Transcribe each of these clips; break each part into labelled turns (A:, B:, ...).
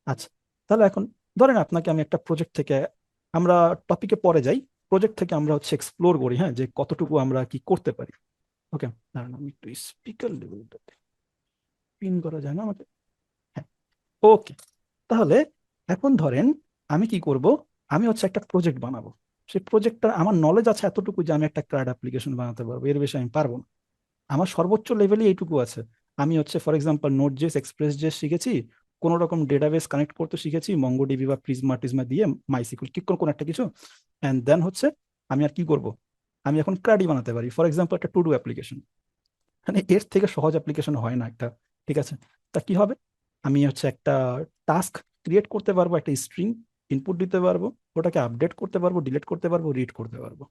A: আচ্ছা, তাহলে এখন ধরেন আপনাকে আমি একটা প্রজেক্ট থেকে, আমরা টপিকে পরে যাই, প্রজেক্ট থেকে আমরা হচ্ছে এক্সপ্লোর করি, হ্যাঁ, যে কতটুকু আমরা কি করতে পারি। ওকে, দাঁড়ান আমি একটু স্পিকার লেভেলটাতে পিন করা যায় না আমাকে? হ্যাঁ, ওকে। তাহলে এখন ধরেন আমি কি করব, আমি হচ্ছে একটা প্রজেক্ট বানাবো। সেই প্রজেক্টটা আমার নলেজ আছে এতটুকু যে আমি একটা ক্লাউড অ্যাপ্লিকেশন বানাতে পারবো, এর বেশি আমি পারবো না। আমার সর্বোচ্চ লেভেলে এইটুকু আছে। আমি হচ্ছে for example Node JS Express JS শিখেছি, কোনো রকম ডেটাবেস কানেক্ট করতে শিখেছি মঙ্গোডিবি বা প্রিজমা টিজমা দিয়ে, মাইসিকুল কি কোনো একটা কিছু। অ্যান্ড দেন হচ্ছে আমি আর কি করব, আমি এখন ক্রাডি বানাতে পারি ফর এক্সাম্পল একটা টু ডু অ্যাপ্লিকেশন। মানে এর থেকে সহজ অ্যাপ্লিকেশন হয় না একটা। ঠিক আছে, তা কি হবে, আমি হচ্ছে একটা টাস্ক ক্রিয়েট করতে পারবো, একটা স্ট্রিং ইনপুট দিতে পারবো, ওটাকে আপডেট করতে পারবো, ডিলিট করতে পারবো, রিড করতে পারবো।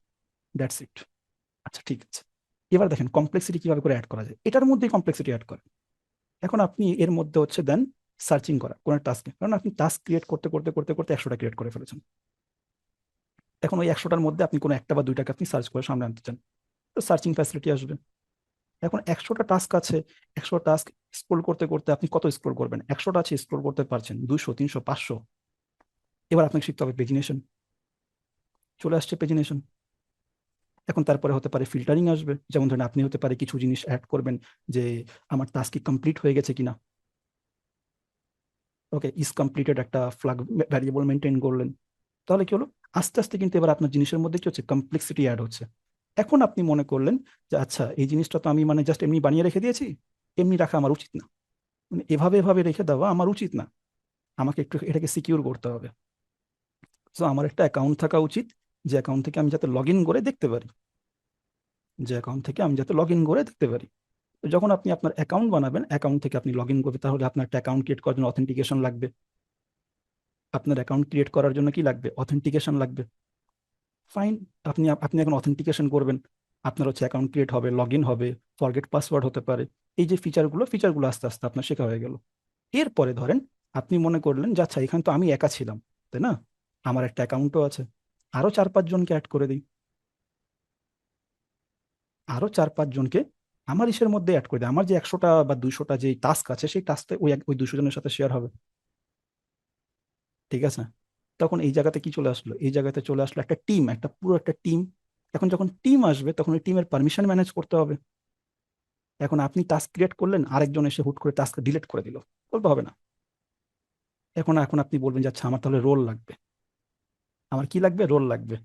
A: That's it. আচ্ছা ঠিক আছে, এবার দেখেন কমপ্লেক্সিটি কিভাবে করে অ্যাড করা যায়, এটার মধ্যেই কমপ্লেক্সিটি অ্যাড করে। এখন আপনি এর মধ্যে হচ্ছে দেন সার্চিং করা কোন টাস্কে, কারণ আপনি টাস্ক ক্রিয়েট করতে করতে করতে করতে 100টা ক্রিয়েট করে ফেলেছেন। এখন ওই 100টার মধ্যে আপনি কোনো একটা বা দুইটাকে আপনি সার্চ করে সামনে আনতে চান, তো সার্চিং ফ্যাসিলিটি আসবে। এখন 100টা টাস্ক আছে, 100 টাস্ক স্ক্রোল করতে করতে আপনি কত স্ক্রোল করবেন, 100টা আছে স্ক্রোল করতে পারছেন, 200 300 500। এবার আপনাকে শিখতে হবে পেজিনেশন, চলে আসছে পেজিনেশন। এখন তারপরে হতে পারে ফিল্টারিং আসবে, যেমন ধরেন আপনি হতে পারে কিছু জিনিস অ্যাড করবেন, যে আমার টাস্ক কি কমপ্লিট হয়ে গেছে কিনা। ওকে, ইজ কমপ্লিটেড একটা ফ্ল্যাগ ভ্যারিয়েবল মেনটেন করলেন। তাহলে কি হলো, আস্তে আস্তে কিন্তু এবার আপনার জিনিসের মধ্যে কি হচ্ছে, কমপ্লেক্সিটি অ্যাড হচ্ছে। এখন আপনি মনে করলেন যে আচ্ছা এই জিনিসটা তো আমি মানে জাস্ট এমনি বানিয়ে রেখে দিয়েছি, এমনি রাখা আমার উচিত না, মানে এভাবে এভাবে রেখে দেওয়া আমার উচিত না, আমাকে একটু এটাকে সিকিউর করতে হবে। সো আমার একটা অ্যাকাউন্ট থাকা উচিত, যে অ্যাকাউন্ট থেকে আমি যাতে লগ ইন করে দেখতে পারি, যে অ্যাকাউন্ট থেকে আমি যাতে লগ ইন করে দেখতে পারি। তো যখন আপনি আপনার অ্যাকাউন্ট বানাবেন, অ্যাকাউন্ট থেকে আপনি লগ ইন করবেন, তাহলে আপনার একটা অ্যাকাউন্ট ক্রিয়েট করার জন্য অথেন্টিকেশন লাগবে। আপনার অ্যাকাউন্ট ক্রিয়েট করার জন্য কি লাগবে, অথেন্টিকেশন লাগবে। ফাইন, আপনি আপনি এখন অথেন্টিকেশন করবেন, আপনার হচ্ছে অ্যাকাউন্ট ক্রিয়েট হবে, লগ ইন হবে, ফরগেট পাসওয়ার্ড হতে পারে। এই যে ফিচারগুলো আস্তে আস্তে আপনার শেখা হয়ে গেল। এরপরে ধরেন আপনি মনে করলেন যে আচ্ছা এখানে তো আমি একা ছিলাম, তাই না, আমার একটা অ্যাকাউন্টও আছে, আরো 4 5 জনকে অ্যাড করে দিই, আরো 4 5 জনকে আমার ইসের মধ্যে অ্যাড করে দিই, আমার যে 100টা বা 200টা যে টাস্ক আছে সেই টাস্কটা ওই 200 জনের সাথে শেয়ার হবে। ঠিক আছে, তখন এই জায়গাতে কি চলে আসলো, এই জায়গাতে চলে আসলো একটা টিম, একটা পুরো একটা টিম। এখন যখন টিম আসবে তখন ওই টিমের পারমিশন ম্যানেজ করতে হবে। এখন আপনি টাস্ক ক্রিয়েট করলেন, আরেকজন এসে হুট করে টাস্ক ডিলিট করে দিল, বলতে হবে না। এখন এখন আপনি বলবেন যে আচ্ছা আমার তাহলে রোল লাগবে, আমার কি লাগবে, রোল লাগবে,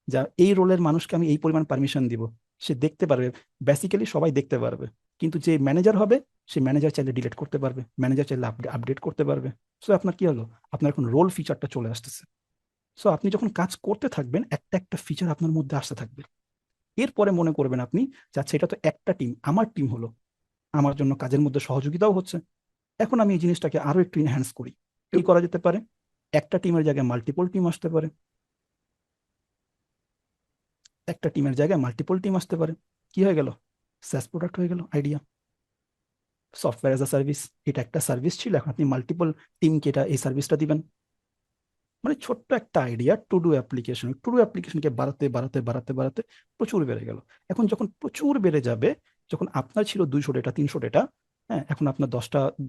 A: যা এই রোলের মানুষকে আমি এই পরিমাণ পারমিশন দিব, সে দেখতে পারবে। বেসিক্যালি সবাই দেখতে পারবে, কিন্তু যে ম্যানেজার হবে, সে ম্যানেজার চাইলে ডিলিট করতে পারবে, ম্যানেজার চাইলে আপডেট করতে পারবে। সো আপনার কি হলো, আপনার এখন রোল ফিচারটা চলে আসতেছে। সো আপনি যখন কাজ করতে থাকবেন একটা একটা ফিচার আপনার মধ্যে আসতে থাকবে। এরপরে মনে করবেন আপনি যে আচ্ছা এটা তো একটা টিম, আমার টিম হলো, আমার জন্য কাজের মধ্যে সহযোগিতাও হচ্ছে। এখন আমি এই জিনিসটাকে আরো একটু ইনহ্যান্স করি। কি করা যেতে পারে, একটা টিমের জায়গায় মাল্টিপল টিম আসতে পারে, একটা টিমের জায়গায় মাল্টিপল টিম আসতে পারে। কি হয়ে গেল, স্যাস প্রোডাক্ট হয়ে গেল idea, software as a service. এটা একটা সার্ভিস ছিল, এখন আপনি মাল্টিপল টিমকে এটা এই সার্ভিসটা দিবেন। মানে ছোট্ট একটা আইডিয়া, টু ডু অ্যাপ্লিকেশনকে বাড়াতে বাড়াতে বাড়াতে বাড়াতে প্রচুর বেড়ে গেল। এখন যখন প্রচুর বেড়ে যাবে, যখন আপনার ছিল 200 ডেটা 300 ডেটা, হ্যাঁ, এখন আপনার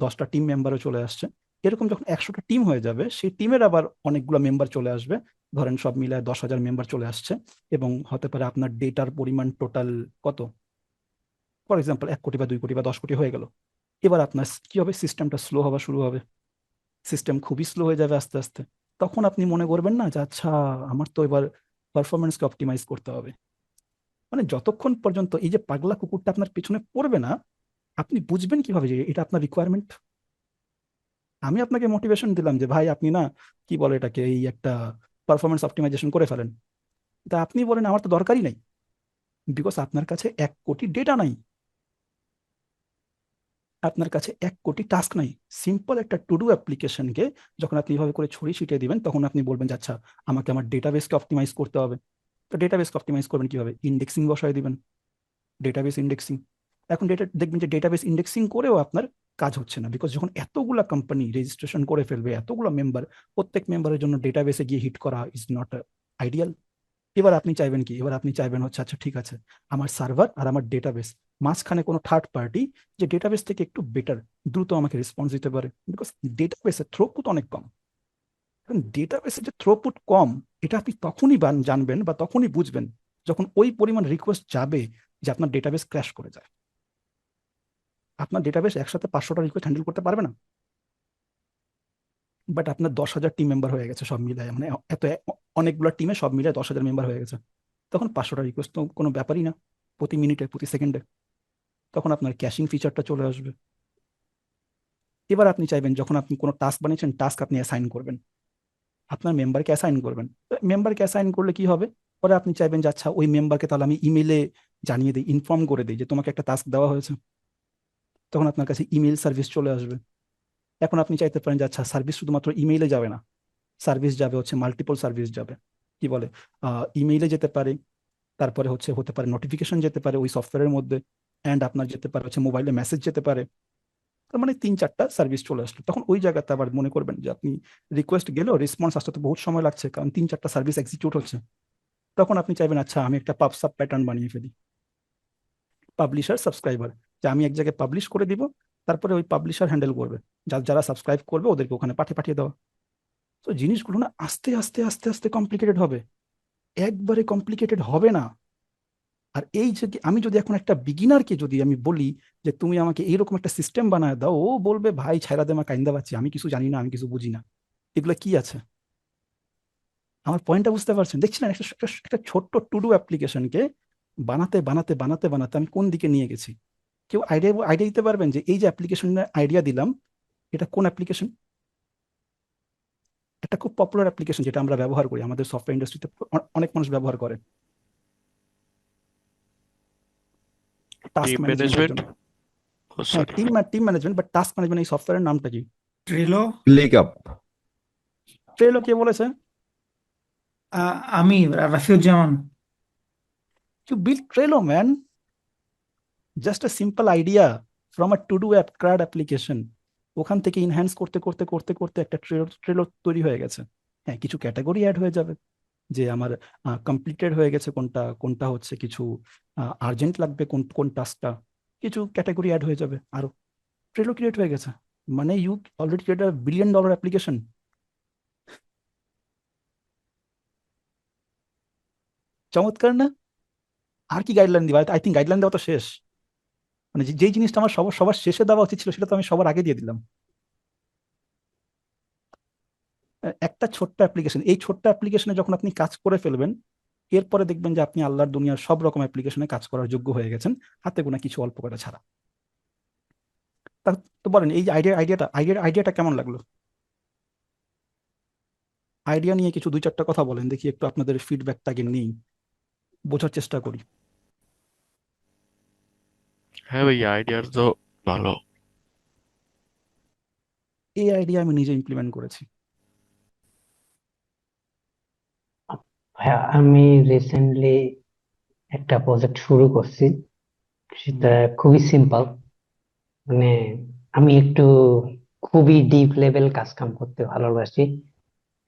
A: 10টা টিম মেম্বারও চলে আসছে। এরকম যখন 100টা টিম হয়ে যাবে, সেই টিমের আবার অনেকগুলো মেম্বার চলে আসবে। ধরেন সব মিলায় 10,000 মেম্বার চলে আসছে, এবং হতে পারে আপনার ডেটার পরিমাণ টোটাল কত, ফর এক্সাম্পল 1 কোটি বা 2 কোটি বা 10 কোটি হয়ে গেল। এবার আপনার কি হবে, সিস্টেমটা স্লো হওয়া শুরু হবে, সিস্টেম খুবই স্লো হয়ে যাবে আস্তে আস্তে। তখন আপনি মনে করবেন না যে আচ্ছা আমার তো এবার পারফরমেন্সকে অপটিমাইজ করতে হবে। মানে যতক্ষণ পর্যন্ত এই যে পাগলা কুকুরটা আপনার পিছনে পড়বে না, আপনি বুঝবেন কিভাবে যে এটা আপনার রিকোয়ারমেন্ট। আমি আপনাকে মোটিভেশন দিলাম যে ভাই আপনি না, কি বলে এটাকে, এই একটা পারফরমেন্স অপটিমাইজেশন করে ফেলেন, তা আপনি বলেন আমার তো দরকারই নাই, বিকজ আপনার কাছে 1 কোটি ডেটা নাই, আপনার কাছে 1 কোটি টাস্ক নাই। সিম্পল একটা টু ডু অ্যাপ্লিকেশনকে যখন আপনি এভাবে করে ছড়িয়ে ছিটিয়ে দিবেন, তখন আপনি বলবেন যে আচ্ছা আমাকে আমার ডেটাবেসকে অপটিমাইজ করতে হবে। তো ডেটাবেসকে অপটিমাইজ করবেন কিভাবে, ইন্ডেক্সিং বসায় দিবেন, ডেটাবেস ইন্ডেক্সিং। এখন দেখবেন যে ডেটাবেস ইন্ডেক্সিং করেও আপনার কাজ হচ্ছে না, বিকজ যখন এতগুলা কোম্পানি রেজিস্ট্রেশন করে ফেলবে, এতগুলো মেম্বার, প্রত্যেক মেম্বারের জন্য ডেটাবেসে গিয়ে হিট করা ইজ নট আইডিয়াল। এবার আপনি চাইবেন কি, এবার আপনি চাইবেন হচ্ছে আচ্ছা ঠিক আছে, আমার সার্ভার আর আমার ডেটাবেস, মাঝখানে কোনো থার্ড পার্টি যে ডেটাবেস থেকে একটু বেটার, দ্রুত আমাকে রেসপন্স দিতে পারে, বিকজ ডেটাবেসের থ্রুপুট অনেক কম। কারণ ডেটাবেসের যে থ্রুপুট কম, এটা আপনি তখনই জানবেন বা তখনই বুঝবেন যখন ওই পরিমাণ রিকোয়েস্ট যাবে যে আপনার ডেটাবেস ক্র্যাশ করে যায়। আপনার ডেটাবেস একসাথে 500টা রিকোয়েস্ট হ্যান্ডেল করতে পারবে না, বাট আপনার 10,000 টিম মেম্বার হয়ে গেছে সব মিলায়, মানে এত অনেকগুলো টিমে সব মিলে 10,000 মেম্বার হয়ে গেছে, তখন 500টা রিকোয়েস্ট তো কোনো ব্যাপারই না, প্রতি মিনিটে প্রতি সেকেন্ডে। তখন আপনার ক্যাশিং ফিচারটা চলে আসবে। এবার আপনি চাইবেন যখন আপনি কোনো টাস্ক বানিয়েছেন, টাস্ক আপনি অ্যাসাইন করবেন, আপনার মেম্বারকে অ্যাসাইন করবেন। মেম্বারকে অ্যাসাইন করলে কি হবে, পরে আপনি চাইবেন যে আচ্ছা ওই মেম্বারকে তাহলে আমি ইমেলে জানিয়ে দিই, ইনফর্ম করে দিই যে তোমাকে একটা টাস্ক দেওয়া হয়েছে, তখন আপনার কাছে ইমেল সার্ভিস চলে আসবে। এখন আপনি চাইতে পারেন যে আচ্ছা সার্ভিস শুধুমাত্র ইমেইলে যাবে না, সার্ভিস যাবে হচ্ছে মাল্টিপল সার্ভিস যাবে, কি বলে, ইমেইলে যেতে পারে, তারপরে হচ্ছে হতে পারে নোটিফিকেশন যেতে পারে ওই সফটওয়্যারের মধ্যে, অ্যান্ড আপনার যেতে পারে হচ্ছে মোবাইলে মেসেজ যেতে পারে। তার মানে 3-4টা সার্ভিস চলে আসলো, তখন ওই জায়গাতে আবার মনে করবেন যে আপনি রিকোয়েস্ট গেলেও রেসপন্স আসতে তো বহুত সময় লাগছে, কারণ 3-4টা সার্ভিস এক্সিকিউট হচ্ছে। তখন আপনি চাইবেন আচ্ছা আমি একটা পাব সাব প্যাটার্ন বানিয়ে ফেলি, পাবলিশার সাবস্ক্রাইবার, যে আমি এক জায়গায় পাবলিশ করে দিব, তারপরে ওই পাবলিশার হ্যান্ডেল করবে, যারা সাবস্ক্রাইব করবে ওদেরকে ওখানে পাঠিয়ে পাঠিয়ে দেওয়া। তো জিনিসগুলো না আস্তে আস্তে আস্তে আস্তে কমপ্লিকেটেড হবে, একবারে কমপ্লিকেটেড হবে না। আর এই যে আমি যদি এখন একটা বিগিনারকে যদি আমি বলি যে তুমি আমাকে এইরকম একটা সিস্টেম বানায় দাও, ও বলবে ভাই ছাইরা দে, আমার কাইন্দা পাচ্ছি, আমি কিছু জানি না, আমি কিছু বুঝি না, এগুলো কি আছে। আমার পয়েন্টটা বুঝতে পারছেন? দেখছিলেন একটা একটা একটা ছোট্ট টু ডু অ্যাপ্লিকেশনকে বানাতে বানাতে বানাতে বানাতে আমি কোন দিকে নিয়ে গেছি। কেউ আইডিয়া আইডিয়া দিতে পারবেন যে এই যে অ্যাপ্লিকেশনের আইডিয়া দিলাম, এটা কোন অ্যাপ্লিকেশন? একটা খুব পপুলার অ্যাপ্লিকেশন যেটা আমরা ব্যবহার করি, আমাদের সফটওয়্যার ইন্ডাস্ট্রিতে অনেক মানুষ ব্যবহার করে, টাস্ক
B: টিম
A: ম্যানেজমেন্টের
B: ম্যানেজমেন্ট।
A: জন্য।
B: ও
A: হ্যাঁ,
B: sorry.
A: Team management, but task management এই সফটওয়্যারের নামটা কি?
C: ট্রেলো।
D: ClickUp.
A: ট্রেলো কে বলেছে?
C: আমি Rafiuzzaman.
A: You build Trello man, just a simple idea from a to do app CRUD application, ওখান থেকে ইনহ্যান্স করতে করতে করতে করতে একটা ট্রেলো ট্রেলো তৈরি হয়ে গেছে। হ্যাঁ, কিছু ক্যাটাগরি অ্যাড হয়ে যাবে, যে আমার কমপ্লিটেড হয়ে গেছে কোনটা, কোনটা হচ্ছে কিছু আর্জেন্ট লাগবে, কোন কোন টাস্কটা, কিছু ক্যাটাগরি অ্যাড হয়ে যাবে আরো, ট্রেলো ক্রিয়েট হয়ে গেছে। মানে you already create $1 billion application. চমৎকার না? আর কি গাইডলাইন দিবা? আই থিঙ্ক গাইডলাইন দেওয়া তো শেষ, মানে যেই জিনিসটা আমার সবার সবার শেষে দেওয়া উচিত ছিল সেটা তো আমি সবার আগে দিয়ে দিলাম। একটা ছোট্ট অ্যাপ্লিকেশন, এই ছোট্ট অ্যাপ্লিকেশনে যখন আপনি কাজ করে ফেলবেন, এরপরে দেখবেন যে আপনি আল্লাহর দুনিয়ার সব রকম অ্যাপ্লিকেশনে কাজ করার যোগ্য হয়ে গেছেন, হাতে গোনা কিছু অল্প কটা ছাড়া। তা তো বলেন এই আইডিয়াটা কেমন লাগলো? আইডিয়া নিয়ে কিছু 2-4টা কথা বলেন দেখি, একটু আপনাদের ফিডব্যাকটা আগে নিই, বোঝার চেষ্টা করি।
B: হ্যাঁ ভাই, আইডিয়া তো ভালো।
A: এই আইডিয়া আমি নিজে ইমপ্লিমেন্ট করেছি।
E: ভাইয়া আমি রিসেন্টলি একটা প্রজেক্ট শুরু করছি, সেটা খুবই সিম্পল। মানে আমি একটু খুবই ডিপ লেভেল কাজ কাম করতে ভালোবাসি,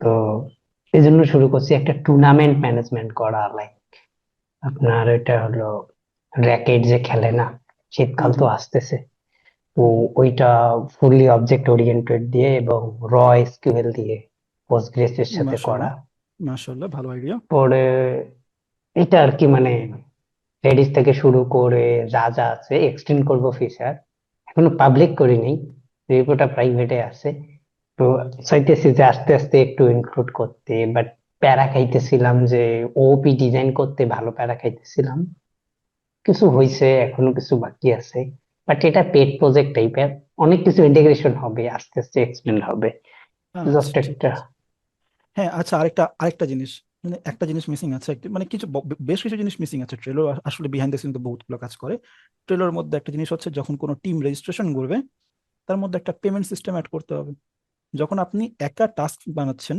E: তো এই জন্য শুরু করছি একটা টুর্নামেন্ট ম্যানেজমেন্ট করা। লাইক আপনার এটা হলো র্যাকেট যে খেলে না, শীতকাল তো আসতেছে, তো ওইটা ফুললি অবজেক্ট ওরিয়েন্টেড দিয়ে এবং র এসকিউএল দিয়ে পোস্টগ্রেস এর সাথে করা।
A: মাশাআল্লাহ, মাশাআল্লাহ, ভালো আইডিয়া।
E: পরে এটা আর কি মানে রেডিস থেকে শুরু করে যা যা আছে এক্সটেন্ড করব ফিচার, এখনো পাবলিক করিনি, রিপোর্টটা প্রাইভেটে আছে। তো চাইতেছি যে আস্তে আস্তে একটু ইনক্লুড করতে, বাট প্যারা খাইতেছিলাম যে ওপি ডিজাইন করতে, ভালো প্যারা খাইতেছিলাম। কিছু হয়েছে, এখনো কিছু বাকি আছে, বাট এটা পেড প্রজেক্ট টাইপের, অনেক কিছু ইন্টিগ্রেশন হবে, আস্তে আস্তে এক্সটেন্ড হবে।
A: আচ্ছা
E: জাস্ট
A: ঠিক
E: একটা
A: আছে। হ্যাঁ আচ্ছা, আরেকটা আরেকটা জিনিস, মানে একটা জিনিস মিসিং আছে একটু, মানে কিছু বেশ কিছু জিনিস মিসিং আছে। ট্রেলো আসলে বিহাইন্ড দ্য সিন তো বহুতগুলো কাজ করে। ট্রেলোর মধ্যে একটা জিনিস হচ্ছে যখন কোনো টিম রেজিস্ট্রেশন করবে, তার মধ্যে একটা পেমেন্ট সিস্টেম অ্যাড করতে হবে। যখন আপনি একা টাস্ক বানাচ্ছেন,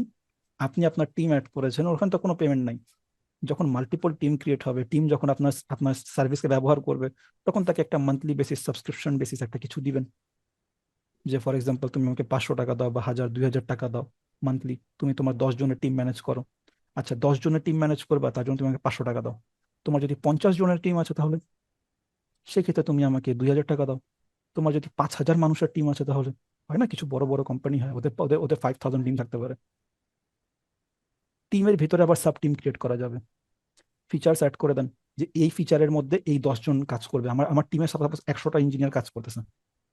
A: আপনি আপনার টিম অ্যাড করেছেন, ওখানে তো কোনো পেমেন্ট নাই। যখন মাল্টিপল টিম ক্রিয়েট হবে, টিম যখন আপনার আপনার সার্ভিসকে ব্যবহার করবে, তখন তাকে একটা মান্থলি বেসিস, সাবস্ক্রিপশন বেসিস একটা কিছু দিবেন। যে ফর এক্সাম্পল তুমি আমাকে 500 টাকা দাও বা 1,000 2,000 টাকা দাও মান্থলি, তুমি তোমার 10 জনের টিম ম্যানেজ করো। আচ্ছা, 10 জনের টিম ম্যানেজ করবা, তার জন্য তুমি আমাকে 500 টাকা দাও। তোমার যদি 50 জনের টিম আছে, তাহলে সেক্ষেত্রে তুমি আমাকে 2,000 টাকা দাও। তোমার যদি 5,000 মানুষের টিম আছে, তাহলে হয় না, কিছু বড় বড় কোম্পানি হয়, ওদের ওদের ওদের 5,000 টিম থাকতে পারে। টিমের ভিতরে আবার সাব টিম ক্রিয়েট করা যাবে। ফিচার্স অ্যাড করে দেন যে এই ফিচারের মধ্যে এই 10 জন কাজ করবে। আমার আমার টিমে সাপোজ 100টা ইঞ্জিনিয়ার কাজ করতেছে,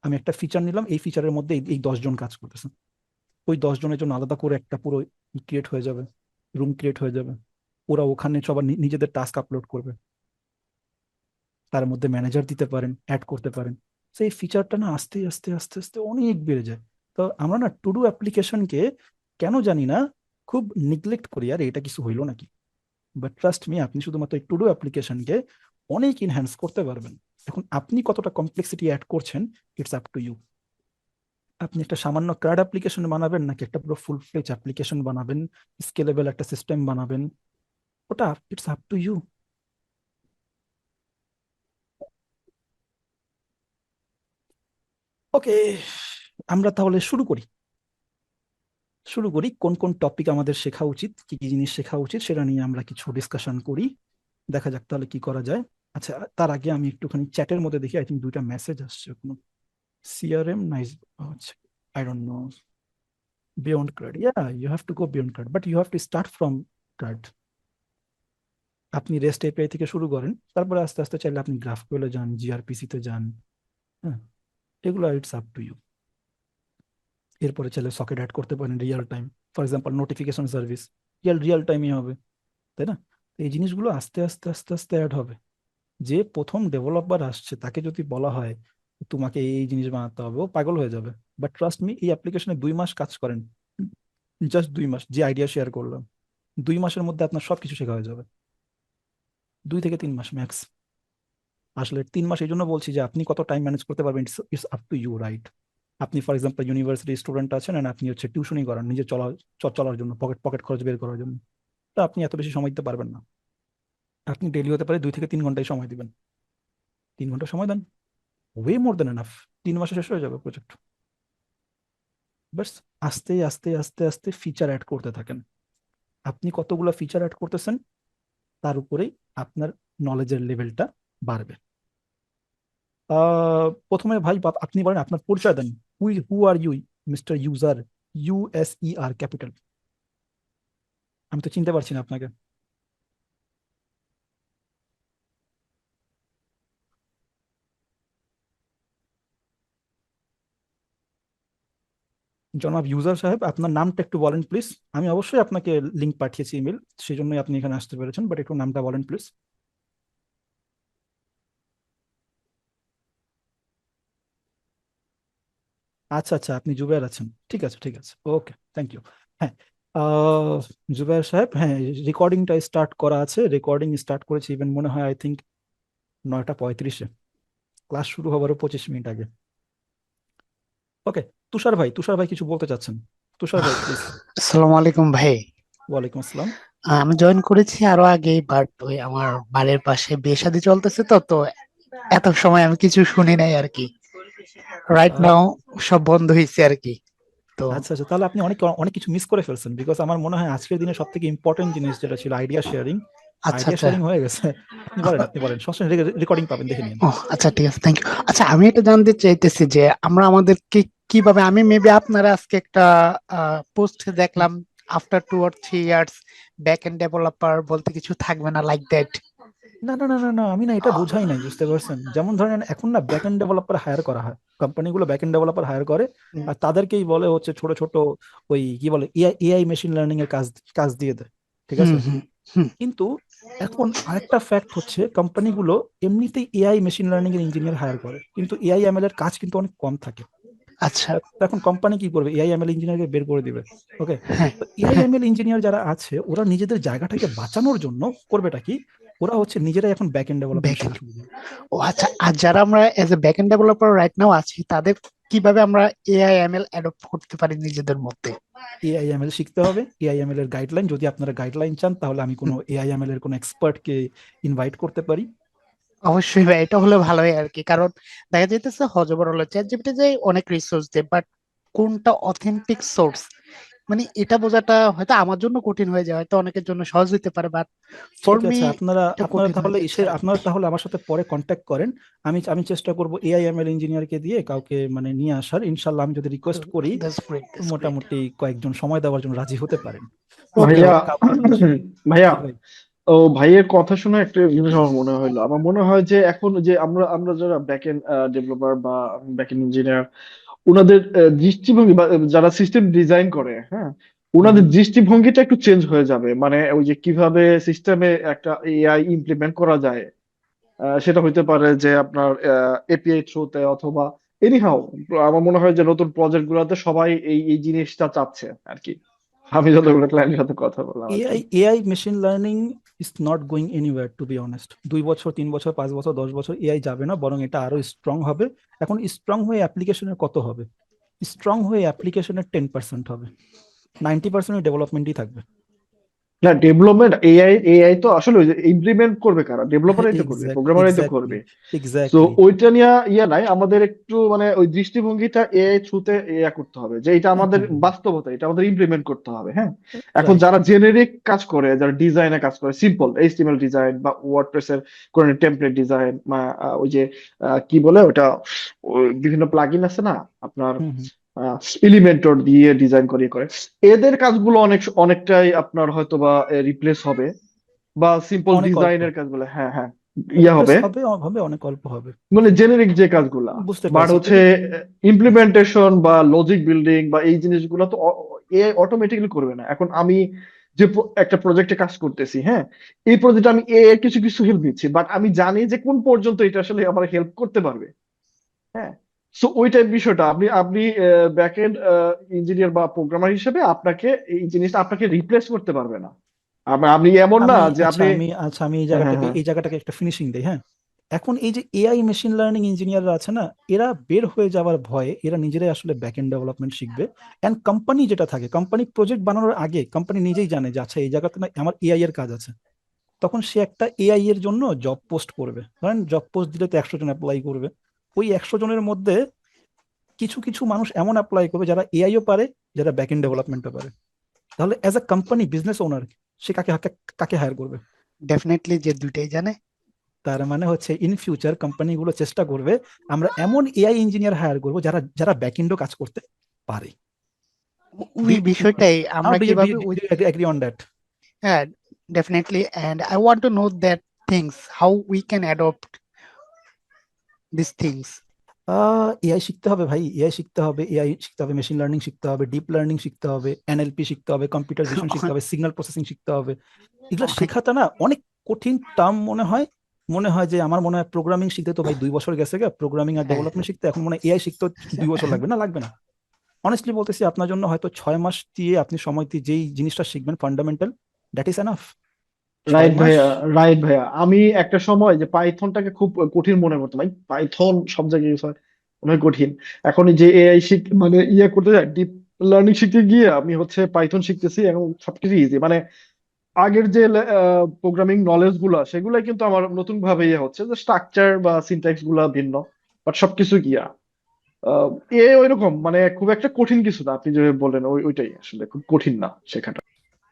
A: আমি একটা ফিচার নিলাম, এই ফিচারের মধ্যে এই 10 জন কাজ করতেছে। ওই 10 জনের জন্য আলাদা করে একটা পুরো ক্রিয়েট হয়ে যাবে, রুম ক্রিয়েট হয়ে যাবে। ওরা ওখানে সবার নিজেদের টাস্ক আপলোড করবে, তার মধ্যে ম্যানেজার দিতে পারেন, অ্যাড করতে পারেন। সেই ফিচারটা না আস্তে আস্তে আস্তে আস্তে অনেক বেড়ে যায়। তো আমরা না টু ডু অ্যাপ্লিকেশনকে কেন জানি না খুব নিগলেক্ট করি, আর এটা কিছু হইলো নাকি। বাট ট্রাস্ট মি, আপনি শুধুমাত্র এই টু ডু অ্যাপ্লিকেশনকে অনেক ইনহ্যান্স করতে পারবেন। এখন আপনি কতটা কমপ্লেক্সিটি অ্যাড করছেন, ইটস আপ টু ইউ। আপনি একটা সামান্য ক্রাড অ্যাপ্লিকেশন বানাবেন, নাকি একটা পুরো ফুল ফ্লেজ অ্যাপ্লিকেশন বানাবেন, স্কেলেবল একটা সিস্টেম বানাবেন, ওটা ইটস আপ টু ইউ। ওকে, আমরা তাহলে শুরু করি কোন কোন টপিক আমাদের শেখা উচিত, কি কি জিনিস শেখা উচিত, সেটা নিয়ে আমরা কিছু ডিসকাশন করি। দেখা যাক তাহলে কি করা যায়। আচ্ছা, তার আগে আমি একটুখানি চ্যাটের মধ্যে দেখি, আই থিঙ্ক 2টা মেসেজ আসছে। কোনো সিআরএম নাইস হচ্ছে, I don't know. Beyond CRUD, ya you have to go beyond CRUD, but you have to start from CRUD. আপনি রেস্ট এপিআই থেকে শুরু করেন, তারপরে আস্তে আস্তে চাইলে আপনি গ্রাফকুয়েলে যান, জিআরপিসি তে যান। হ্যাঁ, এগুলো ইটস আপ টু ইউ। এরপরে চাইলে সকেট অ্যাড করতে পারেন real time, for example notification service real real টাইমই হবে, তাই না? তো এই জিনিসগুলো আস্তে আস্তে আস্তে আস্তে অ্যাড হবে। যে প্রথম ডেভেলপার আসছে, তাকে যদি বলা হয় তোমাকে এই জিনিস বানাতে হবে, ও পাগল হয়ে যাবে। বাট ট্রাস্ট মি, এই অ্যাপ্লিকেশনে 2 মাস কাজ করেন, জাস্ট 2 মাস, যে আইডিয়া শেয়ার করলাম, 2 মাসের মধ্যে আপনার সবকিছু শেখা হয়ে যাবে। 2 থেকে 3 মাস ম্যাক্স। আসলে 3 মাস এই জন্য বলছি যে আপনি কত টাইম ম্যানেজ করতে পারবেন, it's up to you, right? আপনি ফর এক্সাম্পল ইউনিভার্সিটি স্টুডেন্ট আছেন, and আপনি হচ্ছে টিউশনই করান নিজে চলার জন্য, পকেট পকেট খরচ বের করার জন্য। তো আপনি এত বেশি সময় দিতে পারবেন না। আপনি ডেইলি হতে পারে 2 থেকে 3 ঘন্টায় সময় দিবেন। 3 ঘন্টা সময় দেন, ওয়ে মোর দেন এনাফ। 3 মাসে শেষ হয়ে যাবে প্রজেক্ট। বাস, আস্তে আস্তে আস্তে আস্তে ফিচার অ্যাড করতে থাকেন। আপনি কতগুলো ফিচার অ্যাড করতেছেন, তার উপরেই আপনার নলেজের লেভেলটা বাড়বে। প্রথমে ভাই আপনি বলেন, আপনার পরিচয় দেন। Who are you, mister user, USER capital. আমি তো চিনতে পারছি না আপনাকে। জনাব ইউজার সাহেব, আপনার নামটা একটু বলেন প্লিজ। আমি অবশ্যই আপনাকে লিংক পাঠিয়েছি, ইমেল, সেই জন্যই আপনি এখানে আসতে পেরেছেন, বাট একটু নামটা বলেন প্লিজ। আচ্ছা আচ্ছা, আপনি জুবায়ের আছেন, ঠিক আছে ঠিক আছে, ওকে, থ্যাংক ইউ। হ্যাঁ, আহ, জুবায়ের সাহেব, হ্যাঁ, রেকর্ডিংটা স্টার্ট করা আছে, রেকর্ডিং স্টার্ট করেছি ইভেন মনে হয় আই থিঙ্ক 9টা 35-এ। ক্লাস শুরু হবারও 25 মিনিট আগে। ওকে, তুষার ভাই কিছু বলতে চাচ্ছেন? তুষার ভাই প্লিজ।
C: আসসালামু আলাইকুম ভাই।
A: ওয়ালাইকুম আসসালাম।
C: আমি জয়েন করেছি আরো আগে, বাট ওই আমার বাড়ির পাশে বিয়ে শাদী চলতেছে, তো তো এত সময় আমি কিছু শুনি নাই আর কি। রাইট
A: আহ,
C: নাও সব বন্ধ হয়েছে আর কি। তো
A: আচ্ছা আচ্ছা, তাহলে আপনি অনেক অনেক কিছু মিস করে ফেলছেন, বিকজ আমার মনে হয় আজকের দিনে সব থেকে ইম্পর্টেন্ট জিনিস যেটা ছিল আইডিয়া শেয়ারিং,
C: আচ্ছা
A: আইডিয়া
C: আচ্ছা।
A: শেয়ারিং হয়ে গেছে। আপনি বলেন সবসময় রেকর্ডিং পাবেন, দেখে নিন।
C: ও আচ্ছা, ঠিক আছে, থ্যাংক ইউ। আচ্ছা, আমি এটা জানতে চাইতেছি যে আমরা আমাদেরকে কিভাবে, আমি মেবি আপনারা আজকে একটা পোস্ট দেখলাম, after 2 or 3 years back end developer বলতে কিছু থাকবে না, লাইক দ্যাট।
A: না না না না না, আমি না এটা বোঝাই নাই, বুঝতে পারছেন? যেমন ধরেন এখন না ব্যাকএন্ড ডেভেলপার হায়ার করা হয়, কোম্পানিগুলো ব্যাকএন্ড ডেভেলপার হায়ার করে, আর তাদেরকেই বলে হচ্ছে ছোট ছোট ওই কি বলে এআই এআই মেশিন লার্নিং এর কাজ কাজ দিয়ে দেয়, ঠিক
C: হুম
A: আছে?
C: হুম হুম।
A: কিন্তু এখন আরেকটা ফ্যাক্ট হচ্ছে, কোম্পানিগুলো এমনিতেই এআই মেশিন লার্নিং এর ইঞ্জিনিয়ার হায়ার করে, কিন্তু এআই এমএল এর কাজ কিন্তু অনেক কম থাকে।
C: আচ্ছা।
A: তো এখন কোম্পানি কি করবে, এআই এমএল ইঞ্জিনিয়ারকে বের করে দিবে। ওকে,
C: হ্যাঁ
A: তো এআই
C: হ্যাঁ।
A: এমএল ইঞ্জিনিয়ার যারা আছে, ওরা নিজেদের জায়গাটাকে বাঁচানোর জন্য করবেটা কি, ওরা হচ্ছে নিজেরাই এখন ব্যাক এন্ড ডেভেলপমেন্ট
C: ব্যাক।
A: শেখা শুরু করবে।
C: ও আচ্ছা, আর যারা আমরা as a backend developer right now আছি, তাদের কিভাবে আমরা এআই এমএল অ্যাডপ্ট করতে পারি নিজেদের মধ্যে?
A: এআইএমএল শিখতে হবে, এআইএমএল এর গাইডলাইন, যদি আপনারা গাইডলাইন চান তাহলে আমি কোনো
C: হুম,
A: এআইএমএল এর কোনো এক্সপার্টকে ইনভাইট করতে পারি।
C: অবশ্যই ভাই, এটা হলে ভালো হয় আর কি। কারণ দেখা যাইতেছে হজবরল চ্যাট জিপিটি যে অনেক রিসোর্স দেয়, বাট কোনটা অথেন্টিক সোর্স মানে এটা বোঝাটা হয়তো আমার জন্য কঠিন হয়ে যায়, হয়তো অনেকের জন্য সহজ হতে পারে, বাট ফর
A: ঠিক
C: মি
A: আছে, আপনারা
C: এটা
A: আপনারা
C: কঠিন হয়ে
A: তাহলে
C: যাচ্ছে আর কি।
A: আপনারা তাহলে আমার সাথে পরে কন্ট্যাক্ট করেন। আমি আমি চেষ্টা করব এআইএমএল ইঞ্জিনিয়ারকে দিয়ে কাউকে মানে নিয়ে আসার। ইনশাল্লাহ আমি যদি রিকোয়েস্ট করি
C: দ্যাটস গ্রেট, দ্যাটস গ্রেট।
A: মোটামুটি কয়েকজন সময় দেওয়ার জন্য রাজি হতে পারেন।
C: ওকে
D: ভাইয়া
C: ওকে।
D: ভাইয়া
A: জি ভাই।
D: ও ভাইয়ের কথা শুনে একটা জিনিস আমার মনে হলো, আমার মনে হয় যে এখন যে আমরা আমরা যারা ব্যাক এন্ড ডেভেলপার বা ব্যাক এন্ড ইঞ্জিনিয়ার, ওনাদের দৃষ্টিভঙ্গি বা যারা সিস্টেম ডিজাইন করে, হ্যাঁ,
A: হুম
D: ওনাদের
A: হুম।
D: দৃষ্টিভঙ্গিটা একটু চেঞ্জ হয়ে যাবে। মানে ওই যে কিভাবে সিস্টেমে একটা এআই ইমপ্লিমেন্ট করা যায়, সেটা হইতে পারে যে আপনার এপিআই থ্রুতে অথবা এনিহাও। আমার মনে হয় যে নতুন প্রজেক্ট গুলোতে সবাই এই এই জিনিসটা চাচ্ছে আর কি। আমি যতগুলো ক্লায়েন্টের সাথে কথা বললাম আর কি।
A: AI machine learning is not going anywhere to be honest. 2 বছর 3 বছর 5 বছর 10 বছর এআই যাবে না, বরং এটা আরো স্ট্রং হবে। এখন স্ট্রং হয়ে অ্যাপ্লিকেশনের কত হবে? স্ট্রং হয়ে অ্যাপ্লিকেশনের 10% হবে, 90% ডেভেলপমেন্টই থাকবে।
D: না, ডেভেলপমেন্ট এআই এআই তো আসলে ইমপ্লিমেন্ট করবে কারা? ডেভেলপারই তো করবে, প্রোগ্রামারই তো
A: এক্স্যাক্টলি
D: করবে। তো
A: এক্স্যাক্টলি।
D: ওইটা নিয়ে ইয়ে নাই, আমাদের একটু মানে ওই দৃষ্টিভঙ্গিটা এআই থ্রুতে ইয়া করতে হবে যে এটা আমাদের বাস্তবতা, এটা আমাদের ইমপ্লিমেন্ট করতে হবে, হ্যাঁ। এখন
A: রাইট।
D: যারা জেনেরিক কাজ করে, যারা ডিজাইনে কাজ করে, সিম্পল এইচটিএমএল ডিজাইন বা ওয়ার্ডপ্রেস এর কোন টেমপ্লেট ডিজাইন বা ওই যে কি বলে ওটা, ওই বিভিন্ন প্লাগইন আছে না আপনার,
A: হুম হুম।
D: এলিমেন্টর দিয়ে ডিজাইন করিয়ে করে, এদের কাজগুলো অনেকটাই আপনার হয়তো বা রিপ্লেস হবে, বা সিম্পল
A: অনেক অল্প
D: ডিজাইনের কাজগুলো, হ্যাঁ হ্যাঁ, ইয়া
A: রিপ্লেস
D: হবে,
A: হবে, হবে অনেক অল্প হবে।
D: মানে জেনেরিক যে কাজগুলা।
A: বুঝতে
D: বাট
A: পারছি
D: হচ্ছে ইমপ্লিমেন্টেশন বা লজিক বিল্ডিং বা এই জিনিসগুলো তো এ অটোমেটিক্যালি করবে না। এখন আমি যে একটা প্রজেক্টে কাজ করতেছি, হ্যাঁ, এই প্রজেক্টে আমি এর কিছু কিছু হেল্প নিচ্ছি, বাট আমি জানি যে কোন পর্যন্ত এটা আসলে আমার হেল্প করতে পারবে, হ্যাঁ। সো ওই টাইপ বিষয়টা আপনি আপনি ব্যাক এন্ড ইঞ্জিনিয়ার বা প্রোগ্রামার হিসেবে আপনাকে এই জিনিসটা আপনাকে রিপ্লেস করতে পারবে না। আপনি এমন না
A: আমি
D: যে
A: আচ্ছা
D: আপনি,
A: আমি আচ্ছা আমি
D: হ্যাঁ হ্যাঁ
A: এই জায়গাটাকে একটা ফিনিশিং দেই, হ্যাঁ। এখন এই যে এআই মেশিন লার্নিং ইঞ্জিনিয়াররা আছে না, এরা বের হয়ে যাওয়ার ভয়ে এরা নিজেরাই আসলে ব্যাক এন্ড ডেভেলপমেন্ট শিখবে। এন্ড কোম্পানি যেটা থাকে, কোম্পানি প্রজেক্ট বানানোর আগে কোম্পানি নিজেই জানে যে আচ্ছা এই জায়গাতে না আমার এআই এর কাজ আছে। তখন সে একটা এআই এর জন্য জব পোস্ট করবে, ধরেন জব পোস্ট দিলে তো 100 জন অ্যাপ্লাই করবে। ওই 100 জনের মধ্যে কিছু কিছু মানুষ এমন অ্যাপ্লাই করবে যারা এআইও পারে, যারা ব্যাক এন্ড ডেভেলপমেন্টও পারে। তাহলে as a company business owner সে কাকে কাকে হায়ার করবে?
C: ডেফিনেটলি যে দুইটাই জানে।
A: তার মানে হচ্ছে ইন ফিউচার কোম্পানিগুলো চেষ্টা করবে আমরা এমন এআই ইঞ্জিনিয়ার হায়ার করব যারা যারা ব্যাকএন্ডও কাজ করতে পারে।
C: ওই বিষয়টাই
A: হাউ
C: আমরা
A: ডু
C: কিভাবে
A: ইউ এগ্রি অন দ্যাট?
C: হ্যাঁ, definitely, and I want to know that things how we can adopt these things.
A: AI শিখতে হবে ভাই, এআই শিখতে হবে, এআই শিখতে হবে, মেশিন লার্নিং শিখতে হবে, ডিপ লার্নিং শিখতে হবে, এনএলপি শিখতে হবে, কম্পিউটার ভিশন শিখতে হবে, সিগন্যাল প্রসেসিং শিখতে হবে। এগুলো
C: অনেক
A: শেখাটা না অনেক কঠিন টার্ম মনে হয়। মনে হয় যে আমার মনে হয় প্রোগ্রামিং শিখতে তো ভাই 2 বছর গেছে গা, প্রোগ্রামিং আর
C: হ্যাঁ
A: ডেভেলপমেন্ট শিখতে এখন মনে হয় এআই শিখতে 2 বছর লাগবে না, লাগবে না। অনেস্টলি বলতেছি আপনার জন্য হয়তো 6 মাস দিয়ে আপনি সময় দিয়ে যেই জিনিসটা শিখবেন ফান্ডামেন্টাল, দ্যাট ইজ এনাফ। ছয়
D: রাইট
A: মাস
D: ভাইয়া, রাইট ভাইয়া। আমি একটা সময় যে পাইথনটাকে খুব কঠিন মনে করতাম, ভাই পাইথন সব জায়গায় ইউজ হয়, অনেক কঠিন। এখন এই যে এআই মানে ইয়ে করতে যায়, ডিপ লার্নিং শিখতে গিয়ে আমি হচ্ছে পাইথন শিখতেছি, এখন সবকিছু ইজি। মানে আগের যে প্রোগ্রামিং নলেজ গুলা সেগুলা কিন্তু আমার নতুন ভাবে ইয়ে হচ্ছে, যে স্ট্রাকচার বা সিনট্যাক্স গুলা ভিন্ন, বাট সবকিছু গিয়া আহ, এ ওইরকম মানে খুব একটা কঠিন কিছু না। আপনি যে বললেন ওইটাই আসলে খুব কঠিন না শেখাটা।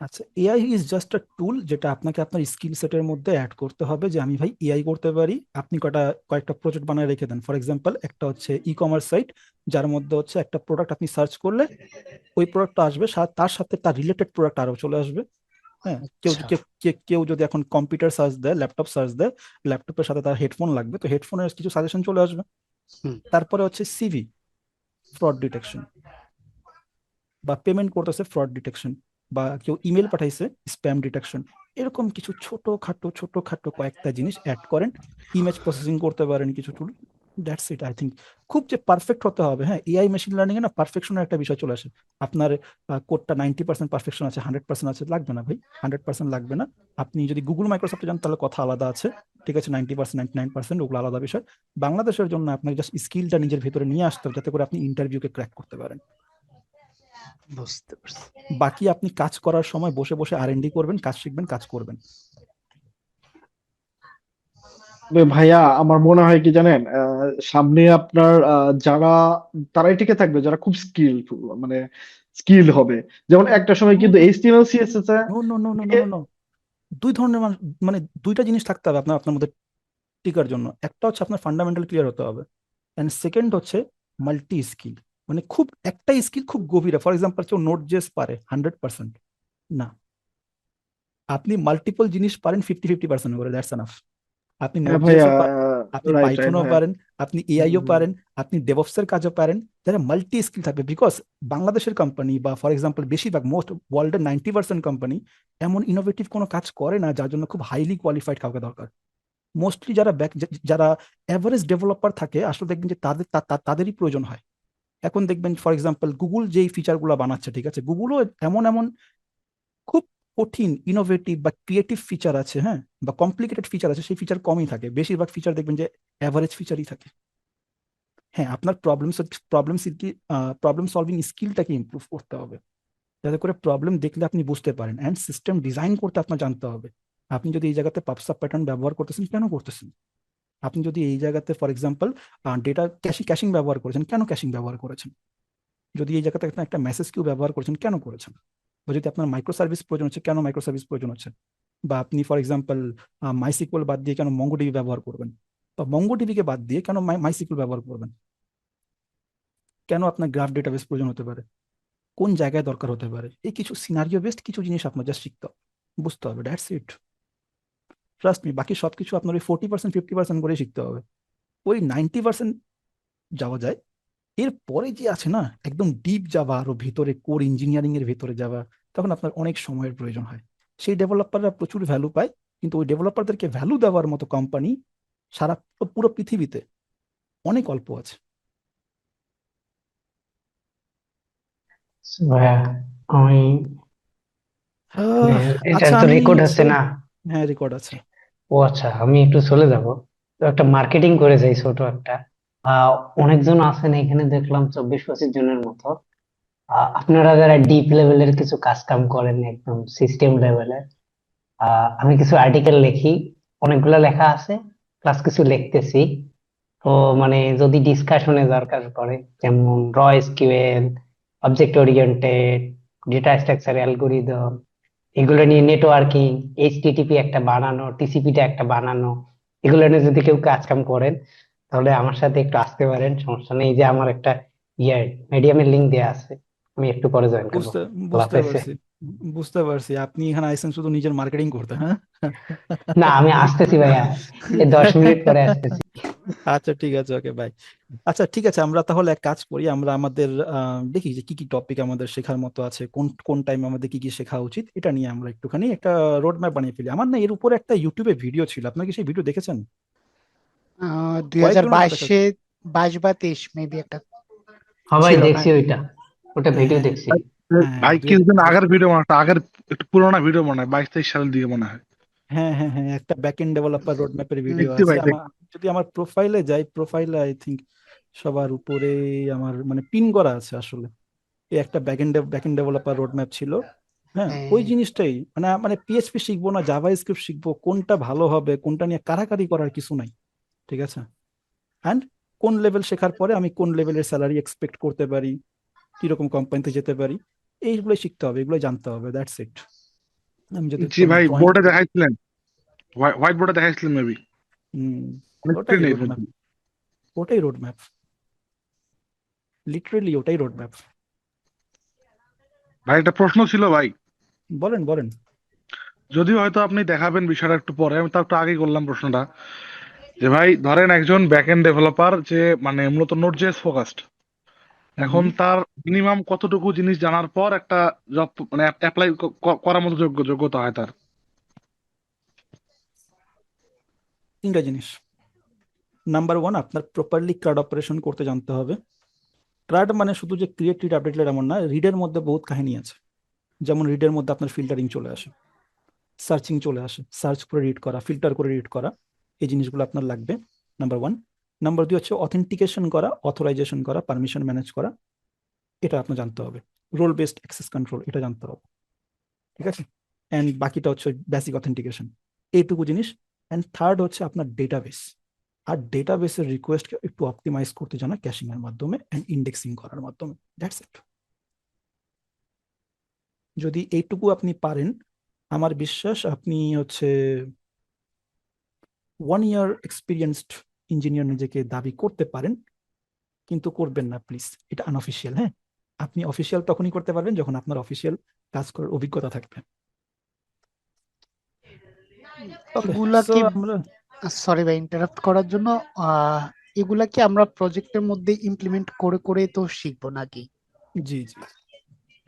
A: আচ্ছা, এআই ইজ জাস্ট আ টুল যেটা আপনাকে আপনার স্কিল সেটের মধ্যে অ্যাড করতে হবে যে আমি ভাই এআই করতে পারি। আপনি কয়েকটা প্রজেক্ট বানায় রেখে দেন। ফর এক্সাম্পল একটা হচ্ছে ই কমার্স সাইট, যার মধ্যে হচ্ছে একটা প্রোডাক্ট আপনি সার্চ করলে ওই প্রোডাক্টটা আসবে, তার সাথে তার রিলেটেড প্রোডাক্ট আরো চলে আসবে। হ্যাঁ, কেউ
C: আচ্ছা।
A: কেউ যদি এখন কম্পিউটার সার্চ দেয়, ল্যাপটপ সার্চ দেয়, ল্যাপটপের সাথে তার হেডফোন লাগবে, তো হেডফোনের কিছু সাজেশন চলে আসবে।
C: হুম।
A: তারপরে হচ্ছে সিভি, ফ্রড ডিটেকশন, বা পেমেন্ট করতেছে ফ্রড ডিটেকশন, বা কেউ ইমেল পাঠাইছে স্প্যাম ডিটেকশন। এরকম কিছু ছোটখাটো কয়েকটা জিনিস অ্যাড করেন। ইমেজ প্রসেসিং করতে পারেন কিছু tool. That's it I think. খুব যে পারফেক্ট হতে হবে, হ্যাঁ, এআই মেশিন লার্নিং এ না পারফেকশনের একটা বিষয় চলে আসে। আপনার কোডটা 90% পারফেকশন আছে, 100% আছে, লাগবে না ভাই, 100% লাগবে না। আপনি যদি গুগল মাইক্রোসফটে যান তাহলে কথা আলাদা আছে, ঠিক আছে, 90% 99% ওগুলো আলাদা বিষয়। বাংলাদেশের জন্য আপনাকে জাস্ট স্কিলটা নিজের ভেতরে নিয়ে আসতে হবে যাতে করে আপনি ইন্টারভিউকে ক্র্যাক করতে পারেন।
C: বুঝতে পারছি।
A: বাকি আপনি কাজ করার সময় বসে বসে আর&ডি করবেন, কাজ শিখবেন, কাজ করবেন।
D: তবে ভাইয়া আমার মনে হয় কি জানেন, সামনে আপনার যারা, তারাই টিকে থাকবে যারা খুব স্কিলফুল, মানে স্কিল হবে। যেমন একটা সময়
A: নো
D: কিন্তু
A: নো
D: HTML CSS এ
A: no no no no no no no দুই ধরনের মানে দুইটা জিনিস থাকতে হবে আপনার আপনার মধ্যে টিকার জন্য। একটা হচ্ছে আপনার ফান্ডামেন্টাল ক্লিয়ার হতে হবে, অ্যান্ড সেকেন্ড হচ্ছে মাল্টি স্কিল। মানে খুব একটা স্কিল খুব গভীরে, ফর এক্সাম্পল কেউ নোট জেস পারে 100%, না, আপনি মাল্টিপল জিনিস পারেন 50-50% করে, দ্যাটস এনাফ। আপনি
D: হ্যাঁ
A: নোট
D: ভাইয়া,
A: জেসও পারেন, আপনি
D: রাইট রাইট
A: পাইথনও
D: ভাইয়া।
A: পারেন, আপনি এআইও
D: হুম,
A: পারেন, আপনি ডেভঅপসের কাজও পারেন। যারা মাল্টি স্কিল থাকবে, বিকজ বাংলাদেশের কোম্পানি বা ফর এক্সাম্পল বেশিরভাগ মোস্ট ওয়ার্ল্ডের 90% কোম্পানি এমন ইনোভেটিভ কোনো কাজ করে না যার জন্য খুব হাইলি কোয়ালিফাইড কাউকে দরকার। মোস্টলি যারা যারা অ্যাভারেজ ডেভেলপার থাকে, আসলে দেখবেন যে তাদেরই প্রয়োজন হয়। এখন দেখবেন ফর এক্সাম্পল গুগল যেই ফিচারগুলো বানাচ্ছে, ঠিক আছে, গুগলও এমন এমন খুব কঠিন ইনোভেটিভ বা ক্রিয়েটিভ ফিচার আছে, হ্যাঁ, বা কমপ্লিকেটেড ফিচার আছে, সেই ফিচার কমই থাকে। বেশিরভাগ ফিচার দেখবেন যে অ্যাভারেজ ফিচারই থাকে। হ্যাঁ, আপনার প্রবলেম সলভিং স্কিলটাকে ইমপ্রুভ করতে হবে, যাতে করে প্রবলেম দেখলে আপনি বুঝতে পারেন, অ্যান্ড সিস্টেম ডিজাইন করতে আপনার জানতে হবে। আপনি যদি এই জায়গাতে পাবসাব প্যাটার্ন ব্যবহার করতেছেন, কেন করতেছেন? আপনি যদি এই জায়গাতে ফর এক্সাম্পল ডেটা ক্যাশিং ব্যবহার করেছেন, কেন ক্যাশিং ব্যবহার করেছেন? যদি এই জায়গাতে আপনি একটা মেসেজ কিউ ব্যবহার করেছেন, কেন করেছেন? বা যদি আপনার মাইক্রো সার্ভিস প্রয়োজন হচ্ছে, কেন মাইক্রো সার্ভিস প্রয়োজন হচ্ছে? বা আপনি ফর এক্সাম্পল মাইসিকুয়েল বাদ দিয়ে কেন মঙ্গোডিবি ব্যবহার করবেন? বা মঙ্গোডিবিকে বাদ দিয়ে কেন মাইসিকুয়েল ব্যবহার করবেন? কেন আপনার গ্রাফ ডেটাবেস প্রয়োজন হতে পারে? কোন জায়গায় দরকার হতে পারে? এই কিছু সিনারিও বেসড কিছু জিনিস আপনার জাস্ট শিখতে হবে, বুঝতে হবে, দ্যাটস ইট। ট্রাস্ট মি, বাকি সবকিছু আপনার ওই 40% 50% করে শিখতে হবে। ওই 90% যাওয়া যায়। এরপরে যে আছে না, একদম ডিপ যাওয়া, আরো ভিতরে কোর ইঞ্জিনিয়ারিং এর ভিতরে যাওয়া, তখন আপনার অনেক সময়ের প্রয়োজন হয়। সেই ডেভেলপাররা প্রচুর ভ্যালু পায়, কিন্তু ওই ডেভেলপারদেরকে ভ্যালু দেওয়ার মতো কোম্পানি সারা পুরো পৃথিবীতে অনেক অল্প আছে।
E: ভাইয়া, আমি মানে এটা
A: আচ্ছা,
E: তো
A: আমি
E: রেকর্ড হচ্ছে না?
A: হ্যাঁ, রেকর্ড আছে।
E: ও আচ্ছা, আমি একটু চলে যাব। তো একটা মার্কেটিং করে যাই ছোট একটা। আহ অনেকজন আছেন এখানে, দেখলাম 24-25 জনের মতো। আপনারা যারা ডিপ লেভেলের কিছু কাজ কাম করেন, একদম সিস্টেম লেভেলের, আমি কিছু আর্টিকেল লিখি, অনেকগুলো লেখা আছে, প্লাস কিছু লিখতেছি। তো মানে যদি ডিসকাশনে দরকার পড়ে, যেমন র SQL, object oriented, data structure algorithm, এগুলো নিয়ে নেটওয়ার্কিং, এইচটিটিপি একটা বানানো, টিসিপিটা একটা বানানো, এগুলো নিয়ে যদি কেউ কাজ কাম করেন, তাহলে আমার সাথে একটু আসতে পারেন, সমস্যা নেই। এই যে আমার একটা মিডিয়ামের লিঙ্ক দেওয়া আছে, আমি একটু পরে জয়েন করবো।
A: বুঝতে
E: আল্লাহ
A: বুঝতে
E: হাফেজ।
A: পারছি, বুঝতে পারছি। আপনি এখানে আইসেন শুধু নিজের মার্কেটিং করতে, হ্যাঁ?
E: না, আমি আসতেছি ভাইয়া, এই 10 মিনিট পরে আসতেছি।
A: আচ্ছা ঠিক আছে, ওকে, বাই। আচ্ছা ঠিক আছে, আমরা তাহলে এক কাজ করি, আমরা আমাদের দেখি যে কি কি টপিক আমাদের শেখার মতো আছে, কোন কোন টাইম আমাদের কি কি শেখা উচিত, এটা নিয়ে আমরা একটুখানি একটা রোড ম্যাপ বানিয়ে ফেলি। আমার না এর উপরে একটা ইউটিউবে ভিডিও ছিল, আপনার কি সেই ভিডিও দেখেছেন?
C: দুই হাজার
A: কয়েকজনের তো দেখা।
C: বাইশে 22 বা 23 মেবি একটা
E: হ্যাঁ ভাই,
C: ছিল না?
E: দেখছি ওইটা, ওটা ভিডিও
A: হ্যাঁ
E: দেখছি।
A: হ্যাঁ
F: ভাই
A: দুই
F: কিছুদিন আগের ভিডিও মনে হয়, আগের একটু পুরোনো ভিডিও মনে হয়, 22-23 সালের দিকে মনে হয়।
A: হ্যাঁ হ্যাঁ হ্যাঁ, একটা ব্যাক এন্ড ডেভেলপার রোড ম্যাপের ভিডিও
F: দেখছি
A: আছে
F: ভাই,
A: আমার। যদি আমার প্রোফাইলে যাই, প্রোফাইলে আই থিঙ্ক সবার উপরে আমার মানে পিন করা আছে আসলে। এই একটা back end developer road map ছিল। হ্যাঁ, ওই
C: হ্যাঁ,
A: জিনিসটাই মানে মানে পিএইচপি শিখবো না জাভা স্ক্রিপ্ট শিখবো, কোনটা ভালো হবে, কোনটা নিয়ে কারাকারি করার কিছু নাই, ঠিক আছে? অ্যান্ড কোন লেভেল শেখার পরে আমি কোন লেভেলের স্যালারি এক্সপেক্ট করতে পারি, কিরকম কোম্পানিতে যেতে পারি, এইগুলোই শিখতে হবে, এগুলোই জানতে হবে, দ্যাটস ইট। আমি যদি
F: জি
A: কোনো
F: ভাই,
A: ড্রয়িং,
F: বোর্ডে দেখাইছিলেন, হোয়াইট বোর্ডে দেখাইছিলেন মেবি,
A: ওটাই
F: নেই
A: রোড ম্যাপ, ওটাই রোড ম্যাপ, লিটারেলি ওটাই রোড ম্যাপ।
F: ভাই একটা প্রশ্ন ছিল ভাই,
A: বলেন বলেন।
F: যদিও হয়তো আপনি দেখাবেন বিষয়টা একটু পরে, আমি তার একটু আগেই করলাম প্রশ্নটা, যে ভাই ধরেন একজন ব্যাক এন্ড ডেভেলপার, যে মানে মূলত নোট জেএস ফোকাসড, এখন
A: হুম,
F: তার মিনিমাম কতটুকু জিনিস জানার পর একটা জব মানে অ্যাপ্লাই করার মতো যোগ্যতা হয় তার?
A: তিনটা জিনিস। নাম্বার ওয়ান, আপনার প্রপারলি ক্রাউড অপারেশন করতে জানতে হবে। ক্রাউড মানে শুধু যে ক্রিয়েট রিড আপডেট এমন না, রিডের মধ্যে বহুত কাহিনী আছে। যেমন রিডের মধ্যে আপনার ফিল্টারিং চলে আসে, সার্চিং চলে আসে, সার্চ করে রিড করা, ফিল্টার করে রিড করা, এই জিনিসগুলো আপনার লাগবে, নাম্বার ওয়ান। নাম্বার দুই হচ্ছে অথেন্টিকেশন করা, অথরাইজেশন করা, পারমিশন ম্যানেজ করা, এটা আপনার জানতে হবে। রোল বেসড অ্যাক্সেস কন্ট্রোল, এটা জানতে হবে, ঠিক আছে? অ্যান্ড বাকিটা হচ্ছে বেসিক অথেন্টিকেশন, এইটুকু জিনিস। অ্যান্ড থার্ড হচ্ছে আপনার ডেটাবেস, আর ডেটাবেসের রিকোয়েস্টকে একটু অপটিমাইজ করতে জানা ক্যাশিং এর মাধ্যমে অ্যান্ড ইন্ডেক্সিং করার মাধ্যমে, দ্যাটস ইট। যদি এইটুকু আপনি পারেন, আমার বিশ্বাস আপনি হচ্ছে 1 ইয়ার এক্সপিরিয়েন্সড ইঞ্জিনিয়ার নিজেকে দাবি করতে পারেন, কিন্তু করবেন না প্লিজ, এটা আনঅফিসিয়াল। হ্যাঁ, আপনি অফিসিয়াল তখনই করতে পারবেন যখন আপনার অফিসিয়াল কাজ করার অভিজ্ঞতা থাকবে। ওকে,
C: এগুলা
A: সো
C: কি,
A: আমরা
C: সরি ভাই ইন্টারাপ্ট করার জন্য, আহ এগুলা কি আমরা প্রজেক্টের মধ্যে ইমপ্লিমেন্ট করে করে তো শিখবো নাকি?
A: জি জি,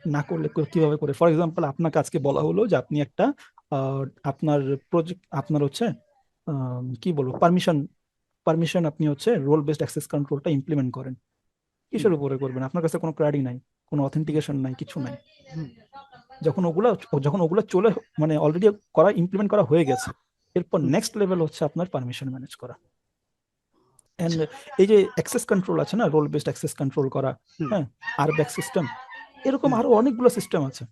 A: না করলে কিভাবে করে? ফর এক্সাম্পল, আপনাকে আজকে বলা হলো যে আপনি একটা আপনার প্রজেক্ট, আপনার হচ্ছে কি বলবো, পারমিশন পারমিশন আপনি হচ্ছে রোল বেসড অ্যাক্সেস কন্ট্রোলটা ইমপ্লিমেন্ট করেন।
C: হুম,
A: কিসের উপরে করবেন? আপনার কাছে কোনো ক্লাডি নাই, কোনো অথেন্টিকেশন নাই, কিছু নাই।
C: হুম,
A: যখন ওগুলা চলে, মানে অলরেডি ইমপ্লিমেন্ট করা হয়ে গেছে, এরপর
C: হুম,
A: নেক্সট লেভেল হচ্ছে আপনার পারমিশন ম্যানেজ করা। এন্ড এই যে অ্যাক্সেস কন্ট্রোল আছে না, রোল বেসড অ্যাক্সেস কন্ট্রোল করা,
C: হুম,
A: হ্যাঁ, আরব্যাক সিস্টেম, এরকম
C: হুম,
A: আরো অনেকগুলো সিস্টেম আছে,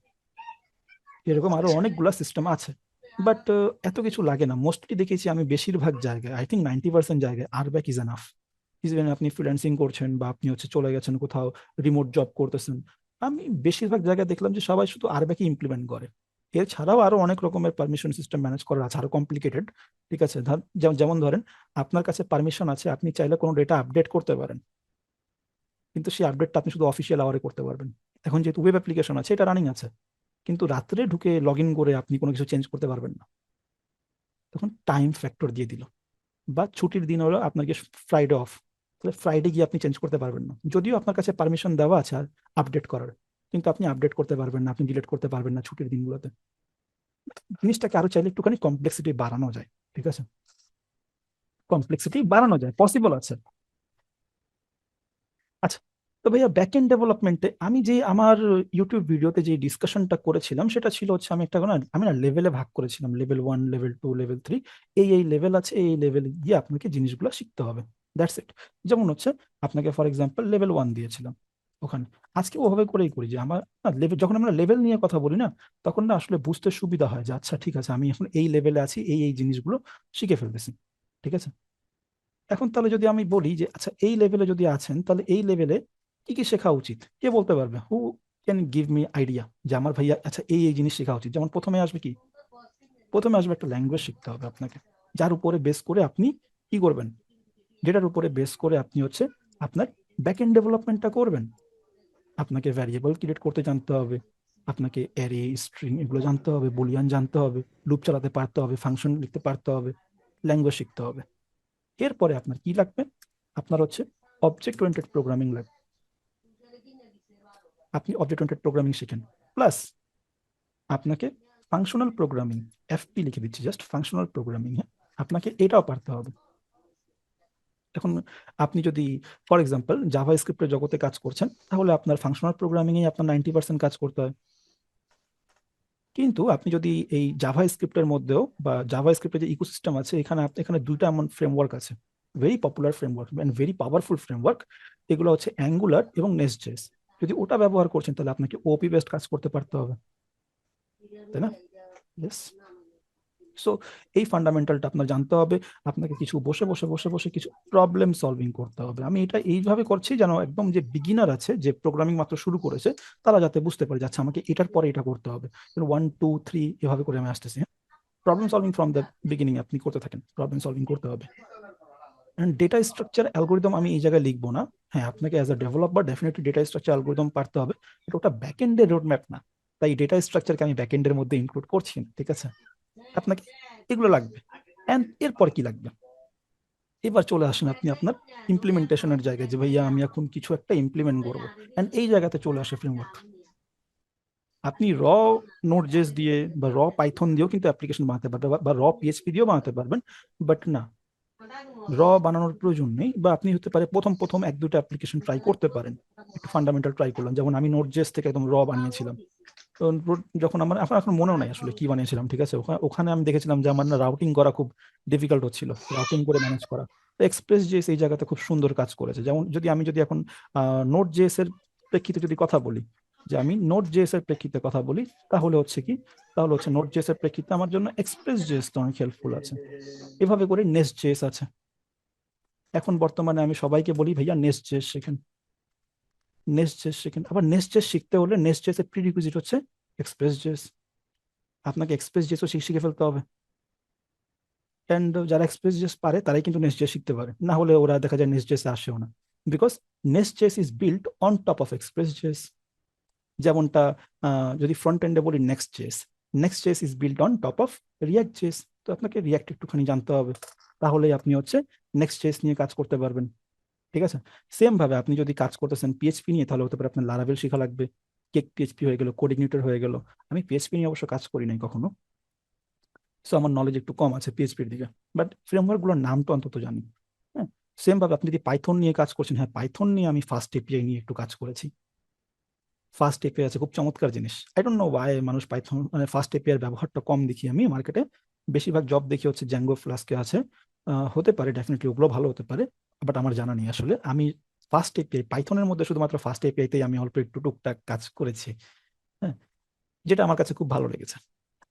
A: এরকম আরো
C: আচ্ছা,
A: অনেকগুলো সিস্টেম আছে। বাট এত কিছু লাগে না। মোস্টলি দেখেছি আমি বেশিরভাগ জায়গায়, আই থিঙ্ক 90% জায়গায় আরব্যাক ইজ এনাফ। ইভেন আপনি ফ্রিল্যান্সিং করছেন বা আপনি হচ্ছে চলে গেছেন কোথাও, রিমোট জব করতেছেন, আমি বেশিরভাগ জায়গায় দেখলাম যে সবাই শুধু আরব্যাকই ইমপ্লিমেন্ট করে। এছাড়াও আরো অনেক রকমের পারমিশন সিস্টেম ম্যানেজ করা আছে, আরো কমপ্লিকেটেড। ঠিক আছে, যেমন ধরেন, আপনার কাছে পারমিশন আছে, আপনি চাইলে কোনো ডেটা আপডেট করতে পারেন, কিন্তু সেই আপডেটটা আপনি শুধু অফিসিয়াল আওয়ারে করতে পারবেন। এখন যেহেতু ওয়েব অ্যাপ্লিকেশন আছে, এটা রানিং আছে, কিন্তু রাত্রে ঢুকে লগ ইন করে আপনি কোনো কিছু চেঞ্জ করতে পারবেন না। তখন টাইম ফ্যাক্টর দিয়ে দিল। বা ছুটির দিন হলো আপনাকে ফ্রাইডে অফ, তাহলে ফ্রাইডে গিয়ে আপনি চেঞ্জ করতে পারবেন না, যদিও আপনার কাছে পারমিশন দেওয়া আছে আর আপডেট করার, কিন্তু আপনি আপডেট করতে পারবেন না, আপনি ডিলিট করতে পারবেন না ছুটির দিনগুলোতে। জিনিসটাকে আরো চাইলে একটুখানি কমপ্লেক্সিটি বাড়ানো যায়। ঠিক আছে, কমপ্লেক্সিটি বাড়ানো যায়, পসিবল আছে। আচ্ছা, তো ভাইয়া ব্যাক এন্ড ডেভেলপমেন্টে আমি যে আমার ইউটিউব ভিডিওতে যে ডিসকাশনটা করেছিলাম, সেটা ছিল হচ্ছে আমি না লেভেলে ভাগ করেছিলাম, লেভেল 1, লেভেল 2, লেভেল 3। এই লেভেল আছে, এই লেভেলে গিয়ে আপনাকে জিনিসগুলো শিখতে হবে, দ্যাটস ইট। যেমন হচ্ছে আপনাকে ফর এক্সাম্পল লেভেল 1 দিয়েছিলাম ওখানে, আজকে ওভাবে করেই করি যে আমার লেভেল, যখন আমরা লেভেল নিয়ে কথা বলি না, তখন না আসলে বুঝতে সুবিধা হয় যে আচ্ছা ঠিক আছে, আমি এখন এই লেভেলে আছি, এই জিনিসগুলো শিখে ফেলতেছি। ঠিক আছে, এখন তাহলে যদি আমি বলি যে আচ্ছা এই লেভেলে যদি আছেন, তাহলে এই লেভেলে কি কি শেখা উচিত, কে বলতে পারবে? Who can give me idea যে আমার ভাইয়া আচ্ছা এই জিনিস শেখা উচিত? যেমন প্রথমে আসবে কি, প্রথমে আসবে একটা ল্যাঙ্গুয়েজ শিখতে হবে আপনাকে, যার উপরে বেস করে আপনি কি করবেন, যেটার উপরে বেস করে আপনি হচ্ছে আপনার ব্যাক এন্ড ডেভেলপমেন্টটা করবেন। আপনাকে ভ্যারিয়েবল ক্রিয়েট করতে জানতে হবে, আপনাকে অ্যারে, স্ট্রিং এগুলো জানতে হবে, বুলিয়ান জানতে হবে, লুপ চালাতে পারতে হবে, ফাংশন লিখতে পারতে হবে, ল্যাঙ্গুয়েজ শিখতে হবে। এরপরে আপনার কি লাগবে? আপনার হচ্ছে অবজেক্ট ওরিয়েন্টেড প্রোগ্রামিং লাগবে। আপনি অবজেক্ট ওরিয়েন্টেড প্রোগ্রামিং শিখেন, প্লাস আপনাকে ফাংশনাল প্রোগ্রামিং, এফপি লিখে দিচ্ছি, জাস্ট ফাংশনাল প্রোগ্রামিং, হ্যাঁ, আপনাকে এটাও পারতে হবে। এখন আপনি যদি ফর এক্সাম্পল জাভা স্ক্রিপ্টের জগতে কাজ করছেন, তাহলে আপনার ফাংশনাল প্রোগ্রামিং এ আপনার 90% কাজ করতে হয়। কিন্তু আপনি যদি এই জাভা স্ক্রিপ্টের মধ্যেও, বা জাভা স্ক্রিপ্টের যে ইকোসিস্টেম আছে, এখানে দুইটা এমন ফ্রেমওয়ার্ক আছে, very popular framework and very powerful framework, এগুলো হচ্ছে অ্যাঙ্গুলার এবং নেস্ট.জেএস। যদি ওটা ব্যবহার করছেন, তাহলে আপনাকে ওপি বেসড কাজ করতে পারতে হবে, তাই না? ইয়েস। সো এই ফান্ডামেন্টালটা আপনার জানতে হবে। আপনাকে কিছু বসে বসে বসে বসে কিছু প্রবলেম সলভিং করতে হবে। আমি এটা এইভাবে করছি যেন একদম যে বিগিনার আছে, যে প্রোগ্রামিং মাত্র শুরু করেছে, তারা যাতে বুঝতে পারে যাচ্ছে আমাকে এটার পরে এটা করতে হবে। 1, 2, 3 এভাবে করে আমি আসতেছি। Problem solving from the beginning আপনি করতে থাকেন, প্রবলেম সলভিং করতে হবে। এন্ড ডেটা স্ট্রাকচার অ্যালগোরিদম আমি এই জায়গায় লিখবো না। হ্যাঁ, আপনাকে as a developer definitely data structure algorithm পারতে হবে, বাট ওটা ব্যাক এন্ডের রোড ম্যাপ না, তাই ডেটা স্ট্রাকচারকে আমি ব্যাক এন্ডের মধ্যে ইনক্লুড করছি না। ঠিক আছে, আপনাকে এগুলো লাগবে। এন্ড এরপর কি লাগবে? এবার চলে আসেন আপনি আপনার ইমপ্লিমেন্টেশনের জায়গায়, যে ভাইয়া আমি এখন কিছু একটা ইমপ্লিমেন্ট করবো। এন্ড এই জায়গাতে চলে আসে ফ্রেমওয়ার্ক। আপনি নোড.জেএস দিয়ে বা পাইথন দিয়েও কিন্তু অ্যাপ্লিকেশন বানাতে পারবেন, বা পিএইচপি দিয়েও বানাতে পারবেন। বাট না, বানানোর প্রয়োজন নেই। বা আপনি হতে পারে প্রথম প্রথম 1-2টা অ্যাপ্লিকেশন ট্রাই করতে পারেন, একটু ফান্ডামেন্টাল ট্রাই করলাম, যেমন আমি নোড.জেএস থেকে একদম বানিয়েছিলাম। তো যখন আমার এখন মনেও নাই আসলে কি বানিয়েছিলাম। ঠিক আছে, ওখানে আমি দেখেছিলাম যে আমার না রাউটিং করা খুব ডিফিকাল্ট হচ্ছিল, রাউটিং করে ম্যানেজ করা। তো এক্সপ্রেস.জেএস এই জায়গাতে খুব সুন্দর কাজ করেছে। যেমন আমি যদি এখন নোড.জেএস এর প্রেক্ষিতে যদি কথা বলি, যে আমি নোড.জেএস এর প্রেক্ষিতে কথা বলি, তাহলে হচ্ছে কি, তাহলে হচ্ছে নোড.জেএস এর প্রেক্ষিতে আমার জন্য এক্সপ্রেস.জেএস তো অনেক হেল্পফুল আছে। এভাবে করে নেস্ট.জেএস আছে। এখন বর্তমানে আমি সবাইকে বলি ভাইয়া নেস্ট.জেএস শেখেন, নেস্ট.জেএস শেখেন। আবার নেস্ট.জেএস শিখতে হলে নেস্ট.জেএস এর প্রিরিকুইজিট হচ্ছে এক্সপ্রেস জেএস, আপনাকে এক্সপ্রেস জেএসও শিখে ফেলতে হবে। অ্যান্ড যারা এক্সপ্রেস জেএস পারে তারাই কিন্তু নেক্সট জেএস শিখতে পারে, না হলে ওরা দেখা যায় নেক্সট জেএসে আসেও না, because next JS is built on top of express JS. যেমনটা যদি ফ্রন্ট এন্ডে বলি next JS is built on top of react JS. তো আপনাকে রিয়াক্ট একটুখানি জানতে হবে, তাহলেই আপনি হচ্ছে নেক্সট জেএস নিয়ে কাজ করতে পারবেন। ঠিক আছে, সেম ভাবে আপনি যদি কাজ করতেছেন পিএইচপি নিয়ে, তাহলে হতে পারে আপনার লারাভেল শেখা লাগবে, কেক পিএইচপি হয়ে গেল, কোডিনেটর হয়ে গেল। আমি পিএইচপি নিয়ে অবশ্য কাজ করি নাই কখনো, সো আমার নলেজ একটু কম আছে পিএইচপির দিকে, বাট ফ্রেমওয়ার্কগুলোর নাম তো অন্তত জানি। হ্যাঁ, সেম ভাবে আপনি যদি পাইথন নিয়ে কাজ করছেন, হ্যাঁ পাইথন নিয়ে আমি ফার্স্ট এপিআই নিয়ে একটু কাজ করেছি। ফার্স্ট এপিআই আছে, খুব চমৎকার জিনিস। আই ডোন্ট নো ওয়াই মানুষ পাইথন মানে ফার্স্ট এপিআই এর ব্যবহারটা কম দেখি আমি মার্কেটে, বেশিরভাগ জব দেখি হচ্ছে জ্যাঙ্গো ফ্লাস্কে আছে। হতে পারে, ডেফিনেটলি ওগুলো ভালো হতে পারে, বাট আমার জানা নেই আসলে। আমি ফার্স্ট এপিআই পাইথনের মধ্যে শুধুমাত্র ফার্স্ট এপিআইতেই আমি অল্প একটু টুকটাক কাজ করেছি, হ্যাঁ, যেটা আমার কাছে খুব ভালো লেগেছে।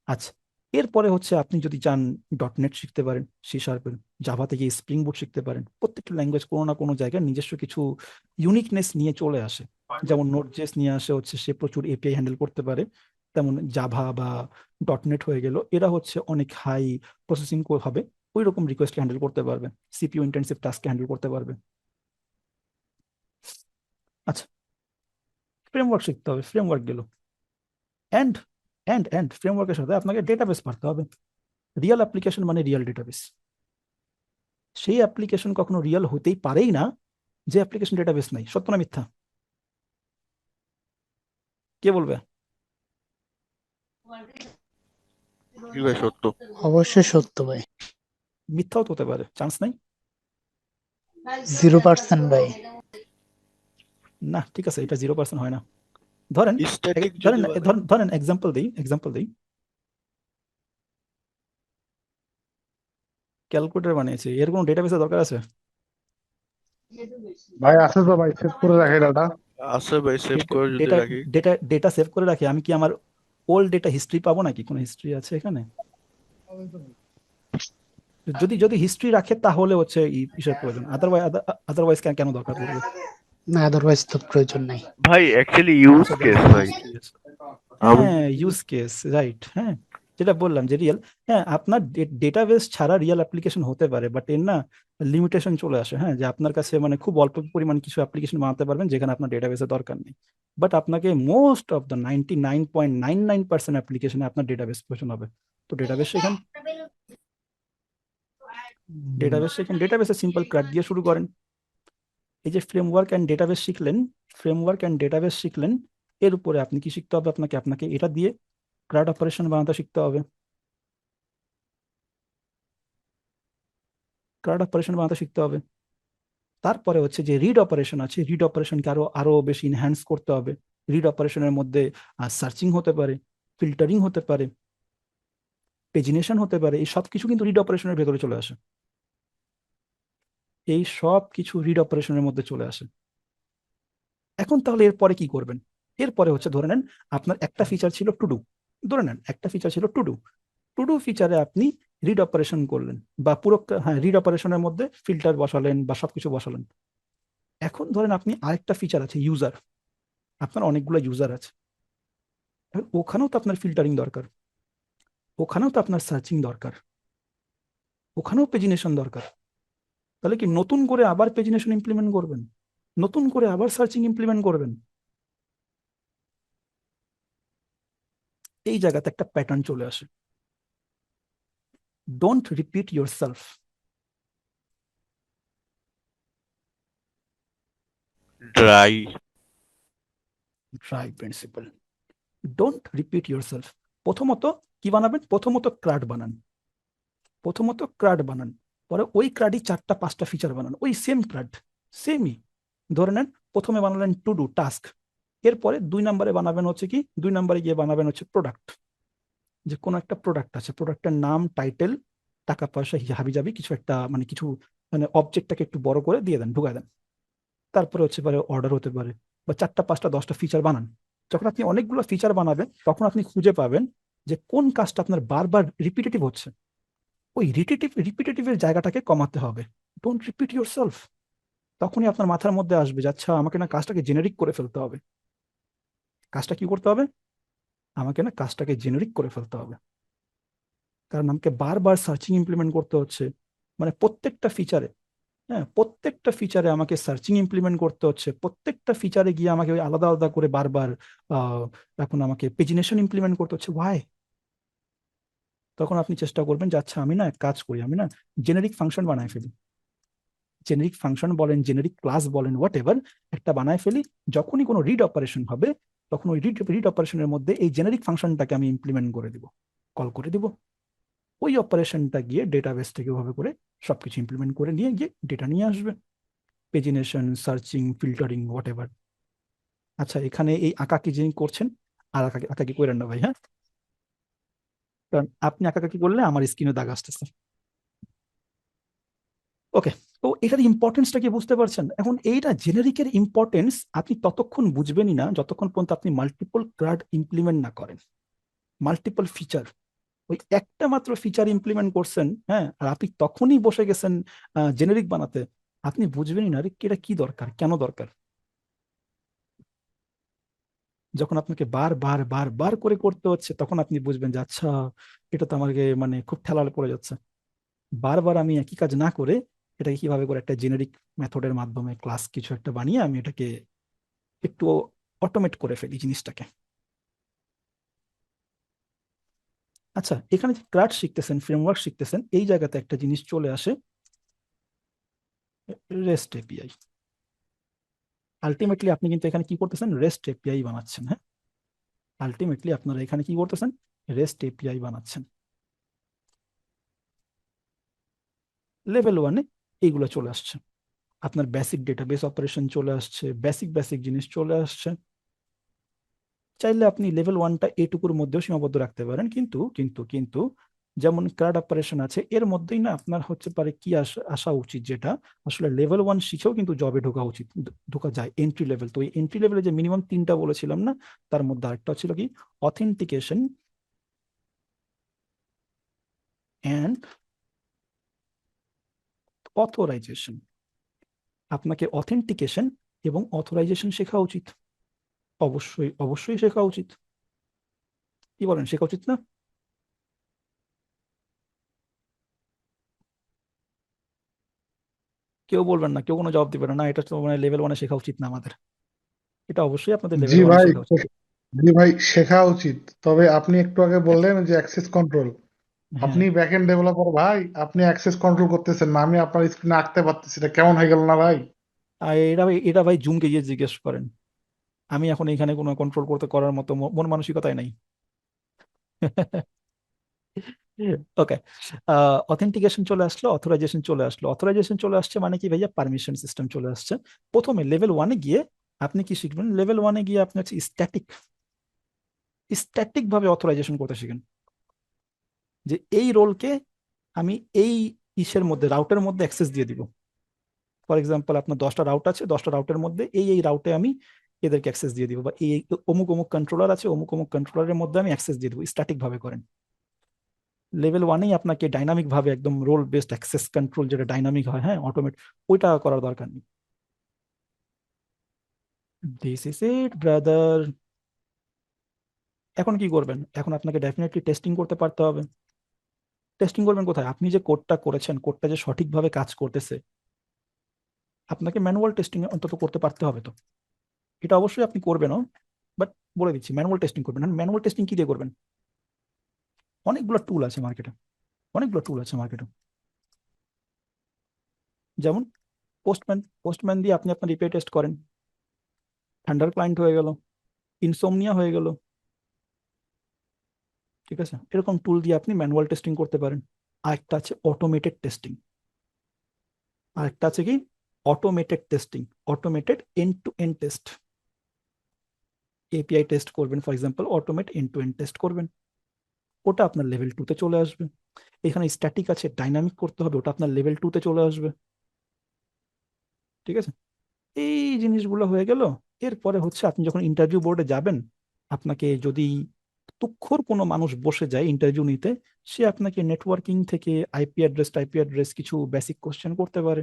A: আচ্ছা, এরপরে হচ্ছে আপনি যদি চান ডটনেট শিখতে পারেন, সি শার্পের, জাভা থেকে স্প্রিং বুট শিখতে পারেন। প্রত্যেকটা ল্যাঙ্গুয়েজ কোনো না কোনো জায়গায় নিজস্ব কিছু ইউনিকনেস নিয়ে চলে আসে। যেমন নোট.জেএস নিয়ে আসে হচ্ছে সে প্রচুর এপিআই হ্যান্ডেল করতে পারে, তেমন জাভা বা ডটনেট হয়ে গেল, এরা হচ্ছে অনেক হাই প্রসেসিং হবে, ওই রকম রিকোয়েস্ট হ্যান্ডেল করতে পারবে, সিপিইউ ইন্টেন্সিভ টাস্ক হ্যান্ডেল করতে পারবে। আচ্ছা, ফ্রেমওয়ার্ক শিখতে হবে, ফ্রেমওয়ার্ক গেল। অ্যান্ড অ্যান্ড ফ্রেমওয়ার্কের সাথে আপনাকে ডেটাবেস পারতে হবে। রিয়েল অ্যাপ্লিকেশন মানে রিয়েল ডেটাবেস। সেই অ্যাপ্লিকেশন কখনো রিয়েল হতেই পারেই না যে অ্যাপ্লিকেশন ডেটাবেস নাই। সত্য না মিথ্যা? কে বলবে?
B: কি ভাই সত্য?
C: অবশ্যই সত্য ভাই।
A: মিথ্যাও তো হতে পারে, চান্স নাই
C: 0% ভাই।
A: না। ঠিক আছে, এটা 0% হয় না। ধরেন
B: স্ট্যাটিক
A: ধরেন
B: যদি বলে
A: ধরেন এক্সাম্পল দিই। ক্যালকুলেটর বানিয়েছি, এর কোনো ডেটাবেসের দরকার আছে?
F: ভাই আছে তো ভাই, সেভ করে রাখে ডাটা।
B: আছে ভাই, সেভ করে যদি
A: ডেটা
B: রাখি।
A: ডেটা ডেটা সেভ করে রাখি, আমি কি আমার ওল্ড ডেটা হিস্ট্রি পাবো নাকি? কোনো হিস্ট্রি আছে এখানে? যদি হিস্ট্রি রাখে তাহলে হচ্ছে ইসের প্রয়োজন, আদারওয়াইজ কেন দরকার পড়বে?
C: না, আদারওয়াইজ তো প্রয়োজন নাই।
B: ভাই অ্যাকচুয়ালি ইউজ
A: আচ্ছা,
B: কেস ভাই। আমি
A: হ্যাঁ ইউজ কেস, রাইট। হ্যাঁ, যেটা বললাম যে রিয়েল, হ্যাঁ আপনার ডেটাবেস ছাড়া রিয়েল অ্যাপ্লিকেশন হতে পারে, বাট এর না লিমিটেশন চলে আসে। হ্যাঁ, যে আপনার কাছে মানে খুব অল্প পরিমাণ কিছু অ্যাপ্লিকেশন বানাতে পারবেন যেখানে আপনার ডেটাবেসের দরকার নেই, বাট আপনাকে মোস্ট অফ দ্য 99.99% অ্যাপ্লিকেশনে আপনার ডেটাবেস প্রয়োজন হবে। তো ডেটাবেসে সিম্পল ক্র্যাক দিয়ে শুরু করেন। এই যে ফ্রেমওয়ার্ক অ্যান্ড ডেটাবেস শিখলেন, এর উপরে আপনি কি শিখতে হবে? আপনাকে এটা দিয়ে ক্রাউড অপারেশন বানাতে শিখতে হবে। তারপরে হচ্ছে যে রিড অপারেশন আছে, রিড অপারেশনকে আরো আরো বেশি ইনহ্যান্স করতে হবে। রিড অপারেশনের মধ্যে সার্চিং হতে পারে, ফিল্টারিং হতে পারে, পেজিনেশন হতে পারে, এই সব কিছু কিন্তু রিড অপারেশনের ভেতরে চলে আসে। মধ্যে চলে আসে। এখন তাহলে এরপরে কি করবেন? এরপরে হচ্ছে ধরে নেন আপনার একটা ফিচার ছিল টু ডু, টু ডু ফিচারে আপনি রিড অপারেশন করলেন, বা পুরো রিড অপারেশনের মধ্যে ফিল্টার বসালেন বা সবকিছু বসালেন। এখন ধরেন আপনি আরেকটা ফিচার আছে ইউজার, আপনার অনেকগুলো ইউজার আছে, ওখানেও তো আপনার ফিল্টারিং দরকার, ওখানেও তো আপনার সার্চিং দরকার, ওখানেও পেজিনেশন দরকার। তাহলে কি নতুন করে আবার পেজিনেশন ইমপ্লিমেন্ট করবেন, নতুন করে আবার সার্চিং ইমপ্লিমেন্ট করবেন? এই জায়গাতে একটা প্যাটার্ন চলে আসে। Don't repeat yourself.
B: Dry
A: principal, don't repeat yourself. প্রথমত কি বানাবেন? প্রথমত ক্রাড বানান, পরে ওই ক্রাডই 4টা 5টা ফিচার বানান, ওই সেম ক্রাড, সেমই। ধরে নেন প্রথমে বানালেন টু ডু টাস্ক, এরপরে 2 নম্বরে বানাবেন হচ্ছে কি, 2 নম্বরে গিয়ে বানাবেন হচ্ছে প্রোডাক্ট। যে কোনো একটা প্রোডাক্ট আছে, প্রোডাক্টের নাম, টাইটেল, টাকা পয়সা, হাবিজাবি কিছু একটা, মানে কিছু মানে অবজেক্টটাকে একটু বড় করে দিয়ে দেন, ঢুকায় দেন। তারপরে হচ্ছে পারে অর্ডার হতে পারে, বা 4টা 5টা 10টা ফিচার বানান। যখন আপনি অনেকগুলো ফিচার বানাবেন তখন আপনি খুঁজে পাবেন যে কোন কাজটা আপনার বারবার রিপিটেটিভ হচ্ছে, ওই রিপিটেটিভের জায়গাটাকে কমাতে হবে। Don't repeat yourself. তখনই আপনার মাথার মধ্যে আসবে যে আচ্ছা আমাকে না কাজটাকে জেনারিক করে ফেলতে হবে। কাজটা কি করতে হবে? আমাকে না কাজটাকে জেনারিক করে ফেলতে হবে, কারণ আমাকে বারবার সার্চিং ইমপ্লিমেন্ট করতে হচ্ছে, মানে প্রত্যেকটা ফিচারে, হ্যাঁ প্রত্যেকটা ফিচারে আমাকে সার্চিং ইমপ্লিমেন্ট করতে হচ্ছে, প্রত্যেকটা ফিচারে গিয়ে আমাকে ওই আলাদা আলাদা করে বারবার আহ, এখন আমাকে পেজিনেশন ইমপ্লিমেন্ট করতে হচ্ছে। ওয়াই? তখন আপনি চেষ্টা করবেন যে আচ্ছা আমি না এক কাজ করি, আমি না জেনারিক ফাংশন বানায় ফেলি, জেনারিক ফাংশন বলেন, জেনারিক ক্লাস বলেন, হোয়াট এভার, একটা বানায় ফেলি। যখনই কোনো রিড অপারেশন হবে, তখন ওই রিড অপারেশনের মধ্যে এই জেনারিক ফাংশনটাকে আমি ইমপ্লিমেন্ট করে দিব, কল করে দিব। ওই অপারেশনটা গিয়ে ডেটাবেস থেকে ভাবে করে সবকিছু ইমপ্লিমেন্ট করে নিয়ে গিয়ে ডেটা নিয়ে আসবে, pagination, searching, filtering, what ever. আচ্ছা এখানে এই আঁকাকি যিনি করছেন, আর আঁকাকি করেন না ভাই, হ্যাঁ, কারণ আপনি আঁকাকি করলে আমার স্ক্রিনে দাগ আসতেছে। ওকে, তো এটার ইম্পর্টেন্সটা কি বুঝতে পারছেন? এখন এইটা জেনেরিকের ইম্পর্টেন্স আপনি ততক্ষণ বুঝবেনই না যতক্ষণ পর্যন্ত আপনি মাল্টিপল ক্লাড ইমপ্লিমেন্ট না করেন, মাল্টিপল ফিচার। ওই একটা মাত্র ফিচার ইমপ্লিমেন্ট করছেন, হ্যাঁ, আর আপনি তখনই বসে গেছেন জেনেরিক বানাতে, আপনি বুঝবেনই না আরে এটা কি দরকার, কেন দরকার। যখন আপনাকে বার করে করতে হচ্ছে, তখন আপনি বুঝবেন যে আচ্ছা এটা তো আমাকে মানে খুব ঠেলালে পড়ে যাচ্ছে। বারবার আমি একই কাজ না করে এটাকে কিভাবে করে একটা জেনেরিক মেথডের মাধ্যমে ক্লাস কিছু একটা বানিয়ে আমি এটাকে একটু অটোমেট করে ফেলি জিনিসটাকে। আচ্ছা এখানে যে ক্লাস শিখতেছেন, ফ্রেমওয়ার্ক শিখতেছেন, এই জায়গাতে একটা জিনিস চলে আসে, রেস্ট এপিআই। আলটিমেটলি আপনি কিন্তু এখানে কি করতেছেন, রেস্ট এপিআই বানাচ্ছেন, হ্যাঁ, আলটিমেটলি আপনারা এখানে কি করতেছেন, রেস্ট এপিআই বানাচ্ছেন। লেভেল ওয়ানে এইগুলো চলে আসছে, আপনার বেসিক ডেটাবেস অপারেশন চলে আসছে, বেসিক বেসিক জিনিস চলে আসছে। চাইলে আপনি লেভেল ওয়ানটা এটুকুর মধ্যেও সীমাবদ্ধ রাখতে পারেন, কিন্তু কিন্তু কিন্তু যেমন ক্রাড অপারেশন আছে, এর মধ্যেই না আপনার হচ্ছে পারে কি আসা উচিত, যেটা আসলে লেভেল ওয়ান শিখেও কিন্তু জবে ঢোকা উচিত, ঢোকা যায় এন্ট্রি লেভেল। তো এই এন্ট্রি লেভেলে যে মিনিমাম তিনটা বলেছিলাম না, তার মধ্যে আরেকটা ছিল কি, অথেন্টিকেশন অ্যান্ড অথরাইজেশন। আপনাকে অথেন্টিকেশন এবং অথরাইজেশন শেখা উচিত, অবশ্যই অবশ্যই শেখা উচিত। কি বলেন, শেখা উচিত না? কেউ বলবেন না, কেউ কোনো জবাব দিবেন না, না এটা তো মানে লেভেল ওয়ানে শেখা উচিত না আমাদের, এটা অবশ্যই আপনাদের
F: জি
A: লেভেল ওয়ানে
F: ভাই,
A: শেখা উচিত।
F: জি ভাই, শেখা উচিত। তবে আপনি একটু আগে বললেন যে অ্যাক্সেস কন্ট্রোল,
A: হ্যাঁ,
F: আপনি ব্যাকএন্ড ডেভেলপার ভাই, আপনি অ্যাক্সেস কন্ট্রোল করতেছেন না, আমি আপনার স্ক্রিনে আঁকতে পারতেছি, এটা কেমন হয়ে গেল না ভাই?
A: আর এটা ভাই জুমকে গিয়ে জিজ্ঞেস করেন, আমি এখন এখানে কোনো কন্ট্রোল করতে করার মতো মন মানসিকতাই নাই। ওকে, অথেন্টিকেশন চলে আসলো, অথরাইজেশন চলে আসলো। অথরাইজেশন চলে আসছে মানে কি ভাইয়া, পারমিশন সিস্টেম চলে আসছে। প্রথমে লেভেল ওয়ানে গিয়ে আপনি কি শিখবেন, লেভেল ওয়ানে গিয়ে আপনি হচ্ছে স্ট্যাটিক, স্ট্যাটিক ভাবে অথরাইজেশন করতে শিখেন, যে এই রোলকে আমি এই ইসের মধ্যে, রাউটের মধ্যে অ্যাক্সেস দিয়ে দিব। ফর এক্সাম্পল আপনার 10টা রাউট আছে, 10টা রাউটের মধ্যে এই রাউটে আমি এদেরকে অ্যাক্সেস দিয়ে দিব, বা এই অমুক অমুক কন্ট্রোলার আছে, অমুক অমুক কন্ট্রোলারের মধ্যে আমি অ্যাক্সেস দিয়ে দেবো, স্ট্যাটিক ভাবে করেন। লেভেল ওয়ানেই আপনাকে ডাইনামিক ভাবে একদম রোল বেসড অ্যাক্সেস কন্ট্রোল, যেটা ডাইনামিক হয়, হ্যাঁ অটোমেট, ওইটা করার দরকার নেই। This is it brother. এখন কি করবেন, এখন আপনাকে ডেফিনেটলি টেস্টিং করতে পারতে হবে। টেস্টিং করবেন কোথায়, আপনি যে কোডটা করেছেন, কোডটা যে সঠিকভাবে কাজ করতেছে, আপনাকে ম্যানুয়াল টেস্টিং অন্তত করতে পারতে হবে। তো এটা অবশ্যই আপনি করবেনও, বাট বলে দিচ্ছি ম্যানুয়াল টেস্টিং করবেন। ম্যানুয়াল টেস্টিং কি দিয়ে করবেন, অনেকগুলো টুল আছে মার্কেটে, অনেকগুলো টুল আছে মার্কেটে। যেমন পোস্টম্যান, পোস্টম্যান দিয়ে আপনি আপনার এপিআই টেস্ট করেন, থান্ডার ক্লায়েন্ট হয়ে গেল, ইনসোমনিয়া হয়ে গেল, ঠিক আছে, এরকম টুল দিয়ে আপনি ম্যানুয়াল টেস্টিং করতে পারেন। আরেকটা আছে অটোমেটেড টেস্টিং, আরেকটা আছে কি, automated testing, automated end to end test. API test করবেন for example, automate end to end test করবেন, ওটা আপনার লেভেল 2 তে চলে আসবে। এখানে স্ট্যাটিক আছে, ডাইনামিক করতে হবে, ওটা আপনার লেভেল 2 তে চলে আসবে, ঠিক আছে। এই জিনিসগুলো হয়ে গেল। এরপরে হচ্ছে আপনি যখন ইন্টারভিউ বোর্ডে যাবেন, আপনাকে যদি তুক্ষর কোনো মানুষ বসে যায় ইন্টারভিউ নিতে, সে আপনাকে নেটওয়ার্কিং থেকে আইপি অ্যাড্রেস কিছু বেসিক কোশ্চেন করতে পারে,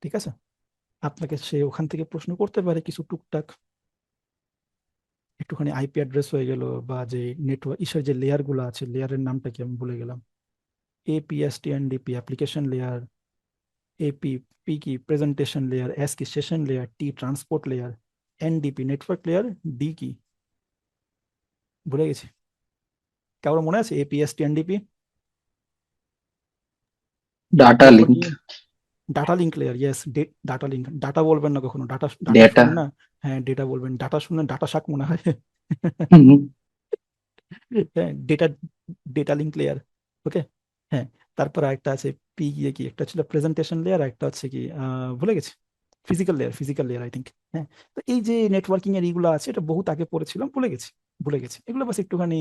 A: ঠিক আছে। আপনাকে সে ওখান থেকে প্রশ্ন করতে পারে কিছু টুকটাক, একটুখানি আইপি অ্যাড্রেস হয়ে গেল, বা যে নেটওয়ার্ক ইসের যে লেয়ার গুলো আছে, লেয়ারের নামটা কি আমি ভুলে গেলাম, APSTNDP application layer, AP P কি প্রেজেন্টেশন লেয়ার, এস কি session layer, T transport layer, NDP network layer, D কি ভুলে গেছি। কারোর মনে আছে APSTNDP?
G: Data link,
A: networking data link layer, yes, data link. Data বলবেন না কখনো, ডাটা ডাটা
G: ডেটা।
A: শুনে না, হ্যাঁ ডেটা বলবেন, ডাটা শুনে ডাটা শাক মনে হয়। হ্যাঁ, ডেটা ডেটা লিঙ্ক লেয়ার। ওকে, হ্যাঁ। তারপর একটা আছে পি গিয়ে কি, একটা ছিল প্রেজেন্টেশন লেয়ার, একটা হচ্ছে কি ভুলে গেছি, ফিজিক্যাল লেয়ার আই থিঙ্ক। হ্যাঁ, তো এই যে নেটওয়ার্কিং এর এইগুলো আছে, এটা বহুত আগে পড়েছিলাম, ভুলে গেছি এগুলো। বাস একটুখানি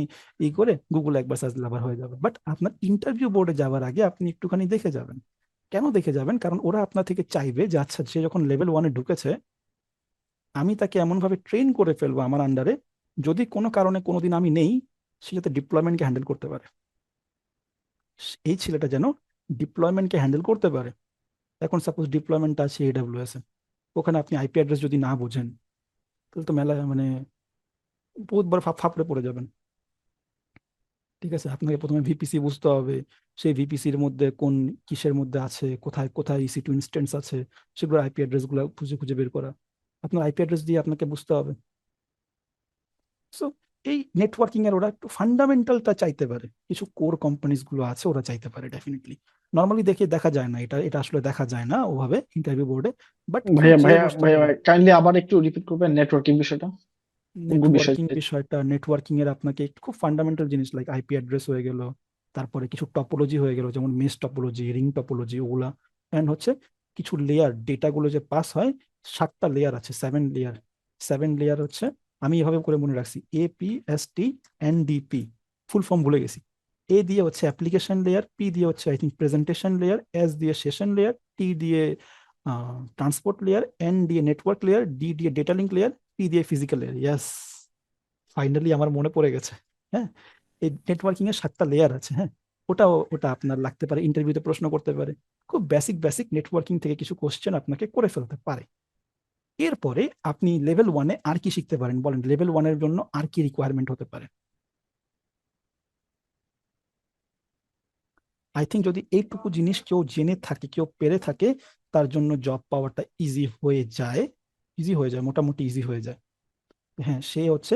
A: করে গুগল একবার সার্চ দিলে আবার হয়ে যাবে। বাট আপনার ইন্টারভিউ বোর্ডে যাওয়ার আগে আপনি একটুখানি দেখে যাবেন। কেন দেখে যাবেন? কারণ ওরা আপনার থেকে চাইবে যে আচ্ছা, সে যখন লেভেল 1-এ ঢুকেছে, আমি তাকে এমনভাবে ট্রেন করে ফেলবো আমার আন্ডারে, যদি কোনো কারণে কোনোদিন আমি নেই, সে যাতে ডিপ্লয়মেন্টকে হ্যান্ডেল করতে পারে। এই ছেলেটা যেন ডিপ্লয়মেন্টকে হ্যান্ডেল করতে পারে। এখন সাপোজ ডিপ্লয়মেন্ট আছে এডাব্লিউএস এ, ওখানে আপনি আইপি অ্যাড্রেস যদি না বোঝেন, তাহলে তো মেলা মানে বহুত বড় ফাপড়ে পড়ে যাবেন। ঠিক আছে, আপনাকে প্রথমে ভিপিসি বুঝতে হবে, সেই ভিপিসির মধ্যে কোন কিসের মধ্যে আছে, কোথায় কোথায় ইসি2 ইনস্টেন্স আছে, সেগুলো আইপি অ্যাড্রেস গুলো খুঁজে খুঁজে বের করা। আপনার আইপি অ্যাড্রেস দিয়ে আপনাকে বুঝতে হবে। সো এই নেটওয়ার্কিং এর ওরা একটু ফান্ডামেন্টালটা চাইতে পারে, কিছু কোর কোম্পানিজ গুলো আছে ওরা চাইতে পারে ডেফিনেটলি। নর্মালি দেখা যায় না, এটা এটা আসলে দেখা যায় না ওভাবে ইন্টারভিউ বোর্ডে। বাট কিছু
D: ভাইয়া
A: চেয়ে
D: ভাইয়া
A: বসতে
D: ভাইয়া
A: পারে।
D: কাইন্ডলি আবার একটু রিপিট করবেন নেটওয়ার্কিং বিষয়টা, কোন কোন বিষয়?
A: নেটওয়ার্কিং এর আপনাকে খুব ফান্ডামেন্টাল জিনিস লাইক আইপি অ্যাড্রেস হয়ে গেল, তারপরে কিছু টপোলজি হয়ে গেল, যেমন মেশ টপোলজি, রিং টপোলজি, ওগুলা। এন্ড হচ্ছে কিছু লেয়ার, ডেটাগুলো যে পাস হয়, 7টা লেয়ার আছে, 7 লেয়ার। 7 লেয়ার হচ্ছে, আমি এভাবে করে মনে রাখছি, APSTNDP, ফুল ফর্ম ভুলে গেছি। এ দিয়ে হচ্ছে অ্যাপ্লিকেশন লেয়ার, পি দিয়ে হচ্ছে I think presentation layer, S দিয়ে সেশন লেয়ার, টি দিয়ে ট্রান্সপোর্ট লেয়ার, এন দিয়ে নেটওয়ার্ক লেয়ার, ডি দিয়ে ডেটা লিঙ্ক লেয়ার, পি দিয়ে ফিজিক্যাল লেয়ার। ইয়াস, ফাইনালি আমার মনে পড়ে গেছে। হ্যাঁ, এই নেটওয়ার্কিং এর 7টা লেয়ার আছে। হ্যাঁ, ওটা আপনার লাগতে পারে, ইন্টারভিউতে প্রশ্ন করতে পারে। খুব বেসিক নেটওয়ার্কিং থেকে কিছু কোশ্চেন আপনাকে করে ফেলতে পারে। এরপরে আপনি লেভেল 1-এ আর কি শিখতে পারেন বলেন? লেভেল 1-এর জন্য আর কি রিকোয়ারমেন্ট হতে পারে? আই থিঙ্ক যদি এইটুকু জিনিস কেউ জেনে থাকে, কেউ পেরে থাকে, তার জন্য জব পাওয়াটা ইজি হয়ে যায়, মোটামুটি ইজি হয়ে যায়। হ্যাঁ, সে হচ্ছে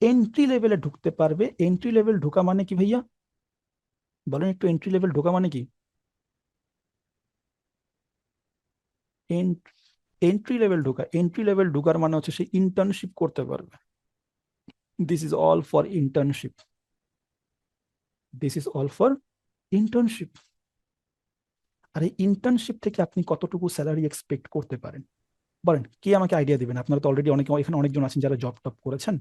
A: এন্ট্রি লেভেলে ঢুকতে পারবে। এন্ট্রি লেভেল ঢোকা মানে কি ভাইয়া বলেন একটু? এন্ট্রি লেভেল ঢোকা মানে কি? এন্ট্রি লেভেল ঢোকার মানে হচ্ছে সে ইন্টার্নশিপ করতে পারবে। This is all for internship. This is all for internship. আর এই ইন্টার্নশিপ থেকে আপনি কতটুকু স্যালারি এক্সপেক্ট করতে পারেন বলেন? কে আমাকে আইডিয়া দিবেন? আপনারা তো অলরেডি এখানে অনেকজন আছেন যারা জব টপ করেছেন।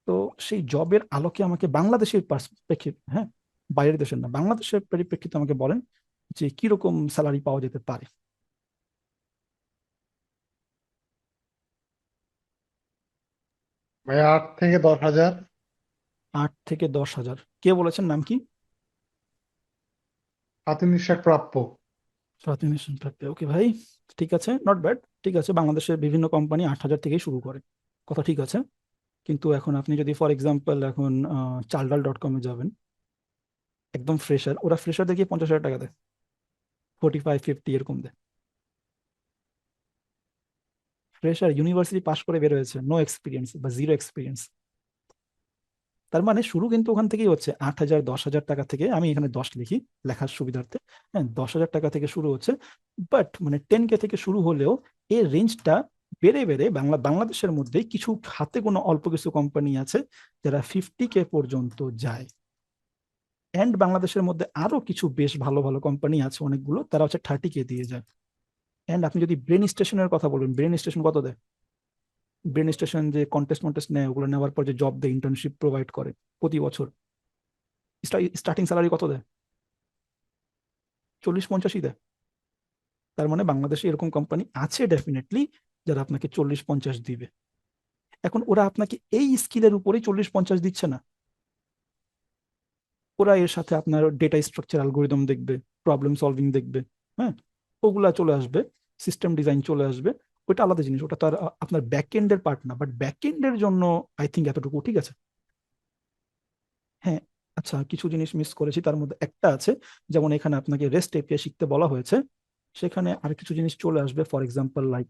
A: তো সেই জবের আলোকে আমাকে বাংলাদেশের পার্সপেক্টিভ, হ্যাঁ, বাইরের দেশের না, বাংলাদেশের পরিপ্রেক্ষিতে আমাকে বলেন যে কিরকম স্যালারি পাওয়া যেতে পারে।
F: ভাই 8 থেকে 10 হাজার।
A: 8 থেকে 10 হাজার। কে বলেছেন, নাম কি?
F: হাতে নিঃশ্বাস প্রাপ্য।
A: স্বাধীন থাকতে, ওকে ভাই, ঠিক আছে, নট ব্যাড। ঠিক আছে, বাংলাদেশের বিভিন্ন কোম্পানি 8 হাজার থেকেই শুরু করে, কথা ঠিক আছে। কিন্তু এখন আপনি যদি ফর এক্সাম্পল এখন চালডাল.com-এ যাবেন, একদম ফ্রেশার, ওরা ফ্রেশার দেখে 50,000 টাকা দেয়, 45-50 এরকম দেয়। ফ্রেশার ইউনিভার্সিটি পাশ করে বের হয়েছে, নো এক্সপিরিয়েন্স বা জিরো এক্সপিরিয়েন্স। তার মানে শুরু কিন্তু ওখান থেকেই হচ্ছে 8 হাজার, 10 হাজার টাকা থেকে। আমি এখানে 10 লিখি লেখার সুবিধার্থে। হ্যাঁ, 10 হাজার টাকা থেকে শুরু হচ্ছে। বাট মানে 10K থেকে শুরু হলেও এর রেঞ্জটা বেড়ে বেড়ে বাংলাদেশের মধ্যে কিছু হাতে কোনো অল্প কিছু কোম্পানি আছে যারা 50K পর্যন্ত যায়। এন্ড বাংলাদেশের মধ্যে আরো কিছু বেশ ভালো ভালো কোম্পানি আছে অনেকগুলো, তারা হচ্ছে 30K দিয়ে যায়। এন্ড আপনি যদি ব্রেন স্টেশনের কথা বলবেন, ব্রেন স্টেশন কত দেয়? ব্রেন স্টেশন যে কন্টেস্ট নেয়, ওগুলো নেওয়ার পর যে জব দেয়, ইন্টার্নশিপ প্রোভাইড করে প্রতি বছর, স্টার্টিং স্যালারি কত দেয়? 40-50 দেয়। তার মানে বাংলাদেশে এরকম কোম্পানি আছে ডেফিনেটলি, যারা আপনাকে 40-50 দিবে। এখন ওরা আপনাকে এই স্কিলের উপরেই 40-50 দিচ্ছে না, ওরা এর সাথে আপনার ডেটা স্ট্রাকচার অ্যালগোরিদম দেখবে, প্রবলেম সলভিং দেখবে। হ্যাঁ, ওগুলা চলে আসবে। সিস্টেম ডিজাইন চলে আসবে, ওইটা আলাদা জিনিস, ওটা তো আর আপনার ব্যাক এন্ডের পার্ট না, বাট ব্যাক এন্ডের জন্য আই থিঙ্ক এতটুকু ঠিক আছে। হ্যাঁ, আচ্ছা কিছু জিনিস মিস করেছি, তার মধ্যে একটা আছে, যেমন এখানে আপনাকে রেস্ট এপিআই শিখতে বলা হয়েছে, সেখানে আর কিছু জিনিস চলে আসবে, ফর এক্সাম্পল লাইক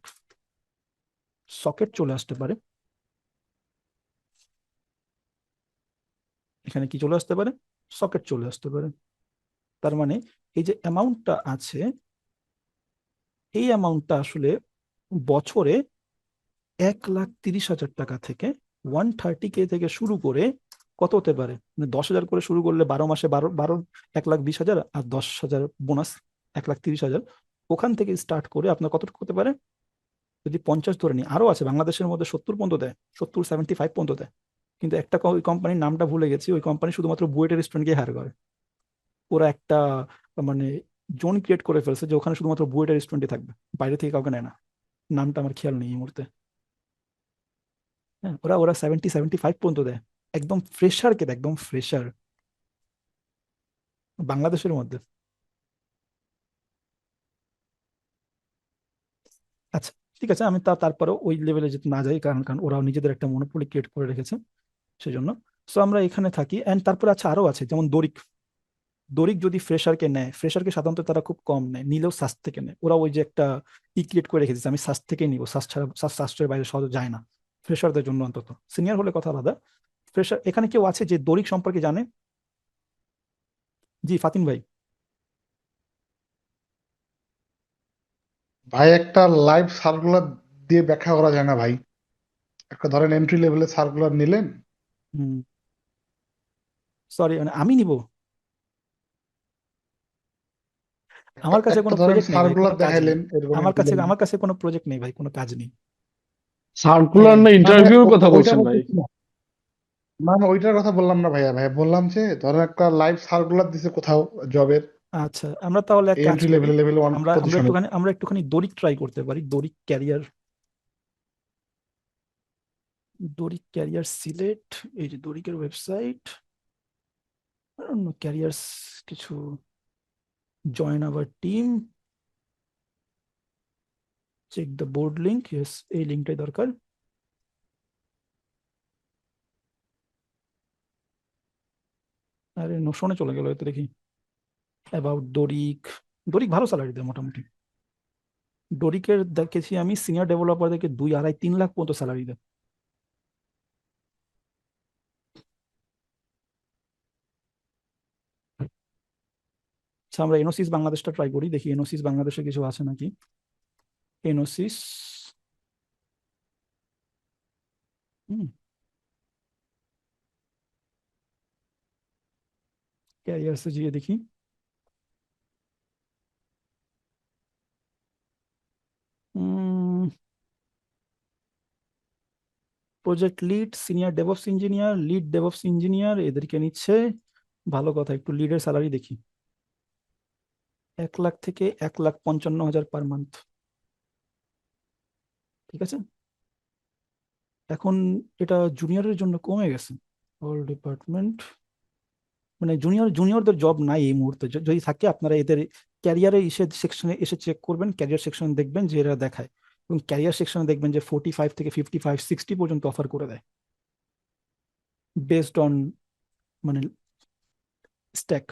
A: সকেট চলে আসতে পারে। এখানে কি চলে আসতে পারে? সকেট চলে আসতে পারে। তার মানে এই যে অ্যামাউন্টটা আছে, এই অ্যামাউন্টটা আসলে বছরে 1,30,000 টাকা থেকে 130K থেকে শুরু করে কত হতে পারে, মানে 10,000 করে শুরু করলে 12 মাসে 12 1,20,000, আর 10,000 বোনাস 1,30,000, ওখান থেকে স্টার্ট করে আপনার কতটুকু হতে পারে, যদি 50 ধরে নিই, আরো আছে বাংলাদেশের মধ্যে 70 পর্যন্ত দেয়, 70-75 পর্যন্ত দেয়, কিন্তু একটা ওই কোম্পানির নামটা ভুলে গেছি, ওই কোম্পানি শুধুমাত্র বুয়েটের স্টুডেন্টকে হায়ার করে। ওরা একটা মানে জোন ক্রিয়েট করে ফেলছে যে ওখানে শুধুমাত্র বুয়েটের স্টুডেন্টই থাকবে, বাইরে থেকে কাউকে নেয় না। নামটা আমার খেয়াল নেই এই মুহূর্তে। হ্যাঁ, ওরা ওরা 70-75 পর্যন্ত দেয়, একদম ফ্রেশারকে দেয়, একদম ফ্রেশার বাংলাদেশের মধ্যে। আচ্ছা ঠিক আছে, আমি তারপরে ওই লেভেলে যেতে না যাই, কারণ কারণ ওরাও নিজেদের একটা মনোপলি ক্রিয়েট করে রেখেছে সেজন্য। সো আমরা এখানে থাকি, এন্ড তারপরে আচ্ছা আরো আছে, যেমন দরিক। দরিক যদি ফ্রেশারকে নেয়, ফ্রেশারকে সাধারণত তারা খুব কম নেয়, নিলেও সাস থেকে নেয়, ওরা ওই যে একটা ক্রিয়েট করে রেখেছে, আমি সাস থেকেই নিবো, সাস ছাড়া সাস্টের বাইরে সহজে যায় না ফ্রেশারদের জন্য, অন্তত সিনিয়র হলে কথা আলাদা। ফ্রেশার এখানে কেউ আছে যে দরিক সম্পর্কে জানে? জি ফাতিম ভাই।
F: ভাই একটা লাইভ সার্কুলার দিয়ে ব্যাখ্যা করা যায় না ভাই? একটা ধরেন এন্ট্রি লেভেলের সার্কুলার নিলেন,
A: হুম, সরি, মানে আমি নিব? আমার কাছে
F: একটা
A: কোনো
F: ধরেন
A: প্রজেক্ট নেই ভাই, কোনো
F: সার্কুলার
A: কাজ নেই।
F: দেখাইলেন এরকম
A: আমার
F: এন্ট্রি
A: কাছে
F: লেভেল।
A: আমার কাছে কোনো প্রজেক্ট নেই ভাই, কোনো কাজ নেই।
D: সার্কুলার না
F: মানে
D: ইন্টারভিউর কথা
F: ওইটা
D: বলছেন ভাই?
F: বলতেছি না, মানে ওইটার কথা বললাম না ভাইয়া, বললাম যে ধরেন একটা লাইভ সার্কুলার দিছে কোথাও জবের,
A: আচ্ছা আমরা তাহলে এক কাজ
F: এন্ট্রি
A: করি,
F: লেভেল লেভেল ওয়ান
A: আমরা আমরা
F: পজিশনে।
A: একটুখানি আমরা একটুখানি দরিক ট্রাই করতে পারি, দরিক ক্যারিয়ার। দরিক ক্যারিয়ার সিলেট, এই যে দরিকের ওয়েবসাইট, অন্য ক্যারিয়ার্স কিছু, join our team, check the board link, yes এই লিঙ্কটাই দরকার। আরে নোশনে চলে গেল তো, দেখি অ্যাবাউট দরিক। দরিক ভালো স্যালারি দেয় মোটামুটি। ডরিকের দেখেছি আমি সিনিয়র ডেভেলপারদেরকে 2, 2.5, 3 লাখ পর্যন্ত স্যালারি দেয়। আচ্ছা আমরা এনোসিস বাংলাদেশটা ট্রাই করি, দেখি এনোসিস বাংলাদেশে কিছু আছে নাকি। এনোসিস, ক্যারিয়ার্সে গিয়ে দেখি। Project lead, senior DevOps engineer, lead DevOps engineer, এদেরকে নিচ্ছে। ভালো কথা, একটু লিডের স্যালারি দেখি। 1 লাখ থেকে 1,55,000 পার মান্থ, ঠিক আছে। এখন এটা জুনিয়রের জন্য কমে গেছে। অল ডিপার্টমেন্ট, মানে জুনিয়রদের জব নাই এই মুহূর্তে, যদি থাকে আপনারা এদের ক্যারিয়ারে এসে সেকশনে এসে চেক করবেন, ক্যারিয়ার সেকশন দেখবেন যে এরা দেখায়, এবং ক্যারিয়ার সেকশনে দেখবেন যে 45 থেকে 55-60 পর্যন্ত অফার করে দেয়, বেসড অন মানে স্ট্যাক,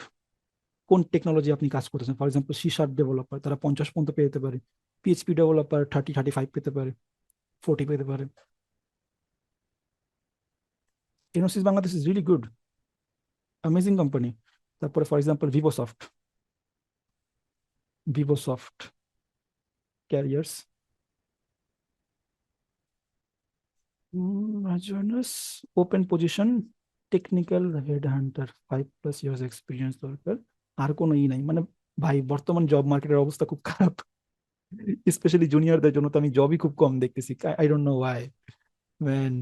A: কোন টেকনোলজি আপনি কাজ করতেছেন। ফর এক্সাম্পল সি# ডেভেলপার তারা 50 পর্যন্ত পেয়ে যেতে পারে, পিএইচপি ডেভেলপার 30-35 পেতে পারে, 40 পেতে পারে। Enosis Bangladesh is really good, amazing company. তারপরে for example Vivasoft careers, joiners, open position, technical head hunter, 5+ years experience দরকার। আর কোনো নাই, মানে ভাই বর্তমান জব মার্কেটের অবস্থা খুব খারাপ, স্পেশালি জুনিয়রদের জন্য তো আমি জবই খুব কম দেখতেছি, I don't no Y man.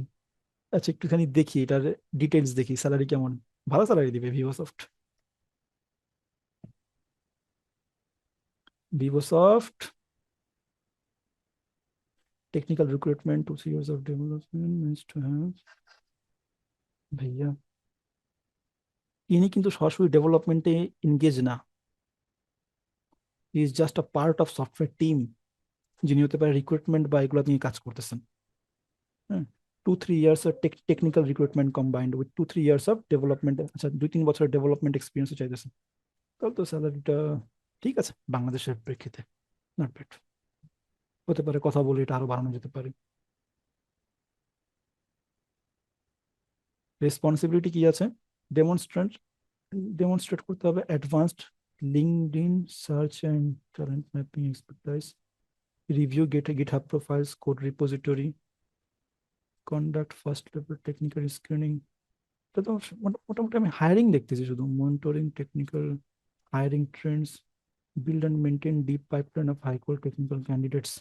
A: আচ্ছা একটুখানি দেখি এটার ডিটেলস, দেখি স্যালারি কেমন। ভালো স্যালারি দিবে ভিভোসফট technical recruitment, 2-3 years of development needs to have। ভাইয়া ইনি কিন্তু সরাসরি ডেভেলপমেন্টে এনগেজ না, he is just a part of software team. যিনি হতে পারে রিক্রুটমেন্ট বা এগুলো নিয়ে কাজ করতেছেন। হ্যাঁ, 2-3 years of technical recruitment combined with 2-3 years of development, আচ্ছা 2-3 বছরের ডেভেলপমেন্ট এক্সপিরিয়েন্সও চাইতেছেন, তাহলে তো স্যালারিটা ঠিক আছে বাংলাদেশের প্রেক্ষিতে, নট ব্যাড। হতে পারে কথা বলে এটা আরো বাড়ানো যেতে পারে। রেসপন্সিবিলিটি কি আছে? ডেমনস্ট্রেট ডেমনস্ট্রেট করতে হবে advanced LinkedIn search and talent mapping expertise, review GitHub profiles, code repository, conduct first level technical screening। এটা তো মোটামুটি আমি হায়ারিং দেখতেছি শুধু, monitoring technical hiring trends, build and maintain deep pipeline of high quality technical candidates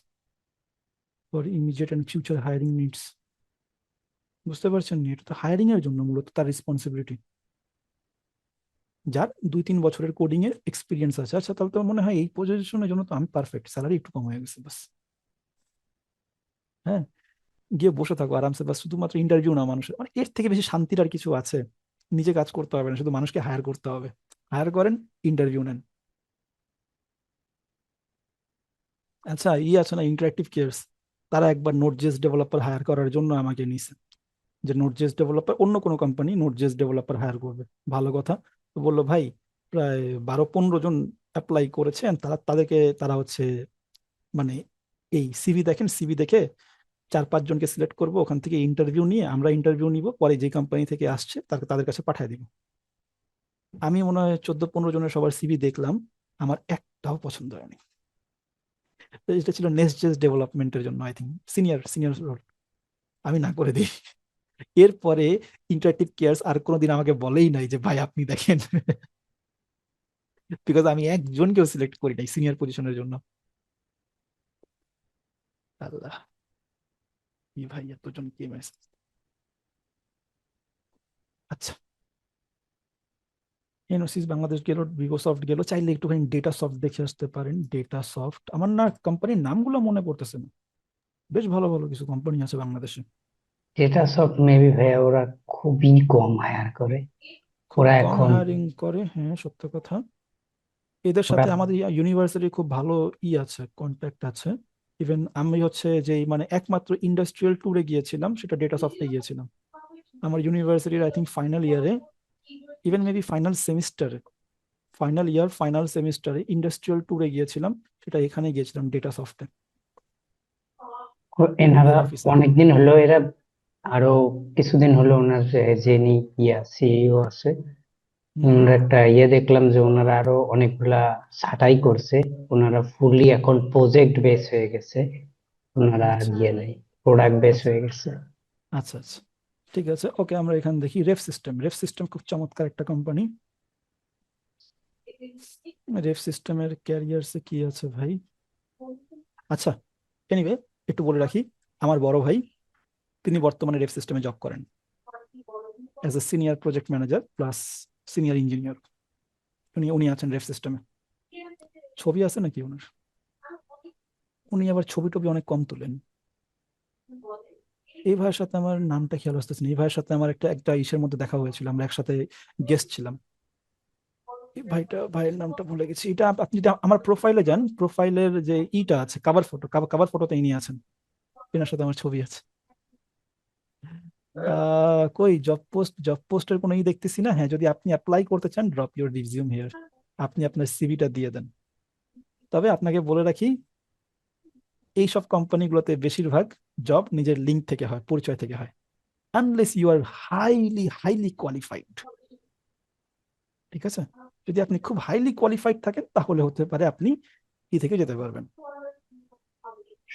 A: for immediate and future hiring needs। বুঝতে পারছেন নি? এটা তো হায়ারিং এর জন্য মূলত তার রেসপন্সিবিলিটি, যার 2-3 বছরের কোডিং এর এক্সপিরিয়েন্স আছে। আচ্ছা তাহলে তো মনে হয় এই পজিশনের জন্য তো আমি পারফেক্ট, স্যালারি একটু কম হয়ে গেছে বাস। হ্যাঁ, গিয়ে বসে থাকো আরামসে, বাস শুধুমাত্র ইন্টারভিউ না মানুষের, মানে এর থেকে বেশি শান্তির আর কিছু আছে? নিজে কাজ করতে হবে না, শুধু মানুষকে হায়ার করতে হবে। হায়ার করেন, ইন্টারভিউ নেন। আচ্ছা আছে না ইন্টারেক্টিভ কেয়ার্স, তারা একবার নোড.জেএস ডেভেলপার হায়ার করার জন্য আমাকে নিছে, যে নোড.জেএস ডেভেলপার, অন্য কোনো কোম্পানি নোড.জেএস ডেভেলপার হায়ার করবে, ভালো কথা। তো বললো ভাই প্রায় 12-15 জন অ্যাপ্লাই করেছেন, তারা হচ্ছে মানে এই সিভি দেখেন, সিভি দেখে 4-5 জনকে সিলেক্ট করবো, ওখান থেকে ইন্টারভিউ নিয়ে আমরা ইন্টারভিউ নিব, পরে যে কোম্পানি থেকে আসছে তাদের কাছে পাঠিয়ে দিব। আমি মনে হয় 14-15 জনের সবার সিভি দেখলাম, আমার একটাও পছন্দ হয়নি। তো এটা ছিল নেক্সট.জেএস ডেভেলপমেন্টের জন্য, আই থিঙ্ক সিনিয়র রোল, আমি না করে দিই। এরপরে ইন্টারেক্টিভ কেয়ার্স আর কোনোদিন আমাকে বলেই নাই যে ভাই আপনি দেখেন, বিকজ আমি একজনকেও সিলেক্ট করি নাই সিনিয়র পজিশনের জন্য। আল্লাহ, কি ভাই এতজন কে মেসেজ। আচ্ছা, এনওসিস বাংলাদেশ গেল, ভিভোসফট গেল, চাইলে একটুখানি ডেটা সফট দেখে আসতে পারেন। ডেটা সফট, আমার না কোম্পানির নামগুলো মনে পড়তেছে না, বেশ ভালো ভালো কিছু কোম্পানি আছে বাংলাদেশে।
E: ডেটা সফট মেবি ভাইয়া ওরা খুবই কম হায়ার করে।
A: খুব
E: ওরা
A: কম
E: এখন
A: হায়ারিং করে, হ্যাঁ সত্য কথা। এদের
E: ওরা
A: সাথে আমাদের ইউনিভার্সিটির খুব ভালো আছে, কন্ট্যাক্ট আছে। ইভেন আমি হচ্ছে যে মানে একমাত্র ইন্ডাস্ট্রিয়াল ট্যুরে গিয়েছিলাম, সেটা ডেটা সফটে গিয়েছিলাম আমার ইউনিভার্সিটির, আই থিঙ্ক ফাইনাল ইয়ারে, ইভেন মেবি ফাইনাল সেমিস্টারে ইন্ডাস্ট্রিয়াল ট্যুরে গিয়েছিলাম, সেটা এখানে গিয়েছিলাম ডেটা সফটে।
E: এনারা
A: অফিসার,
E: অনেকদিন হলো, এরা আরো কিছুদিন হলো ওনার যিনি সিইও আছে, ওনার একটা দেখলাম যে ওনারা আরো অনেকগুলা ছাঁটাই করছে। ওনারা ফুললি এখন প্রজেক্ট বেস হয়ে গেছে, ওনারা আর
A: আচ্ছা
E: নাই, প্রোডাক্ট বেস
A: আচ্ছা
E: হয়ে গেছে।
A: আচ্ছা আচ্ছা, ঠিক আছে ওকে। আমরা এখানে দেখি রেফ সিস্টেম খুব চমৎকার একটা কোম্পানি। রেফ সিস্টেমের ক্যারিয়ারসে কি আছে ভাই? আচ্ছা, এনিওয়ে একটু বলে রাখি, আমার বড় ভাই তিনি বর্তমানে রেফ সিস্টেমে জব করেন as a senior project manager plus senior engineer. উনি আছেন রেফ সিস্টেমে। ছবি আছে নাকি ওনার? উনি আবার ছবি টবি অনেক কম তোলেন। এই ভাইয়ের সাথে আমার নামটা খেয়াল আসতেছে না, এই ভাইয়ের সাথে আমার একটা ইসের মধ্যে দেখা হয়েছিল, আমরা একসাথে গেস্ট ছিলাম। এই ভাইয়ের নামটা ভুলে গেছি। এটা আপনি যদি আমার প্রোফাইলে যান, প্রোফাইলের যে ইটা আছে, কাভার ফটোতে ইনি আছেন, এনার সাথে আমার ছবি আছে। কই জব পোস্টের কোনো দেখতেছি না। হ্যাঁ, যদি আপনি অ্যাপ্লাই করতে চান, ড্রপ ইউর রিজিউম হিয়ার, আপনি আপনার সিভিটা দিয়ে দেন। তবে আপনাকে বলে রাখি, এইসব কোম্পানিগুলোতে বেশিরভাগ জব নিজের লিঙ্ক থেকে হয়, পরিচয় থেকে হয়, unless you are highly qualified. ঠিক আছে, যদি আপনি খুব হাইলি কোয়ালিফাইড থাকেন তাহলে হতে পারে আপনি থেকে যেতে পারবেন।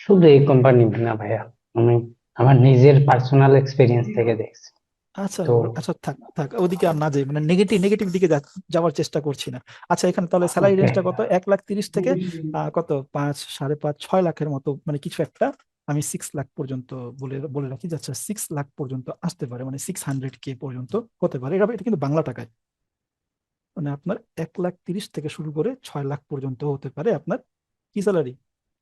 E: শুধু এই কোম্পানি না ভাইয়া, আমি আমার নিজের পার্সোনাল এক্সপিরিয়েন্স থেকে দেখছি।
A: আচ্ছা
E: তো
A: আচ্ছা, থাক থাক, ওদিকে আর না যাই, মানে নেগেটিভ দিকে যাওয়ার চেষ্টা করছি না। আচ্ছা, এখানে তাহলে স্যালারি
E: ওকে,
A: রেঞ্জটা কত? 1,30,000 থেকে কত 5, 5.5, 6 লাখের মতো, মানে কিছু একটা। আমি 6 লাখ পর্যন্ত বলে বলে রাখি, যাচ্ছে 6 লাখ পর্যন্ত আসতে পারে, মানে 600K পর্যন্ত হতে পারে। এটা কিন্তু বাংলা টাকায়, মানে আপনার 1,30,000 থেকে শুরু করে 6 লাখ পর্যন্ত হতে পারে আপনার কি স্যালারি,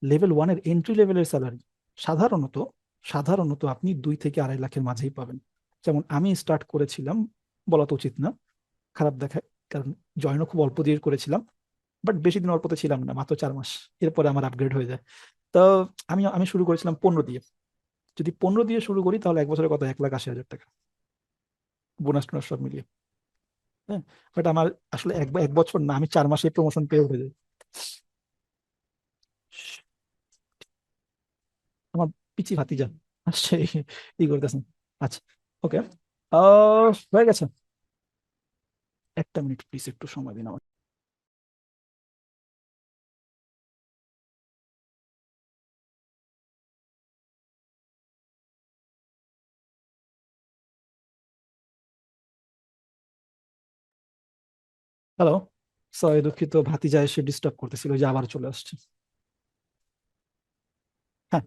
A: লেভেল 1-এর এন্ট্রি লেভেলের স্যালারি। সাধারণত সাধারণত আপনি 2 থেকে 2.5 লাখের মাঝেই পাবেন। যেমন আমি স্টার্ট করেছিলাম, বলা তো উচিত না, খারাপ দেখায়, কারণ জয়েনও খুব অল্প দিয়ে করেছিলাম, বাট বেশি দিন অল্পতে ছিলাম না, মাত্র 4 মাস। এরপরে আমার আপগ্রেড হয়ে যায়। তো আমি আমি শুরু করেছিলাম 15 দিয়ে। যদি 15 দিয়ে শুরু করি তাহলে এক বছরে কত, 1,80,000 টাকা বোনাস টোনাস সব মিলিয়ে। হ্যাঁ, বাট আমার আসলে এক বছর না, আমি 4 মাসে প্রমোশন পেয়ে উঠে যাই। আমার পিচি ভাতিজা আসছে, ই করতেছেন। আচ্ছা, ওকে, হয়ে গেছে। একটা মিনিট প্লিজ, একটু সময় দিন আমার। হ্যালো, সরি দুঃখিত, ভাতিজা এসে ডিস্টার্ব করতেছিল, ওই যে আবার চলে আসছে। হ্যাঁ,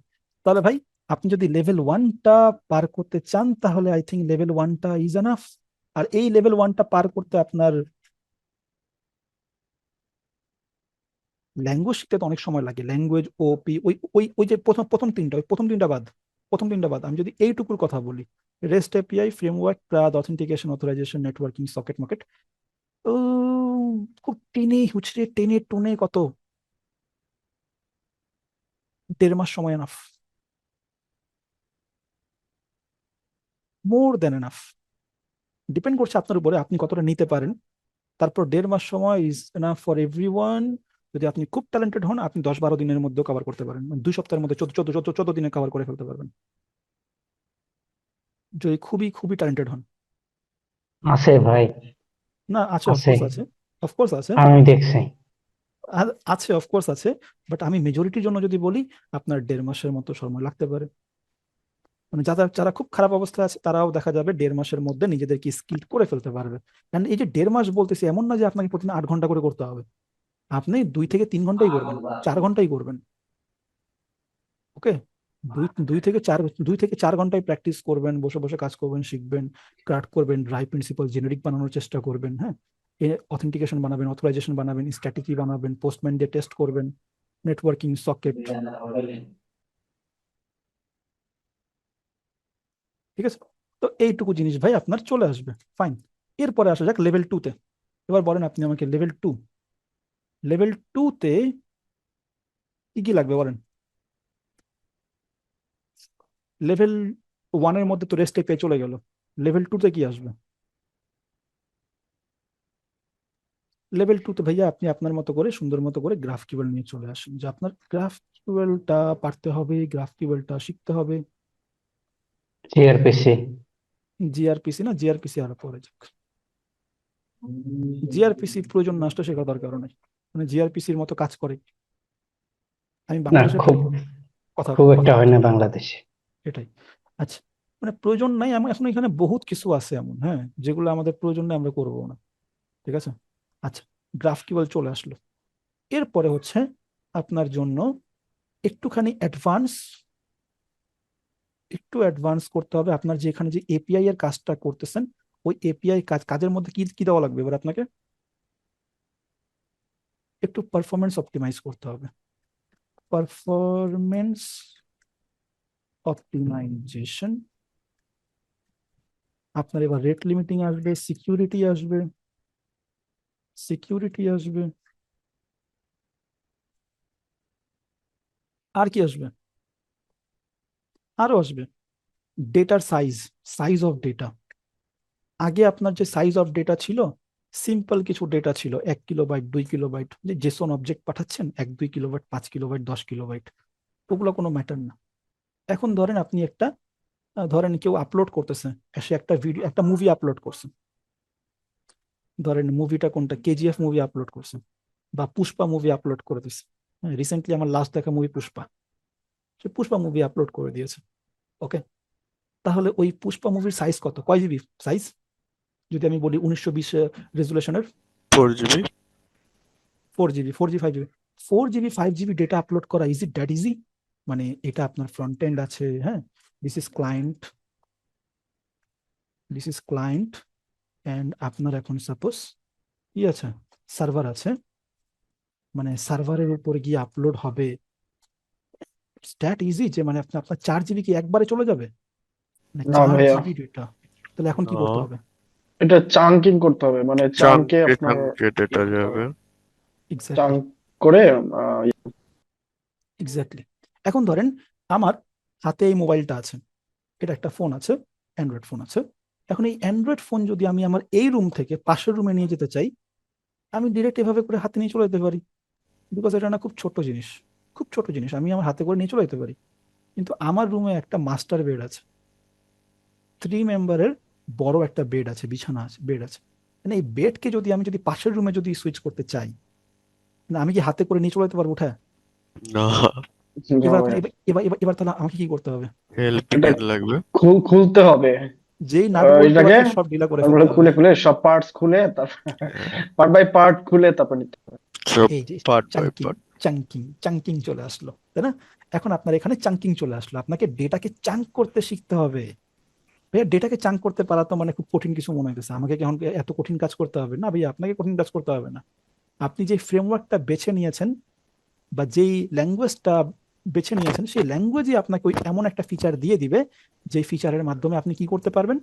A: তাহলে ভাই আপনি যদি লেভেল 1টা পার করতে চান তাহলে আই থিঙ্ক লেভেল 1টা ইজ এনাফ। আর এই লেভেল 1টা পার করতে আপনার ল্যাঙ্গুয়েজ শিখতে তো অনেক সময় লাগে। ল্যাঙ্গুয়েজ, ওপি, ওই ওই ওই যে প্রথম তিনটা, ওই প্রথম তিনটা বাদ আমি যদি এইটুকুর কথা বলি, REST API, framework, cloud authentication, authorization, networking, socket মকেট, খুব টেনে হুচড়ে টেনে টুনে কত 1.5 মাস সময় enough, more than enough. Depend করছে আপনার উপরে আপনি কতটা নিতে পারেন। তারপর 1.5 মাস সময় ইজ এনাফ ফর এভরিওয়ান। যদি আপনি খুব ট্যালেন্টেড হন আপনি 10-12 দিনের মধ্যে কভার করতে পারেন, মানে 2 সপ্তাহের মধ্যে 14 দিনে কভার করে ফেলতে পারবেন যদি খুবই খুবই ট্যালেন্টেড হন।
E: আছে ভাই,
A: না, আছে,
E: আছে,
A: অফকোর্স আছে, অফকোর্স আছে,
E: আমি দেখছি।
A: আছে, অফকোর্স আছে। বাট আমি মেজরিটির জন্য যদি বলি, আপনার 1.5 মাসের মতো সময় লাগতে পারে। মানে যারা যারা খুব খারাপ অবস্থায় আছে তারাও দেখা যাবে 1.5 মাসের মধ্যে নিজেদেরকে স্কিল করে ফেলতে পারবে। কারণ এই যে 1.5 মাস বলতেছি, এমন না যে আপনাকে প্রতিদিন 8 ঘন্টা করে করতে হবে। আপনি 2 থেকে 3 ঘন্টাই করবেন, 4 ঘন্টাই করবেন। ওকে, 2 থেকে 4 ঘন্টায় প্র্যাকটিস করবেন, বসে বসে কাজ করবেন, শিখবেন, ক্রাফট করবেন, ড্রাই প্রিন্সিপাল জেনেরিক বানানোর চেষ্টা করবেন। হ্যাঁ, অথেন্টিকেশন বানাবেন, অথরাইজেশন বানাবেন, স্ট্র্যাটেজি বানাবেন, পোস্টম্যান দিয়ে টেস্ট করবেন, নেটওয়ার্কিং, সকেট। ঠিক আছে, তো এইটুকু জিনিস ভাই আপনার চলে আসবে, ফাইন। এরপরে আসা যাক লেভেল 2-তে। এবার বলেন আপনি আমাকে, লেভেল 2-তে কি কি লাগবে বলেন। লেভেল 1-এর মধ্যে তো রেস্ট এপিআই চলে গেল, লেভেল 2-তে কি আসবে? লেভেল 2-তে ভাইয়া আপনি আপনার মতো করে সুন্দর মতো করে গ্রাফ কিউএল নিয়ে চলে আসেন, যে আপনার গ্রাফ কিউএলটা পারতে হবে, গ্রাফ কিউএলটা শিখতে হবে।
E: জিআরপিসি।
A: জিআরপিসি না, জিআরপিসি আরো পরে যাক। জিআরপিসি প্রয়োজন না আসলে শেখার দরকার নেই, মানে জিআরপিসির মতো কাজ করে। আমি
E: না,
A: বাংলাদেশের
E: খুব
A: কথা
E: খুব
A: কথা
E: একটা হয়
A: বলছি,
E: না বাংলাদেশে।
A: এটাই। আচ্ছা, মানে প্রয়োজন নাই এমন এখন এখানে বহুত কিছু আছে এমন, হ্যাঁ, যেগুলো আমাদের প্রয়োজন নেই, আমরা করবো না। ঠিক আছে, আচ্ছা, গ্রাফ কিউএল চলে আসলো। এরপরে হচ্ছে আপনার জন্য একটুখানি অ্যাডভান্স করতে হবে। আপনার যে এখানে যে এপিআই এর কাজটা করতেছেন, ওই এপিআই কাজের মধ্যে কি কি দেওয়া লাগবে এবার আপনাকে? একটু পারফরমেন্স অপটিমাইজ করতে হবে। পারফরমেন্স অপটিমাইজেশন, আপনার এবার রেট লিমিটিং আসবে, সিকিউরিটি আসবে, আর কি আসবে? আরো আসবে ডেটার সাইজ অফ ডেটা। আগে আপনার যে সাইজ অফ ডেটা ছিল, সিম্পল কিছু ডেটা ছিল, 1 কিলোবাইট, 2 কিলোবাইট, যে জেসন অবজেক্ট পাঠাচ্ছেন, 1-2 কিলোবাইট, 5 কিলোবাইট, 10 কিলোবাইট, ওগুলো কোনো ম্যাটার না। এখন ধরেন আপনি একটা, ধরেন কেউ আপলোড করতেছে, সে একটা ভিডিও, একটা মুভি আপলোড করছে, ধরেন মুভিটা কোনটা, কেজিএফ মুভি আপলোড করছে, বা পুষ্পা মুভি আপলোড করে দিচ্ছে। রিসেন্টলি আমার লাস্ট দেখা মুভি পুষ্পা, সে পুষ্পা মুভি আপলোড করে দিয়েছে। ওকে, তাহলে ওই পুষ্পা মুভির সাইজ কত, কয় জিবি সাইজ? যদি আমি বলি 1920 রেজুলেশনের,
B: 4 GB।
A: 4 GB, 4 GB, 5 GB, 4 GB 5 GB data upload করা ইজ ইট দ্যাট ইজি? মানে এটা আপনার ফ্রন্ট এন্ড আছে, হ্যাঁ, দিস ইজ ক্লায়েন্ট, অ্যান্ড আপনার এখন সাপোজ কি আছে, সার্ভার আছে, মানে সার্ভারের উপর গিয়ে আপলোড হবে, দ্যাট ইজি যে মানে আপনার 4 জিবি কি একবারে চলে যাবে? মানে
D: না
A: চার
D: ভাইয়া,
A: জিবি ডেটা, তাহলে এখন কি করতে হবে?
D: এটা চাঙ্কিং করতে হবে, মানে চাঙ্কে
B: চাঙ্কে
D: আপনার
B: চাঙ্কে ডেটা
D: করতে হবে,
B: যাবে।
A: এক্স্যাক্টলি,
D: চাঙ্ক করে
A: এক্স্যাক্টলি। এখন ধরেন আমার হাতে এই মোবাইলটা আছে, এটা একটা ফোন আছে, অ্যান্ড্রয়েড ফোন আছে। এখন এই অ্যান্ড্রয়েড ফোন যদি আমি আমার এই রুম থেকে পাশের রুমে নিয়ে যেতে চাই, আমি ডিরেক্ট এভাবে করে হাতে নিয়ে চলে যেতে পারি, বিকজ এটা না খুব ছোট জিনিস, খুব ছোট জিনিস, আমি আমার হাতে করে নিয়ে চলে যেতে পারি। কিন্তু আমার রুমে একটা মাস্টার বেড আছে, 3 মেম্বারের বড় একটা বেড আছে, বিছানা আছে, বেড আছে। মানে এই বেডকে যদি আমি পাশের রুমে সুইচ করতে চাই, না আমি কি হাতে করে নিয়ে চলে যেতে পারবো উঠে?
B: না,
A: এবার
D: হবে।
A: এবার তাহলে আমাকে কি করতে হবে?
B: হেল্পিং
D: এটা
B: হ্যান্ড লাগবে।
D: খুলতে হবে
A: যেই নাট বল্টু
D: এটাকে,
A: আছে সব ঢিলা করে
D: তারপরে
A: ফেলতে হবে।
D: খুলে খুলে সব পার্টস খুলে, তারপর পার্ট বাই পার্ট খুলে তারপর নিতে হবে।
B: সব
A: এই যে
B: part by
A: chunking,
B: part.
A: Chunking চলে আসলো, তাই না? এখন আপনার এখানে চাঙ্কিং চলে আসলো, আপনাকে ডেটাকে চাঙ্ক করতে শিখতে হবে। ভাইয়া ডেটাকে চাঙ্ক করতে পারা তো মানে খুব কঠিন কিছু মনে হইতেছে আমাকে, কেমন এত কঠিন কাজ করতে হবে? না ভাইয়া, আপনাকে কঠিন কাজ করতে হবে না। আপনি যে ফ্রেমওয়ার্কটা বেছে নিয়েছেন বা যেই ল্যাঙ্গুয়েজটা বেছে নিয়েছেন, সেই ল্যাঙ্গুয়েজই আপনাকে ওই এমন একটা ফিচার দিয়ে দিবে, যে ফিচারের মাধ্যমে আপনি কি করতে পারবেন,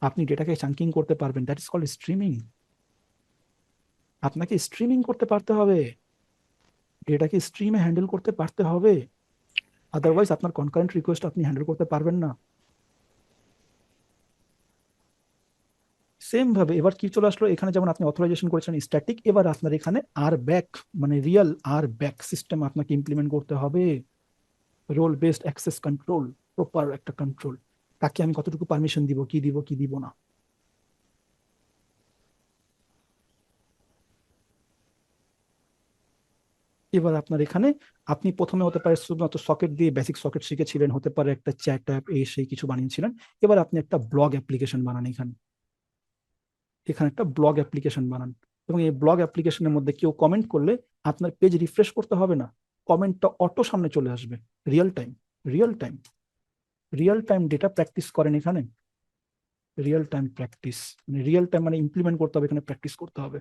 A: আপনি ডেটাকে চাঙ্কিং করতে পারবেন। That is called streaming. আপনাকে স্ট্রিমিং করতে পারতে হবে, ডেটাকে স্ট্রিমে হ্যান্ডেল করতে পারতে হবে, আদারওয়াইজ আপনার কনকারেন্ট রিকোয়েস্ট আপনি হ্যান্ডেল করতে পারবেন না। সেম ভাবে এবার কি চলে আসলো, এখানে যেমন আপনি অথরাইজেশন করেছেন স্ট্যাটিক, এবার আপনার এখানে আর ব্যাক মানে রিয়েল আর ব্যাক সিস্টেম আপনাকে ইমপ্লিমেন্ট করতে হবে। Role based access control, proper একটা কন্ট্রোল, তাকে আমি কতটুকু পারমিশন দিব, কি দিব না। এবার আপনার এখানে আপনি প্রথমে হতে পারে শুধুমাত্র সকেট দিয়ে বেসিক সকেট শিখেছিলেন, হতে পারে একটা চ্যাট অ্যাপ এই সেই কিছু বানিয়েছিলেন। এবার আপনি একটা ব্লগ অ্যাপ্লিকেশন বানান, এখানে এখানে একটা ব্লগ অ্যাপ্লিকেশন বানান, এবং এই ব্লগ অ্যাপ্লিকেশনের মধ্যে কেউ কমেন্ট করলে আপনার পেজ রিফ্রেশ করতে হবে না, কমেন্টটা অটো সামনে চলে আসবে। Real time, real time, real time data practice করেন এখানে, রিয়েল টাইম প্র্যাকটিস, মানে রিয়েল টাইম মানে ইমপ্লিমেন্ট করতে হবে, এখানে প্র্যাকটিস করতে হবে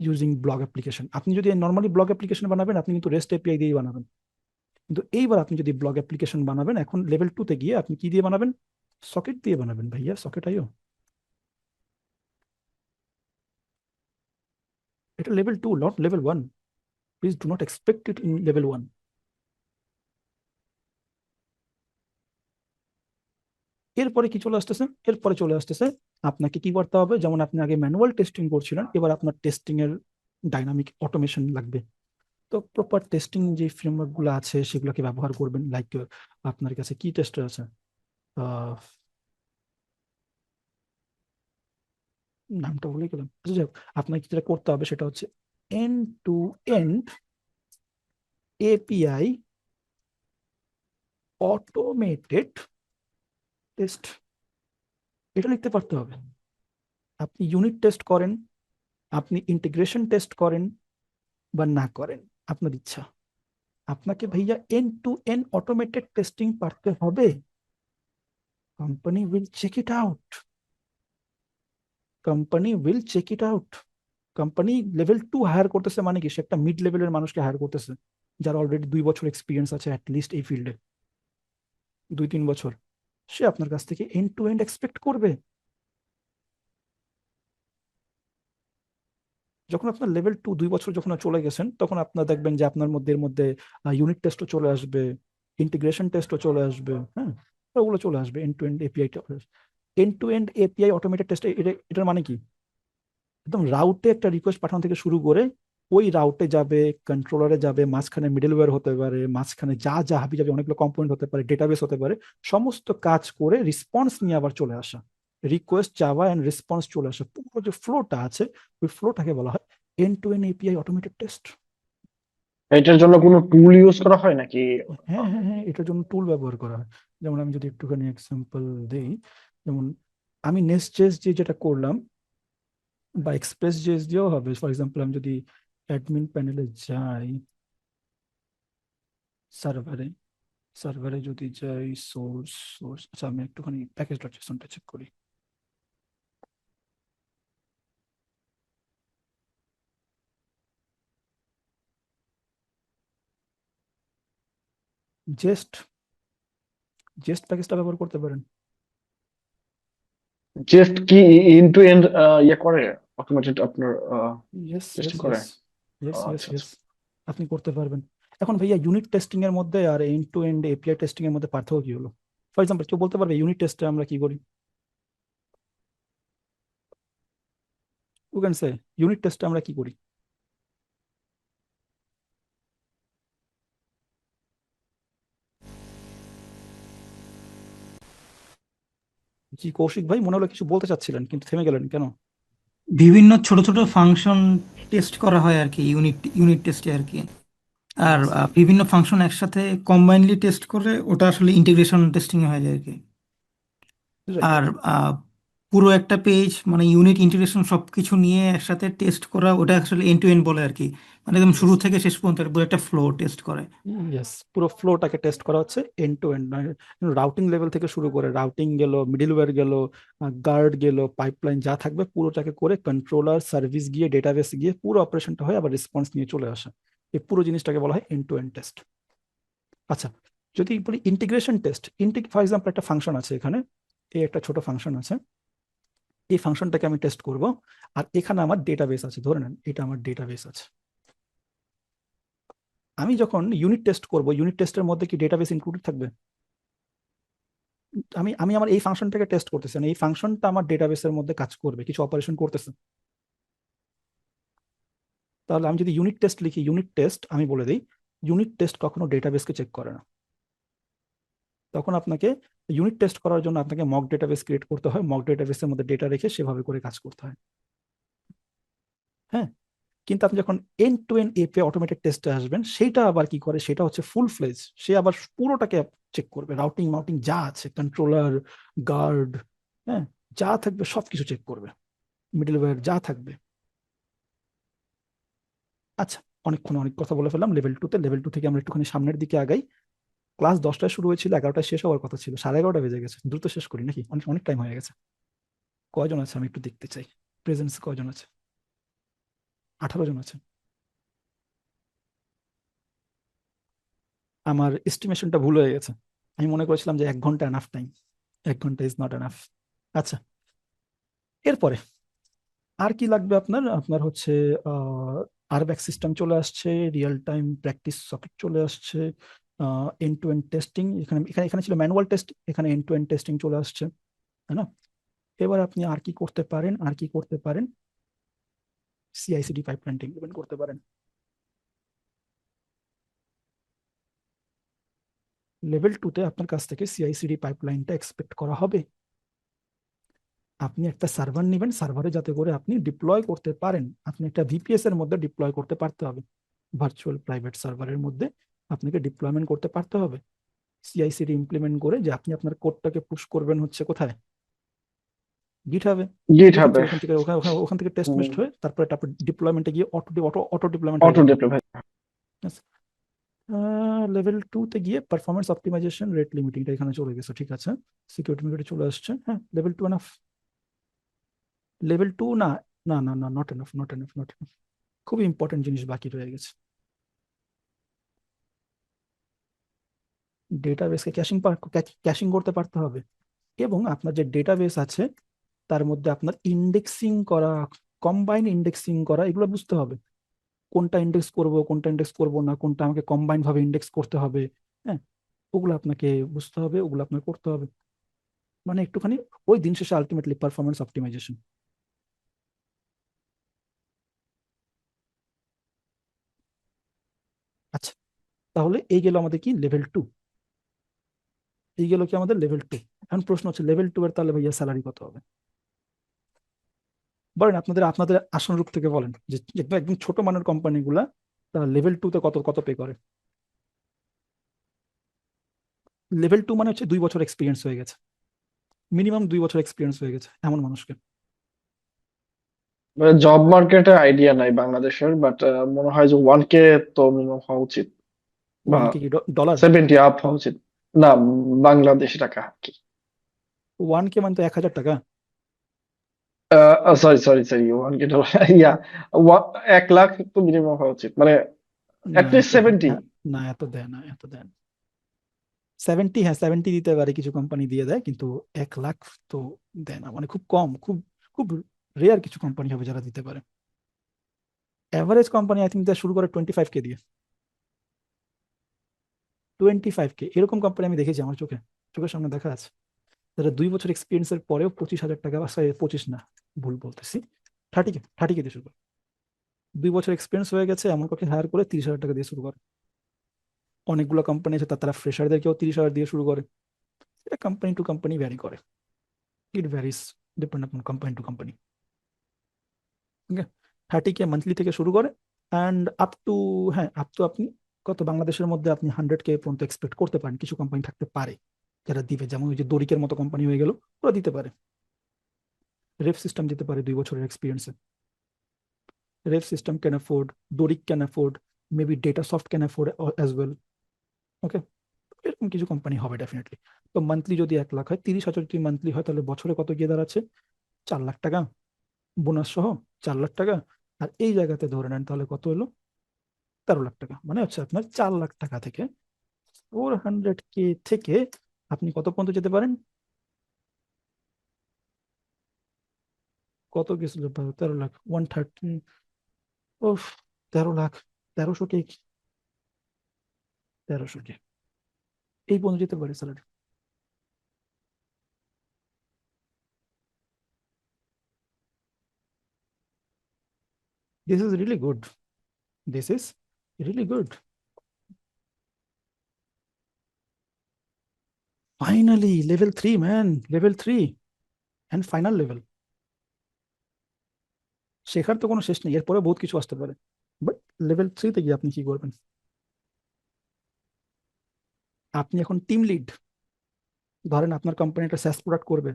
A: ইউজিং ব্লগ অ্যাপ্লিকেশন। আপনি যদি নর্মালি ব্লগ অ্যাপ্লিকেশন বানাবেন, আপনি কিন্তু রেস্ট এপিআই দিয়ে বানাবেন। কিন্তু এইবার আপনি যদি ব্লগ অ্যাপ্লিকেশন বানাবেন, এখন লেভেল 2 তে গিয়ে আপনি কি দিয়ে বানাবেন? সকেট দিয়ে বানাবেন ভাইয়া, সকেট আইও। এটা level 2, not level 1। Please do not expect it in level 1। এরপরে কি চলে আসতেছে? এরপরে চলে আসতেছে আপনাকে কি করতে হবে, যেমন আপনি আগে ম্যানুয়াল টেস্টিং করছিলেন, এবার আপনার টেস্টিং এর ডাইনামিক অটোমেশন লাগবে। তো প্রপার টেস্টিং যে ফ্রেমওয়ার্ক গুলো আছে সেগুলোকে ব্যবহার করবেন। লাইক আপনার কাছে কি টেস্টার আছে, আহ, নামটা ভুলে গেলাম। আচ্ছা যাই হোক, আপনাকে যেটা করতে হবে সেটা হচ্ছে end to end API automated test, এটা লিখতে পারতে হবে। আপনি ইউনিট টেস্ট করেন, আপনি ইন্টিগ্রেশন টেস্ট করেন বা না করেন, আপনার ইচ্ছা। আপনাকে ভাইয়া end to end automated testing পারতে হবে। Company will check it out, company will check it out. Company level 2 hire করতেছে মানে কি, সে একটা মিড লেভেলের মানুষকে হায়ার করতেছে, যার অলরেডি 2 বছর এক্সপিরিয়েন্স আছে অ্যাটলিস্ট এই ফিল্ডে, 2-3 বছর। সে আপনার কাছ থেকে এন্ড টু এন্ড এক্সপেক্ট করবে। যখন আপনার লেভেল 2 2 বছর যখন চলে গেছেন, তখন আপনার দেখবেন যে আপনার মধ্যে এর মধ্যে ইউনিট টেস্টও চলে আসবে, ইন্টিগ্রেশন টেস্টও চলে আসবে, হ্যাঁ, ওগুলো চলে আসবে। End to end API automated test, এটার মানে কি, একদম রাউটে একটা রিকোয়েস্ট পাঠানো থেকে শুরু করে ওই রাউটে যাবে, কন্ট্রোলারে যাবে, মাঝখানে মিডলওয়্যার হতে পারে, মাঝখানে যা যা হাবি যাবে, অনেকগুলো কম্পোনেন্ট হতে পারে, ডেটাবেস হতে পারে, সমস্ত কাজ করে রেসপন্স নিয়ে আবার চলে আসা, রিকোয়েস্ট যাওয়া এন্ড রেসপন্স চলে আসা, পুরো যে ফ্লোটা আছে ওই ফ্লোটাকে বলা হয় end to end API automated test.
D: এটার জন্য কোনো টুল ইউজ করা হয় নাকি?
A: হ্যাঁ হ্যাঁ হ্যাঁ, এটার জন্য টুল ব্যবহার করা হয়। যেমন আমি যদি একটুখানি এক্সাম্পল দেই, যেমন আমি নেক্সট জেস যে যেটা করলাম, বা এক্সপ্রেস জেস দিয়েও হবে। ফর এক্সাম্পল আমি যদি অ্যাডমিন প্যানেলে যাই, সার্ভারে, সার্ভারে যদি যাই, সোর্স, আচ্ছা আমি একটুখানি প্যাকেজ ডট জেসনটা চেক করি। জেস্ট, জেস্ট প্যাকেজটা ব্যবহার করতে পারেন।
D: জাস্ট কি এন্ড টু এন্ড ইয়ে করে, অটোমেটেড আপনার
A: ইয়েস
D: টেস্টিং
A: ইয়েস
D: করে?
A: ইয়েস ইয়েস ইয়েস
D: আচ্ছা আচ্ছা।
A: ইয়েস, আপনি করতে পারবেন। এখন ভাইয়া ইউনিট টেস্টিং এর মধ্যে আর end to end API testing এর মধ্যে পার্থক্য কি হলো? ফর এক্সাম্পল কেউ বলতে পারবে ইউনিট টেস্টে আমরা কি করি? ইউ ক্যান সে ইউনিট টেস্টে আমরা কি করি? জি কৌশিক ভাই, মনে হলো কিছু বলতে চাচ্ছিলেন কিন্তু থেমে গেলেন কেন?
G: বিভিন্ন ছোট ছোট ফাংশন টেস্ট করা হয় আর কি, ইউনিট ইউনিট টেস্টে আর কি। আর বিভিন্ন ফাংশন একসাথে কম্বাইনলি টেস্ট করে ওটা আসলে ইন্টিগ্রেশন টেস্টিং এ হয়ে যায় আর কি।
A: রাইট।
G: আর পুরো একটা পেজ মানে ইউনিট ইন্টিগ্রেশন সবকিছু নিয়ে একসাথে টেস্ট করা, ওটা আসলে এন্ড টু এন্ড বলে আর কি, মানে একদম শুরু থেকে শেষ পর্যন্ত পুরো একটা ফ্লো টেস্ট করে।
A: ইয়েস, পুরো ফ্লোটাকে টেস্ট করা হচ্ছে end to end, routing level থেকে শুরু করে রাউটিং গেল, মিডলওয়্যার গেল, গার্ড গেল, পাইপলাইন যা থাকবে পুরোটাকে করে কন্ট্রোলার সার্ভিস গিয়ে ডেটাবেস গিয়ে পুরো অপারেশনটা হয় আবার রেসপন্স নিয়ে চলে আসে। এই পুরো জিনিসটাকে বলা হয় এন্ড টু এন্ড টেস্ট। আচ্ছা, যদি বলি ইন্টিগ্রেশন টেস্ট, ফর এক্সাম্পল একটা ফাংশন আছে এখানে, এই একটা ছোট ফাংশন আছে, এই ফাংশনটাকে আমি টেস্ট করব, আর এখানে আমার ডেটাবেস আছে, ধরে নেন এটা আমার ডেটাবেস আছে। আমি যখন ইউনিট টেস্ট করব, ইউনিট টেস্টের মধ্যে কি ডেটাবেস ইনক্লুডেড থাকবে? আমি আমি আমার এই ফাংশনটাকে টেস্ট করতেছি, এই ফাংশনটা আমার ডেটাবেসের মধ্যে কাজ করবে, কিছু অপারেশন করতেছে। তাহলে আমি যদি ইউনিট টেস্ট লিখি, ইউনিট টেস্ট আমি বলে দিই, ইউনিট টেস্ট কখনো ডেটাবেসকে চেক করে না। তখন আপনাকে ইউনিট টেস্ট করার জন্য আপনাকে মক ডেটাবেস ক্রিয়েট করতে হয়, মক ডেটাবেসের মধ্যে ডেটা রেখে সেভাবে করে কাজ করতে হয়। হ্যাঁ, কিন্তু আপনি যখন end to end API automated টেস্টে আসবেন, সেটা আবার কি করে, সেটা হচ্ছে ফুল ফ্লেজ, সে আবার পুরোটাকে চেক করবে, রাউটিং মাউটিং যা আছে, কন্ট্রোলার, গার্ড, হ্যাঁ, যা থাকবে সবকিছু চেক করবে, মিডলওয়্যার যা থাকবে। আচ্ছা, অনেকক্ষণ অনেক কথা বলে ফেললাম লেভেল 2 তে। লেভেল 2 থেকে আমরা একটুখানি সামনের দিকে আগাই। ক্লাস 10টায় শুরু হয়েছিল, 11টায় শেষ হওয়ার কথা ছিল, 11:30 বেজে গেছে। দ্রুত শেষ করি নাকি? অনেক অনেক টাইম হয়ে গেছে। কয়জন আছে আমি একটু দেখতে চাই, প্রেজেন্স কয়জন আছে? 18 জন আছে। আমার এস্টিমেশনটা ভুল হয়ে গেছে, আমি মনে করেছিলাম যে 1 ঘন্টা এনাফ টাইম। 1 ঘন্টা ইজ নট এনাফ। আচ্ছা, এরপরে আর কি লাগবে আপনার? আপনার হচ্ছে আরব্যাক সিস্টেম চলে আসছে, রিয়েল টাইম প্র্যাকটিস সকেট চলে আসছে, এন্ড টু এন্ড টেস্টিং, এখানে এখানে এখানে ছিল ম্যানুয়াল টেস্ট, এখানে এন্ড টু এন্ড টেস্টিং চলে আসছে, তাই না? এবার আপনি আর কি করতে পারেন, আর কি করতে পারেন? সিআইসিডি পাইপলাইন ইমপ্লিমেন্ট করতে পারেন। লেভেল 2 তে আপনার কাছ থেকে সিআইসিডি পাইপলাইনটা এক্সপেক্ট করা হবে। আপনি একটা সার্ভার নেবেন, সার্ভারে যাতে করে আপনি ডিপ্লয় করতে পারেন, আপনি একটা ভিপিএস এর মধ্যে ডিপ্লয় করতে পারতে হবে, ভার্চুয়াল প্রাইভেট সার্ভারের মধ্যে আপনাকে ডিপ্লয়মেন্ট করতে পারতে হবে। সিআইসিডি ইমপ্লিমেন্ট করে যে আপনি আপনার কোডটাকে পুশ করবেন হচ্ছে কোথায়? গিটহাবে।
D: গিট
A: ওখান
D: হবে।
A: থেকে ওখান থেকে ওখান থেকে টেস্ট মেস্ট হয়ে তারপরে ডিপ্লয়মেন্টে গিয়ে অটো অটো অটো ডিপ্লয়মেন্ট হয়ে
D: অটো
A: যাবে।
D: ডিপ্লয়।
A: লেভেল 2 তে গিয়ে পারফরমেন্স অপটিমাইজেশন, রেট লিমিটিংটা এখানে চলে গেছে, ঠিক আছে। সিকিউরিটি মিকিউরিটি চলে আসছে, হ্যাঁ, লেভেল 2 এনাফ। লেভেল 2 না, না না না, not enough, not enough, not enough. খুবই ইম্পর্টেন্ট জিনিস বাকি রয়ে গেছে। ডেটাবেসকে ক্যাশিং করতে পারতে হবে, এবং আপনার যে ডেটাবেস আছে তার মধ্যে আপনার ইন্ডেক্সিং করা, কম্বাইন ইন্ডেক্সিং করা, এগুলো বুঝতে হবে। কোনটা ইন্ডেক্স করব, কোনটা ইন্ডেক্স করব না, কোনটা আমাকে কম্বাইন ভাবে ইন্ডেক্স করতে হবে, হ্যাঁ, ওগুলো আপনাকে বুঝতে হবে, ওগুলো আপনাকে করতে হবে। মানে একটুখানি ওই দিন শেষে আলটিমেটলি পারফরমেন্স অপটিমাইজেশন। আচ্ছা, তাহলে এই গেল আমাদের কি লেভেল 2, এই গেল কি আমাদের লেভেল 2। এখন প্রশ্ন হচ্ছে লেভেল 2 এর তাহলে ভাইয়া স্যালারি কত হবে? বলেন, আপনাদের আপনাদের আশানুরূপ থেকে বলেন, যে একদম একদম ছোট মানের কোম্পানিগুলা তারা লেভেল 2 তে কত কত পে করে? লেভেল 2 মানে হচ্ছে 2 বছর এক্সপিরিয়েন্স হয়ে গেছে, মিনিমাম 2 বছর এক্সপিরিয়েন্স হয়ে গেছে এমন মানুষকে।
D: জব মার্কেটে আইডিয়া নাই বাংলাদেশের, বাট মনে হয় যে 1K তো মিনিমাম হওয়া উচিত, বা
A: 1K কি ডলার?
D: 70 আপ হওয়া উচিত। না, বাংলাদেশি টাকা আর কি।
A: 1K মানে তো 1,000 টাকা।
D: Sorry sorry sorry, 1K dollar, ya, 1 lakh তো মিনিমাম হওয়া উচিত, মানে
A: না
D: অ্যাটলিস্ট
A: এত
D: 70।
A: না, এত দেয় না, এত দেয় না। 70, হ্যাঁ 70 দিতে পারে, কিছু কোম্পানি দিয়ে দেয়, কিন্তু 1 লাখ তো দেয় না, মানে খুব কম, খুব খুব রেয়ার কিছু কোম্পানি হবে যারা দিতে পারে। অ্যাভারেজ কোম্পানি আই থিঙ্ক শুরু করে 25K দিয়ে। 25K, এরকম কোম্পানি আমি দেখেছি আমার চোখের সামনে দেখা আছে, যারা 2 বছর এক্সপিরিয়েন্সের পরেও 25,000 টাকা, বা সরি 25 না, ভুল বলতেছি, 30K দিয়ে শুরু করে। 2 বছর এক্সপিরিয়েন্স হয়ে গেছে এমন কাউকে হায়ার করে 30,000 টাকা দিয়ে শুরু করে। অনেকগুলো কোম্পানি আছে তারা ফ্রেশারদেরকেও 30,000 দিয়ে শুরু করে। এটা কোম্পানি টু কোম্পানি ভ্যারি করে, it varies depend upon company to company. Okay, 30K monthly থেকে শুরু করে, অ্যান্ড আপ টু, হ্যাঁ আপ টু আপনি কত বাংলাদেশের মধ্যে আপনি 100K পর্যন্ত এক্সপেক্ট করতে পারেন। কিছু কোম্পানি থাকতে পারে যারা দিবে, যেমন ওই যে দরিকের মতো কোম্পানি হয়ে গেল, ওরা দিতে পারে। রেফ সিস্টেম দিতে পারে 2 বছরের এক্সপিরিয়েন্সে। রেফ সিস্টেম ক্যান অ্যাফোর্ড, দরিক can afford, maybe DataSoft can afford as well. Okay, এরকম কিছু কোম্পানি হবে ডেফিনেটলি। তো মান্থলি যদি 1 লাখ হয়, 30,000 যদি মান্থলি হয়, তাহলে বছরে কত গিয়ে দাঁড়াচ্ছে? 4 লাখ টাকা, বোনাস সহ 4 লাখ টাকা। আর এই জায়গাতে ধরে নেন তাহলে কত হলো? 13 লাখ টাকা। মানে হচ্ছে আপনার 4 লাখ টাকা থেকে, 400K থেকে আপনি কত পর্যন্ত যেতে পারেন? কত গেছিল? 13 লাখ, 130, ও 13 লাখ, 1300K, 1300K এই পর্যন্ত যেতে পারে salary. This is really good, this is really good. Finally level 3 man, level 3 and final level. শেখার তো কোনো শেষ নেই, এরপরে বহুত কিছু আসতে পারে। বাট লেভেল 3-তে গিয়ে আপনি কি করবেন? আপনি এখন টিম লিড। ধরেন আপনার কোম্পানি একটা SaaS প্রোডাক্ট করবে,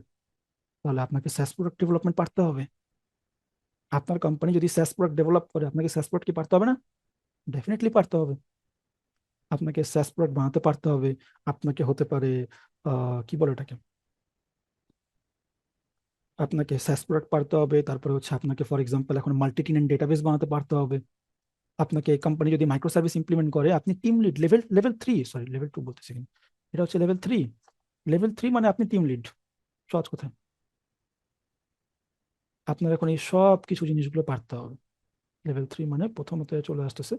A: তাহলে আপনাকে SaaS প্রোডাক্ট ডেভেলপমেন্ট পারতে হবে। আপনার কোম্পানি যদি SaaS প্রোডাক্ট ডেভেলপ করে, আপনাকে SaaS প্রোডাক্ট কি পারতে হবে না? ডেফিনেটলি পারতে হবে। আপনাকে SaaS প্রোডাক্ট বানাতে পারতে হবে। আপনাকে হতে পারে কি বলে এটাকে, আপনাকে SaaS প্রোডাক্ট পারতে হবে। তারপরে হচ্ছে আপনাকে ফর এক্সাম্পল এখন মাল্টি টেনেন্ট ডেটাবেস বানাতে পারতে হবে। আপনাকে কোম্পানি যদি মাইক্রো সার্ভিস ইমপ্লিমেন্ট করে, আপনি team lead, level 3, sorry level 2 বলতেছি কিন্তু, এটা হচ্ছে লেভেল 3। লেভেল 3 মানে আপনি টিম লিড। সহজ কথা, আপনার এখন এই সব কিছু জিনিসগুলো পারতে হবে। লেভেল 3 মানে প্রথমত চলে আসতেছে,